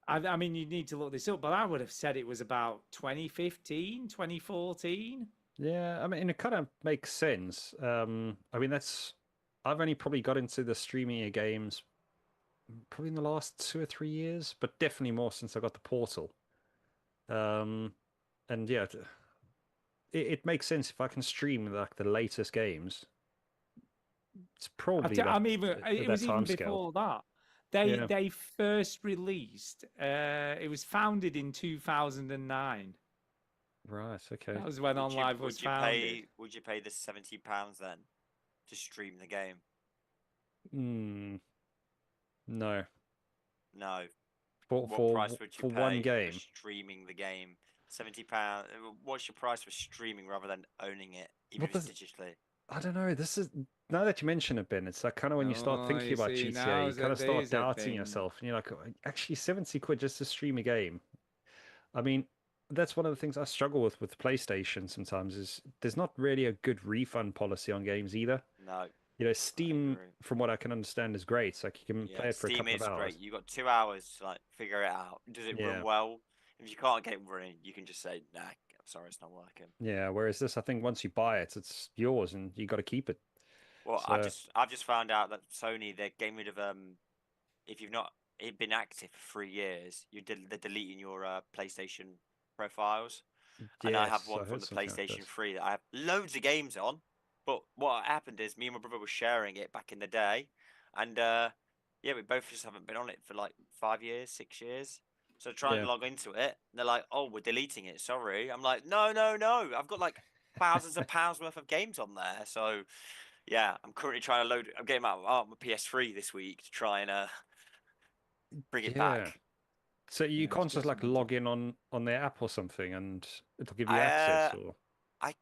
I mean, you need to look this up, but I would have said it was about 2015, 2014. Yeah, I mean, it kind of makes sense. I mean, I've only probably got into the streaming of games probably in the last 2 or 3 years, but definitely more since I got the Portal. And yeah, it makes sense if I can stream like the latest games. It's probably I'm even. It that was even timescale. before that. Yeah. They first released. It was founded in 2009. Right. Okay. That was when OnLive was founded. Would you pay the £70 then to stream the game? No. No. For What price would you for pay one game. for streaming the game? £70. What's your price for streaming rather than owning it, even Well, if it's digitally? I don't know. This is now that you mention it, Ben. It's like kind of when you start Oh, thinking you about see, GTA, now you kind of that start is a doubting thing. yourself, and you're like, actually, 70 quid just to stream a game. I mean, that's one of the things I struggle with PlayStation sometimes is there's not really a good refund policy on games either. No. You know, Steam, agree. from what I can understand, is great. It's like you can play it for a Steam couple is of hours. great. You got 2 hours to like figure it out. Does it Yeah. run well? If you can't get it running, you can just say, "Nah, I'm sorry, it's not working." Yeah, whereas this, I think once you buy it, it's yours and you got to keep it. Well, So- I've just found out that Sony, they're getting rid of if you've not been active for 3 years, they're deleting your PlayStation profiles. And I have Yes, one from heard the something like PlayStation this. 3 that I have loads of games on. But what happened is me and my brother were sharing it back in the day, and yeah, we both just haven't been on it for like 5 years, 6 years. So trying Yeah. to log into it, and they're like, "Oh, we're deleting it. Sorry." I'm like, "No, no, no. I've got like thousands of pounds worth of games on there." So yeah, I'm currently trying to load. I'm getting out my PS3 this week to try and bring it Yeah. back. So you Yeah, can't it's just like just log in on their app or something, and it'll give you I, access. Or I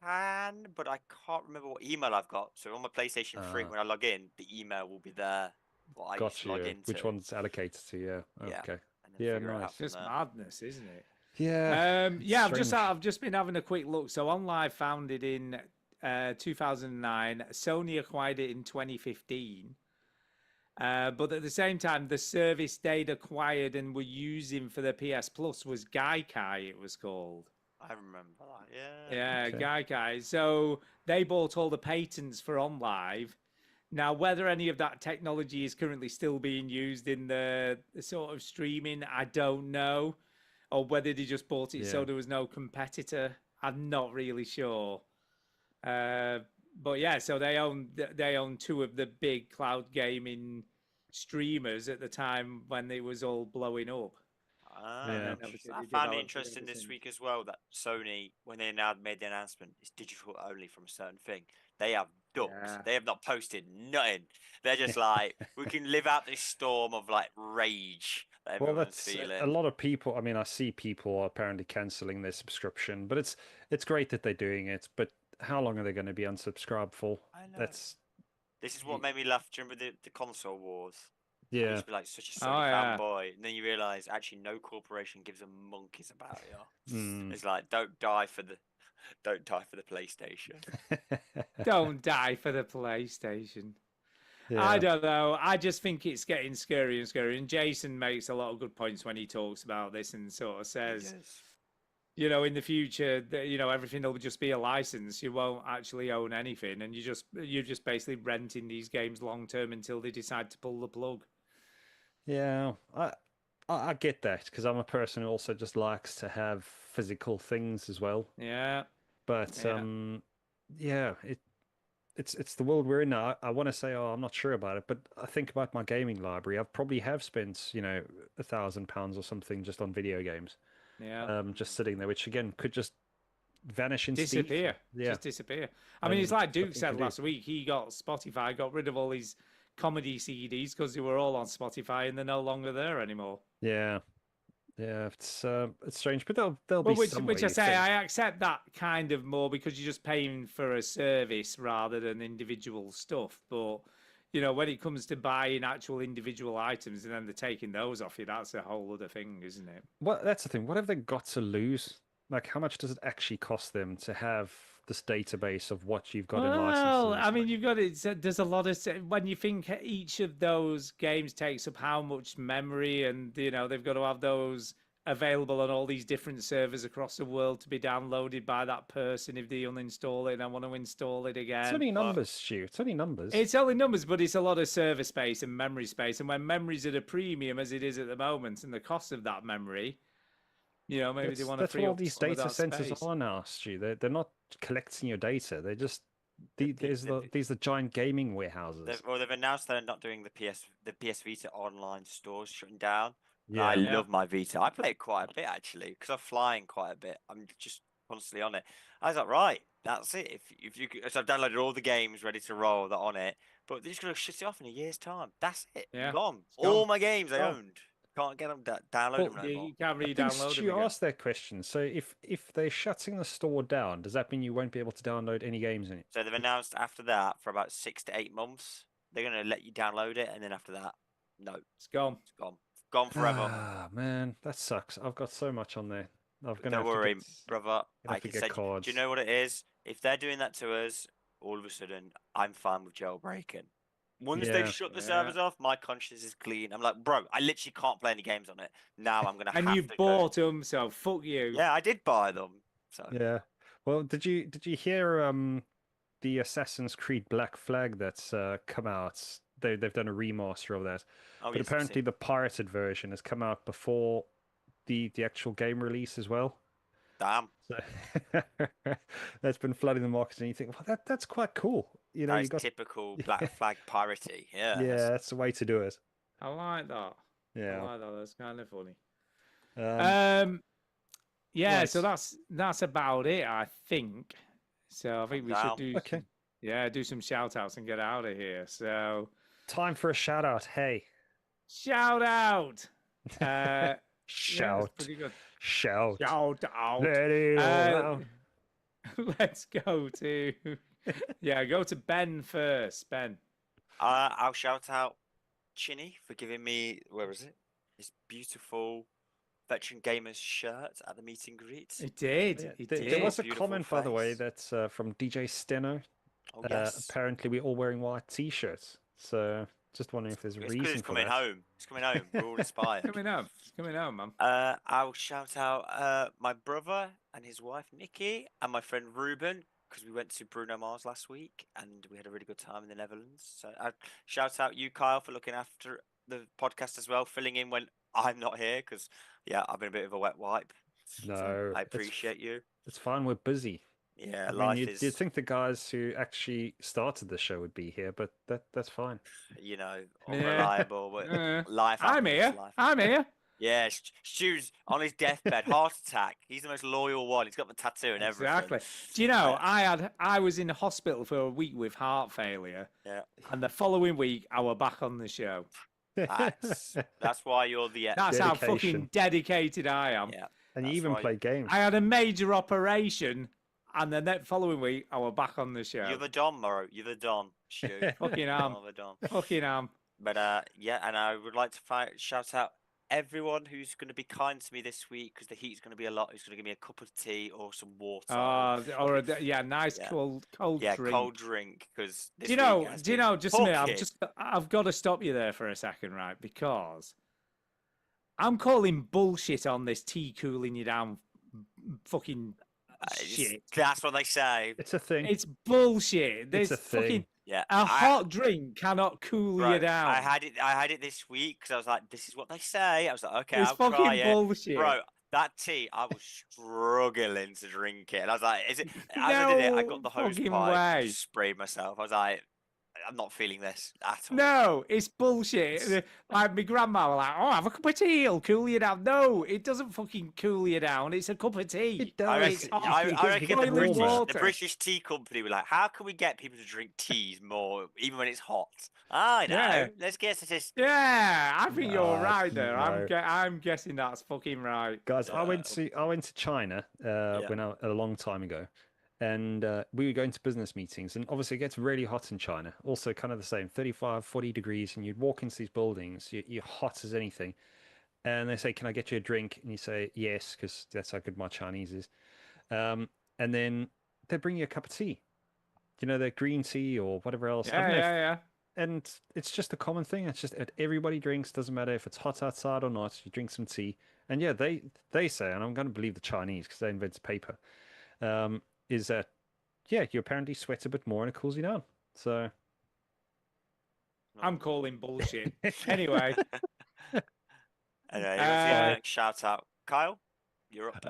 can, but I can't remember what email I've got. So on my PlayStation 3, Ah. when I log in, the email will be there. What I used got to log you. into. Which one's allocated to? Yeah. Yeah. Okay. and then Yeah, figure it out nice. from Just there. madness, isn't it? Yeah. Yeah, strange. I've just been having a quick look. So OnLive founded in 2009. Sony acquired it in 2015. But at the same time, the service they'd acquired and were using for the PS Plus was Gaikai, it was called. I remember that. Yeah. Yeah, Okay. Gaikai. So they bought all the patents for OnLive. Now, whether any of that technology is currently still being used in the sort of streaming, I don't know. Or whether they just bought it so Yeah. there was no competitor, I'm not really sure. But yeah, so they own two of the big cloud gaming streamers at the time when it was all blowing up. Ah, Yeah. interesting. Obviously I they found it developed it interesting ever this since. week as well that Sony, when they now made the announcement, it's digital only from a certain thing. They have ducked. Yeah. They have not posted nothing. They're just like, we can live out this storm of like rage that Well, everyone's that's feeling. a lot of people. I mean, I see people apparently canceling their subscription, but it's great that they're doing it. But how long are they going to be unsubscribed for? I know. That's This is what made me laugh. Do you remember the console wars? I yeah. used to be like such a Oh, Sony yeah. fanboy, and then you realise actually no corporation gives a monkeys about you. Mm. It's like don't die for the PlayStation. Don't die for the PlayStation. I don't know. I just think it's getting scarier and scarier. And Jason makes a lot of good points when he talks about this and sort of says, you know, in the future, you know, everything will just be a license. You won't actually own anything, and you're just basically renting these games long term until they decide to pull the plug. Yeah, I get that because I'm a person who also just likes to have physical things as well. Yeah. But Yeah. yeah, it's the world we're in now. I want to say, oh, I'm not sure about it, but I think about my gaming library. I probably have spent, you know, £1,000 or something just on video games, Yeah. just sitting there, which again could just vanish in Disappear. Yeah, Just disappear. I mean, it's like Duke nothing to said do. last week. He got Spotify, got rid of all his comedy CDs because they were all on Spotify and they're no longer there anymore. Yeah, yeah, it's strange, but there'll Well, be some which way I you say, think. I accept that kind of more because you're just paying for a service rather than individual stuff. But you know, when it comes to buying actual individual items and then they're taking those off you, that's a whole other thing, isn't it? Well, that's the thing. What have they got to lose? Like, how much does it actually cost them to have this database of what you've got in Well, licenses? I mean, you've got it. There's a lot of when you think each of those games takes up how much memory, and you know they've got to have those available on all these different servers across the world to be downloaded by that person if they uninstall it and want to install it again. It's only numbers, Stu. It's only numbers. It's only numbers, but it's a lot of server space and memory space. And when memory's at a premium as it is at the moment, and the cost of that memory, you know, maybe they want to That's free what all up these some of data that centers space. are now, Stu. They're not collecting your data. They're just The- these are giant gaming warehouses. They've announced they're not doing the PS Vita online stores shutting down. Yeah. I Yeah. love my Vita. I play it quite a bit actually because I'm flying quite a bit. I'm just constantly on it. I was like, right, that's it. If you could, so I've downloaded all the games ready to roll that on it, but they're just gonna shut it off in a year's time. That's it. Yeah, Gone. it's gone. All my games I Gone. owned. Can't get them download Well, them no You, more. you can't I think re-download Stu them again. asked that question. So if they're shutting the store down, does that mean you won't be able to download any games in it? So they've announced after that for about 6 to 8 months they're gonna let you download it, and then after that, no, It's gone. it's gone forever. Ah, man, that sucks. I've got so much on there. I'm gonna Don't have worry, to get, brother. gonna I have to can get send you. Do cards. you know what it is? If they're doing that to us, all of a sudden, I'm fine with jailbreaking. Once Yeah. they shut the servers off, my conscience is clean. I'm like, bro, I literally can't play any games on it. Now I'm gonna And have you to go. bought them, so fuck you. Yeah, I did buy them. So Yeah. Well, did you hear the Assassin's Creed Black Flag that's come out? They've done a remaster of that. oh, But yes, I've apparently seen- the pirated version has come out before the actual game release as well. damn, So that's been flooding the market, and you think, well, that's quite cool. You know, that you is got typical Black Flag piratey. Yeah, yeah, that's the way to do it. I like that. I Yeah. like that. That's kind of funny. Um, Yeah, right. so that's about it, I think. So I think we should down. do Okay. do some shout outs and get out of here. So Time for a shout out. Hey, shout out. Yeah, that's shout, pretty good. shout, Shout out. let it all Uh, out. Let's go to go to Ben first. Ben. I'll shout out Chinny for giving me his beautiful Veteran Gamers shirt at the meet and greet. It did. Yeah, It there did. was a Beautiful comment, by the way, face. that's from DJ Steno. Oh yes. Apparently, we're all wearing white t-shirts. So, just wondering if there's a It's 'cause reason it's for coming that. home. It's coming home. We're all inspired. Coming home. It's coming home, man. I'll shout out my brother and his wife Nikki and my friend Ruben because we went to Bruno Mars last week and we had a really good time in the Netherlands. So I shout out you, Kyle, for looking after the podcast as well, filling in when I'm not here because I've been a bit of a wet wipe. So No, I it's appreciate you. It's fine. We're busy. Yeah, I mean, life you'd is think the guys who actually started the show would be here, but that's fine. Yeah. unreliable. But life. I'm happens, here. life I'm here. Yeah, Stu's on his deathbed, heart attack. He's the most loyal one. He's got the tattoo and everything. Exactly. Do you know, I was in the hospital for a week with heart failure. Yeah. And the following week, I were back on the show. That's why you're the. That's how fucking Dedication. dedicated I am. Yeah. And you That's even why play games. I had a major operation, and the following week, I were back on the show. You're the Don, Morrow. You're the Don, Stu. Fucking You're am. the Don. Fucking am. But and I would like to shout out everyone who's going to be kind to me this week, because the heat's going to be a lot, who's going to give me a cup of tea or some water. Or nice Yeah. cold drink. Cold drink. Because Do you know? Just a minute. I've got to stop you there for a second, right? Because I'm calling bullshit on this tea cooling you down, fucking shit. That's what they say. It's a thing. It's bullshit. There's It's a thing. fucking Yeah, hot drink cannot cool bro, you down. I had it this week because I was like, this is what they say. I was like, okay, It's I'll try fucking it. bullshit. Bro, that tea, I was struggling to drink it. And I was like, is it? As I did it, I got the hose fucking pipe, way. just sprayed myself. I was like, I'm not feeling this at all. No, it's bullshit. Like my grandma was like, "Oh, have a cup of tea, it'll cool you down." No, it doesn't fucking cool you down. It's a cup of tea. It does. I It's reckon, hot. I Because you reckon get the the boiling warmer. water. The British tea company were like, how can we get people to drink teas more, even when it's hot? I know. Yeah. Let's get statistics. Yeah, I think you're Ah, right there. no. I'm guessing that's fucking right. Guys, I went to China when a long time ago, and we were going to business meetings, and obviously it gets really hot in China. Also, kind of the same, 35, 40 degrees, and you'd walk into these buildings, you're hot as anything, and they say, "Can I get you a drink?" And you say, "Yes," because that's how good my Chinese is. And then they bring you a cup of tea, the green tea or whatever else. I don't know if- Yeah. and it's just a common thing. It's just everybody drinks. Doesn't matter if it's hot outside or not. You drink some tea, and yeah, they say, and I'm going to believe the Chinese because they invented paper. Is that you apparently sweat a bit more and it cools you down. So I'm calling bullshit. Anyway, Anyway, Uh, shout out, Kyle. You're up.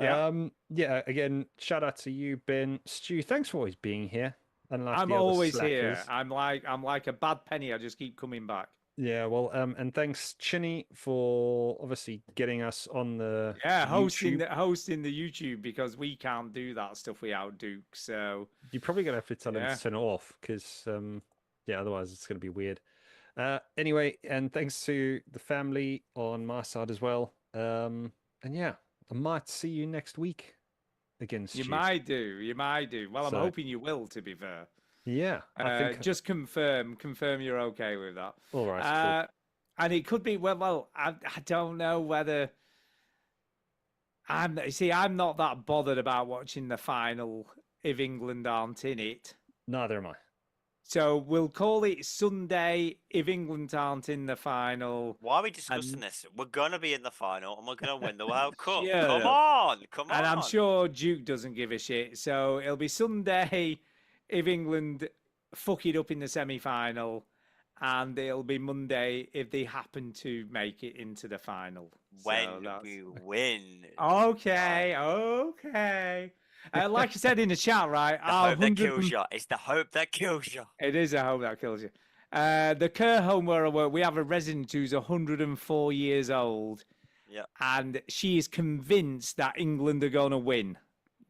Yeah. Again, shout out to you, Ben, Stu. Thanks for always being here. Unlike I'm the other always here. slackers. I'm like a bad penny. I just keep coming back. Yeah, well, and thanks, Chinny, for obviously getting us on the Hosting YouTube. the YouTube because we can't do that stuff without Duke. So You're probably gonna have to tell him Yeah. to turn it off because otherwise it's gonna be weird. Anyway, and thanks to the family on my side as well. And yeah, I might see you next week again, Stu. you might do. Well, I'm So- hoping you will. To be fair, Yeah, I think. just confirm you're okay with that. All right. Cool. And it could be well. I don't know whether I'm not that bothered about watching the final if England aren't in it. Neither am I. So we'll call it Sunday if England aren't in the final. Why are we discussing this? We're gonna be in the final and we're gonna win the World Cup. Yeah. Come on. And I'm sure Duke doesn't give a shit. So it'll be Sunday if England fuck it up in the semi-final, and it'll be Monday if they happen to make it into the final. when So that's- we win. Okay. Like I said in the chat, right? The hope that kills you. It's the hope that kills you. It is a hope that kills you. The care home where I work, we have a resident who's 104 years old. Yeah. And she is convinced that England are going to win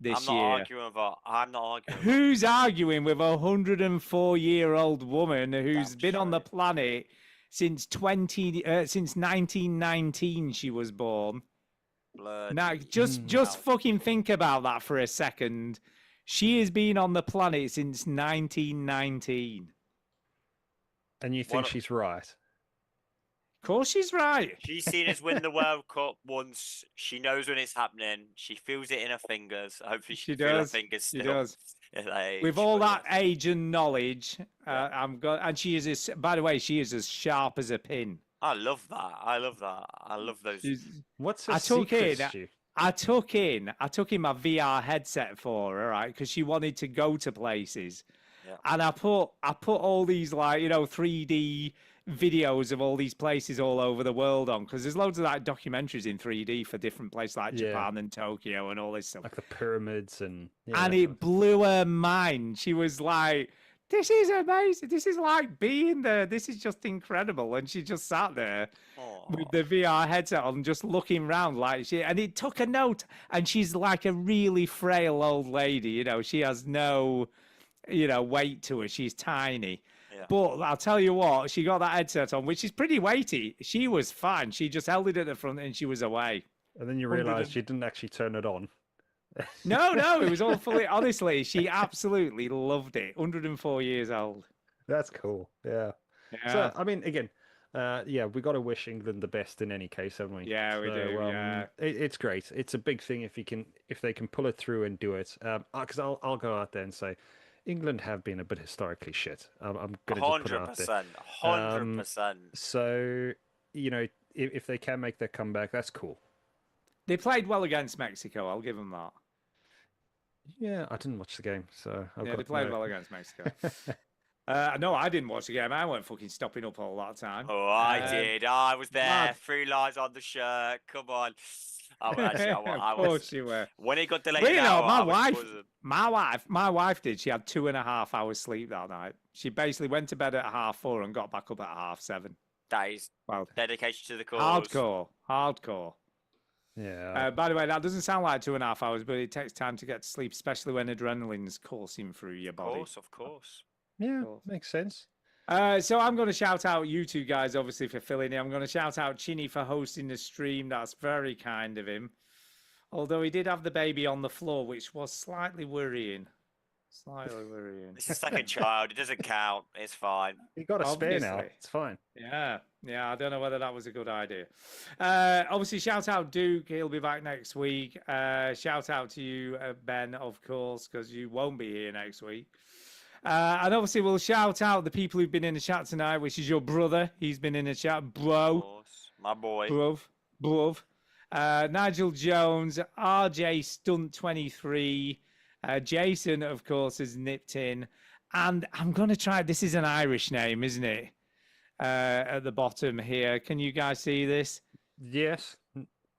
this I'm not year. arguing with her. I'm not arguing. Who's arguing with a 104-year-old woman who's Damn been on the straight. planet since 1919 she was born? Now, just fucking think about that for a second. She has been on the planet since 1919. And you think What- she's right? Of course she's right. She's seen us win the World Cup once. She knows when it's happening. She feels it in her fingers. Hopefully, She she can feel her does. fingers She still. does. at that age, With all but that age and knowledge, and she is, by the way, she is as sharp as a pin. I love that. I love those. What's her I took secret, it. Stu? I took in my VR headset for her, right? Because she wanted to go to places, Yeah. and I put all these 3D videos of all these places all over the world on, because there's loads of documentaries in 3D for different places like Yeah. Japan and Tokyo and all this stuff. Like the pyramids and And it blew her mind. She was like, "This is amazing. This is like being there. This is just incredible." And she just sat there with the VR headset on, just looking around and it took a note. And she's like a really frail old lady, she has no, weight to her. She's tiny. Yeah. But I'll tell you what, she got that headset on, which is pretty weighty. She was fine. She just held it at the front and she was away. And then you 100 realise you didn't actually turn it on. No, it was all fully. Honestly, she absolutely loved it. 104 years old. That's cool. Yeah. Yeah. So I mean, again, Yeah, we got to wish England the best in any case, haven't we? Yeah, we do. Yeah. It's great. It's a big thing if they can pull it through and do it. Because I'll go out there and say, England have been a bit historically shit. I'm gonna just put it out there. 100%. So if they can make their comeback, that's cool. They played well against Mexico. I'll give them that. Yeah, I didn't watch the game, so Yeah, they played well against Mexico. No, I didn't watch the game. I weren't fucking stopping up all that time. Oh, I did. I was there. lad. 3 lines on the shirt. Come on. Actually, I Of was. course you were. When it got delayed, Well, you an know, hour, my I was wife- buzzing. My wife did. She had 2.5 hours sleep that night. She basically went to bed at 4:30 and got back up at 7:30. That is Well, dedication to the cause. hardcore. Yeah. By the way, that doesn't sound like 2.5 hours, but it takes time to get to sleep, especially when adrenaline's coursing through your Of body. course, of course. Yeah, course. makes sense. So I'm going to shout out you two guys, obviously, for filling in. I'm going to shout out Chinny for hosting the stream. That's very kind of him. Although he did have the baby on the floor, which was slightly worrying. Slightly worrying. It's a second child. It doesn't count. It's fine. You got a spare now. Obviously. It's fine. Yeah, I don't know whether that was a good idea. Obviously, shout out Duke. He'll be back next week. Shout out to you, Ben, of course, because you won't be here next week. And obviously, we'll shout out the people who've been in the chat tonight, which is your brother. He's been in the chat. Of Bro. course. My boy. Bruv. Nigel Jones, RJ Stunt 23. Jason, of course, has nipped in. And I'm going to try, this is an Irish name, isn't it? At the bottom here. Can you guys see this? Yes.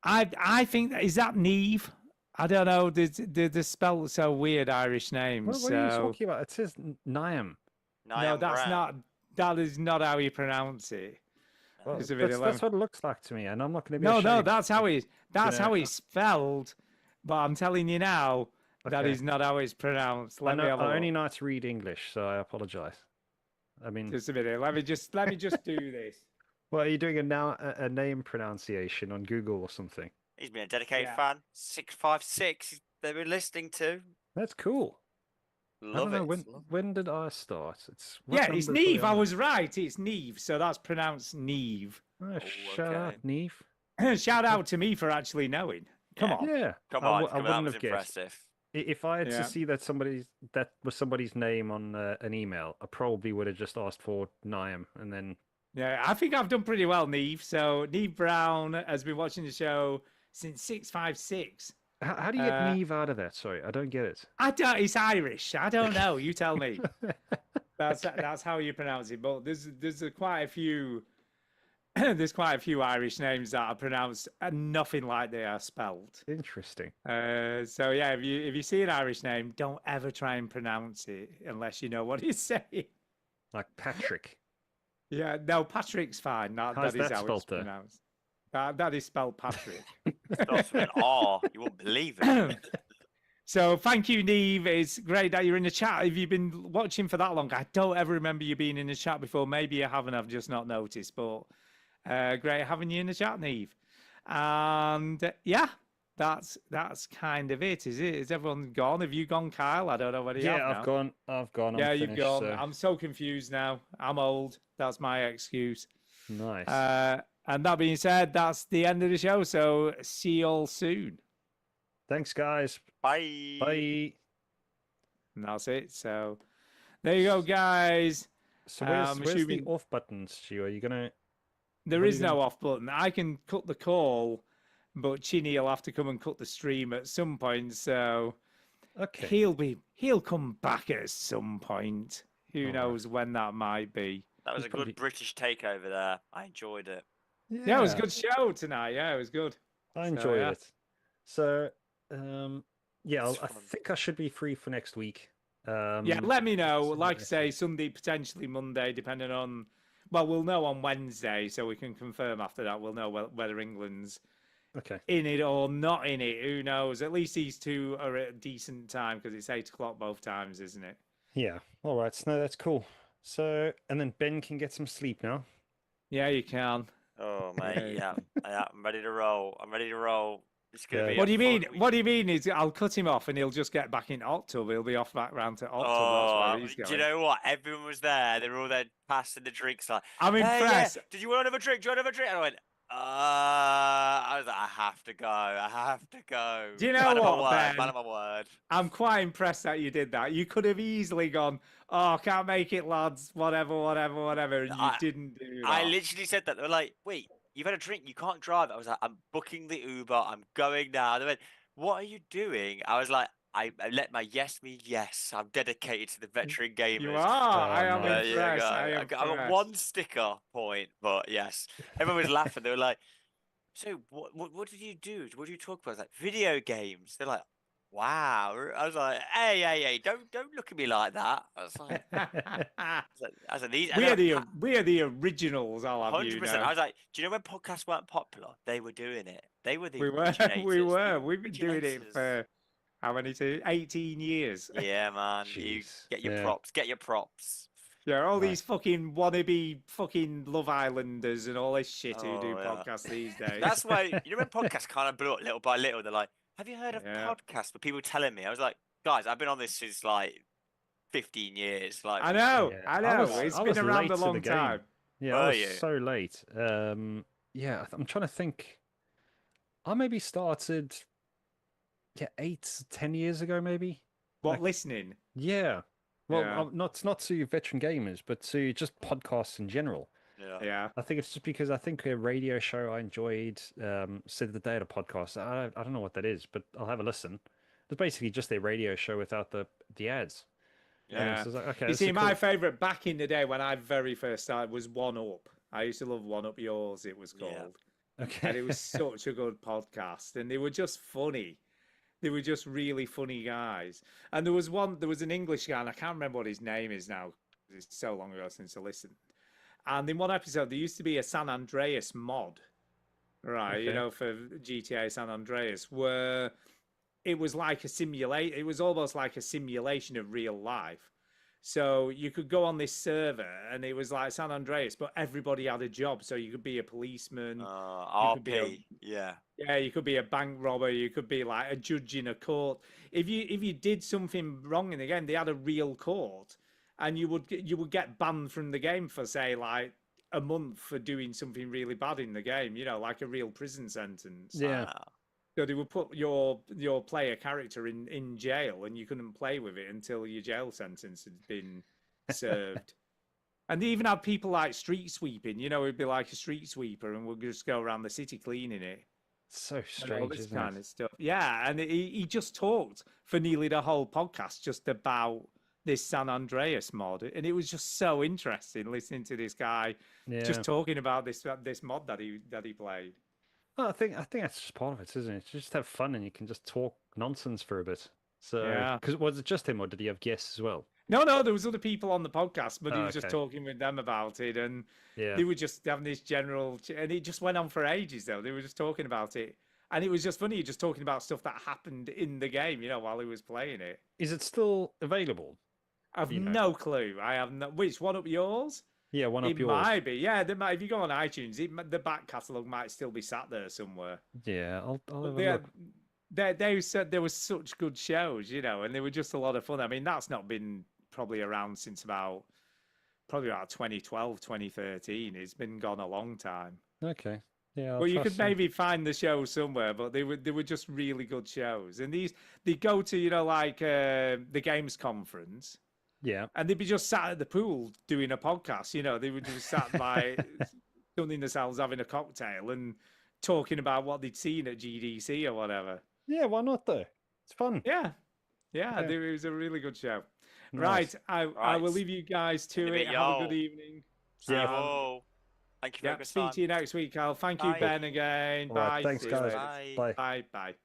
I think, is that Neve? I don't know. The spell so weird, Irish names. What are you talking about? It says Niam. No, Niall that's Brown. not. That is not how you pronounce it. Well, It's a bit that's what it looks like to me, and I'm not going to be. No, ashamed. that's how know, it's spelled. But I'm telling you now, that Okay. is not how it's pronounced. I, Let me know, have a I only look. know how to read English, so I apologize. I mean, Just a minute. Let me just do this. well, are you doing a name pronunciation on Google or something? He's been a dedicated Yeah. fan. 656. They've been listening to. That's cool. I Love don't know it. when did I start? What Yeah, it's number are we Neve. I on? was right. It's Neve. So that's pronounced Neve. Oh, Oh, shut up, okay. Neve. Shout out to me for actually knowing. Come Yeah. on. Yeah, Come I on. w- I That wouldn't was have guessed. impressive. If I had Yeah. to see that was somebody's name on an email, I probably would have just asked for Niam, and then Yeah, I think I've done pretty well, Neve. So Neve Brown has been watching the show since 656. how do you get Uh, Neve out of that? Sorry, I don't get it. I don't. It's Irish. I don't know. You tell me. That's how you pronounce it. But there's quite a few. There's quite a few Irish names that are pronounced nothing like they are spelled. Interesting. So yeah, if you see an Irish name, don't ever try and pronounce it unless you know what it's saying. Like Patrick. Yeah, no, Patrick's fine. How's That is that how it's spelled, though? pronounced. That is spelled Patrick. Starts with an R. You won't believe it. So thank you, Neve. It's great that you're in the chat. If you've been watching for that long, I don't ever remember you being in the chat before. Maybe you haven't. I've just not noticed. But great having you in the chat, Neve. And yeah, that's kind of it. Is it? Is everyone gone? Have you gone, Kyle? I don't know whether you have Yeah, now. I've gone. Yeah, I'm you've finished, gone. so- I'm so confused now. I'm old. That's my excuse. Nice. And that being said, that's the end of the show. So see you all soon. Thanks, guys. Bye. Bye. And that's it. So there you go, guys. So where's the assuming- off buttons, Stu? Are you gonna? There What are is you gonna- no off button. I can cut the call, but Chinny will have to come and cut the stream at some point. So Okay. he'll come back at some point. Who Alright. knows when that might be. That was He's a good probably- British takeover there. I enjoyed it. Yeah, it was a good show tonight. Yeah, it was good. I So, enjoyed yeah. it. So, yeah, It's I fun. think I should be free for next week. Yeah, let me know. so Like I next say, Sunday, potentially Monday, depending on. Well, we'll know on Wednesday, so we can confirm after that. We'll know whether England's Okay. in it or not in it. Who knows? At least these two are at a decent time because it's 8 o'clock both times, isn't it? Yeah. All right. So no, that's cool. So, and then Ben can get some sleep now. Yeah, you can. Oh, Yeah. mate. Yeah. I'm ready to roll. I'm ready to roll. It's gonna Yeah. be. What a do you mean? fun What do you mean? Is I'll cut him off and he'll just get back into Octub. He'll be off back round to Octub. That's where he's do going. you know what? Everyone was there. They were all there passing the drinks. Like, I'm hey, yeah, impressed. did you want another drink? Do you want another drink? And I went, I was like, I have to go. I have to go. Do you know Man of my what, word, Ben? Man of my word. I'm quite impressed that you did that. You could have easily gone, "Oh, can't make it, lads. Whatever, and you I- didn't do that. I literally said that. They were like, wait, you've had a drink. You can't drive. I was like, I'm booking the Uber. I'm going now. They went, what are you doing? I was like, I let my yes mean yes. I'm dedicated to the veteran gamers. You are. I am nice. There you go. impressed. I got one sticker point, but yes, everyone was laughing. They were like, "So what did you do? What do you talk about?" I was like, "Video games." They're like, "Wow." I was like, "Hey, don't look at me like that." I was like, these. And we are the originals. I'll have you 100%. know. I was like, "Do you know when podcasts weren't popular? They were doing it. They were the We were. originators. We the were. We've been doing it originators." for how many? 18 years. Yeah, man. You Jeez. get your Yeah. props. Get your props. Yeah, all Right. these fucking wannabe fucking Love Islanders and all this shit who do Oh, yeah. podcasts these days. That's why you know when podcasts kind of blew up little by little. They're like, "Have you heard of Yeah. podcasts?" But people telling me, I was like, "Guys, I've been on this since like 15 years." Like, I know. Yeah. I I know. was- It's I been was around late a to the long game. time. Yeah, Were I was you? so late. Yeah, I'm trying to think. I maybe started, 8-10 years ago, maybe. What, Like- listening? Yeah. Well, Yeah. not to veteran gamers, but to just podcasts in general. yeah. Yeah. I think it's just because I think a radio show I enjoyed, Sid the Data podcast. I don't know what that is, but I'll have a listen. It's basically just their radio show without the ads. Yeah. So it's like, okay, You this see, is my cool. favourite back in the day when I very first started was One Up. I used to love One Up Yours, it was Yeah. called. Okay. And it was such a good podcast. And they were just funny. They were just really funny guys. And there was an English guy, and I can't remember what his name is now. It's so long ago since I listened. And in one episode, there used to be a San Andreas mod, right? You Okay. know, for GTA San Andreas, where it was like a simulate. It was almost like a simulation of real life. So you could go on this server, and it was like San Andreas, but everybody had a job. So you could be a policeman. You could be a- RP. Yeah. Yeah, you could be a bank robber. You could be like a judge in a court. If you did something wrong in the game, they had a real court, and you would get banned from the game for say like a month for doing something really bad in the game. You know, like a real prison sentence. Yeah. Wow. So they would put your player character in jail, and you couldn't play with it until your jail sentence had been served. And they even had people like street sweeping. You know, it'd be like a street sweeper, and we'll just go around the city cleaning it. So And all strange, this isn't kind it? of stuff. Yeah, and he just talked for nearly the whole podcast just about this San Andreas mod, and it was just so interesting listening to this guy Yeah. just talking about this mod that he played. Well, I think that's just part of it, isn't it? Just have fun and you can just talk nonsense for a bit. So, Yeah. because was it just him or did he have guests as well? No, there was other people on the podcast, but he Oh, was just okay. talking with them about it, and Yeah. they were just having this general, and it just went on for ages. Though they were just talking about it, and it was just funny, just talking about stuff that happened in the game, you know, while he was playing it. Is it still available? I've You know. no clue. I have no. Which one up yours? Yeah, one up It yours. might be. Yeah, they might, if you go on iTunes, the back catalogue might still be sat there somewhere. Yeah, I'll But have a look. they said there was such good shows, you know, and they were just a lot of fun. I mean, that's not been probably around since about 2012, 2013. It's been gone a long time. Okay. Yeah. I'll Well, you trust could them. maybe find the show somewhere, but they were just really good shows. And they go to, you know, like the games conference, Yeah. and they'd be just sat at the pool doing a podcast. You know, they would just sat by sunning themselves, having a cocktail, and talking about what they'd seen at GDC or whatever. Yeah. Why not though? It's fun. Yeah, Yeah. it was a really good show. Nice. Right, I will Right. leave you guys In to a it. bit, Have a y'all. good evening. See you Um, all. Thank you very Yeah, much. speak to you next week, Carl. Thank you, Bye. Ben, again. All Bye. right. Thanks, See you guys. later. Bye. Bye. Bye. Bye.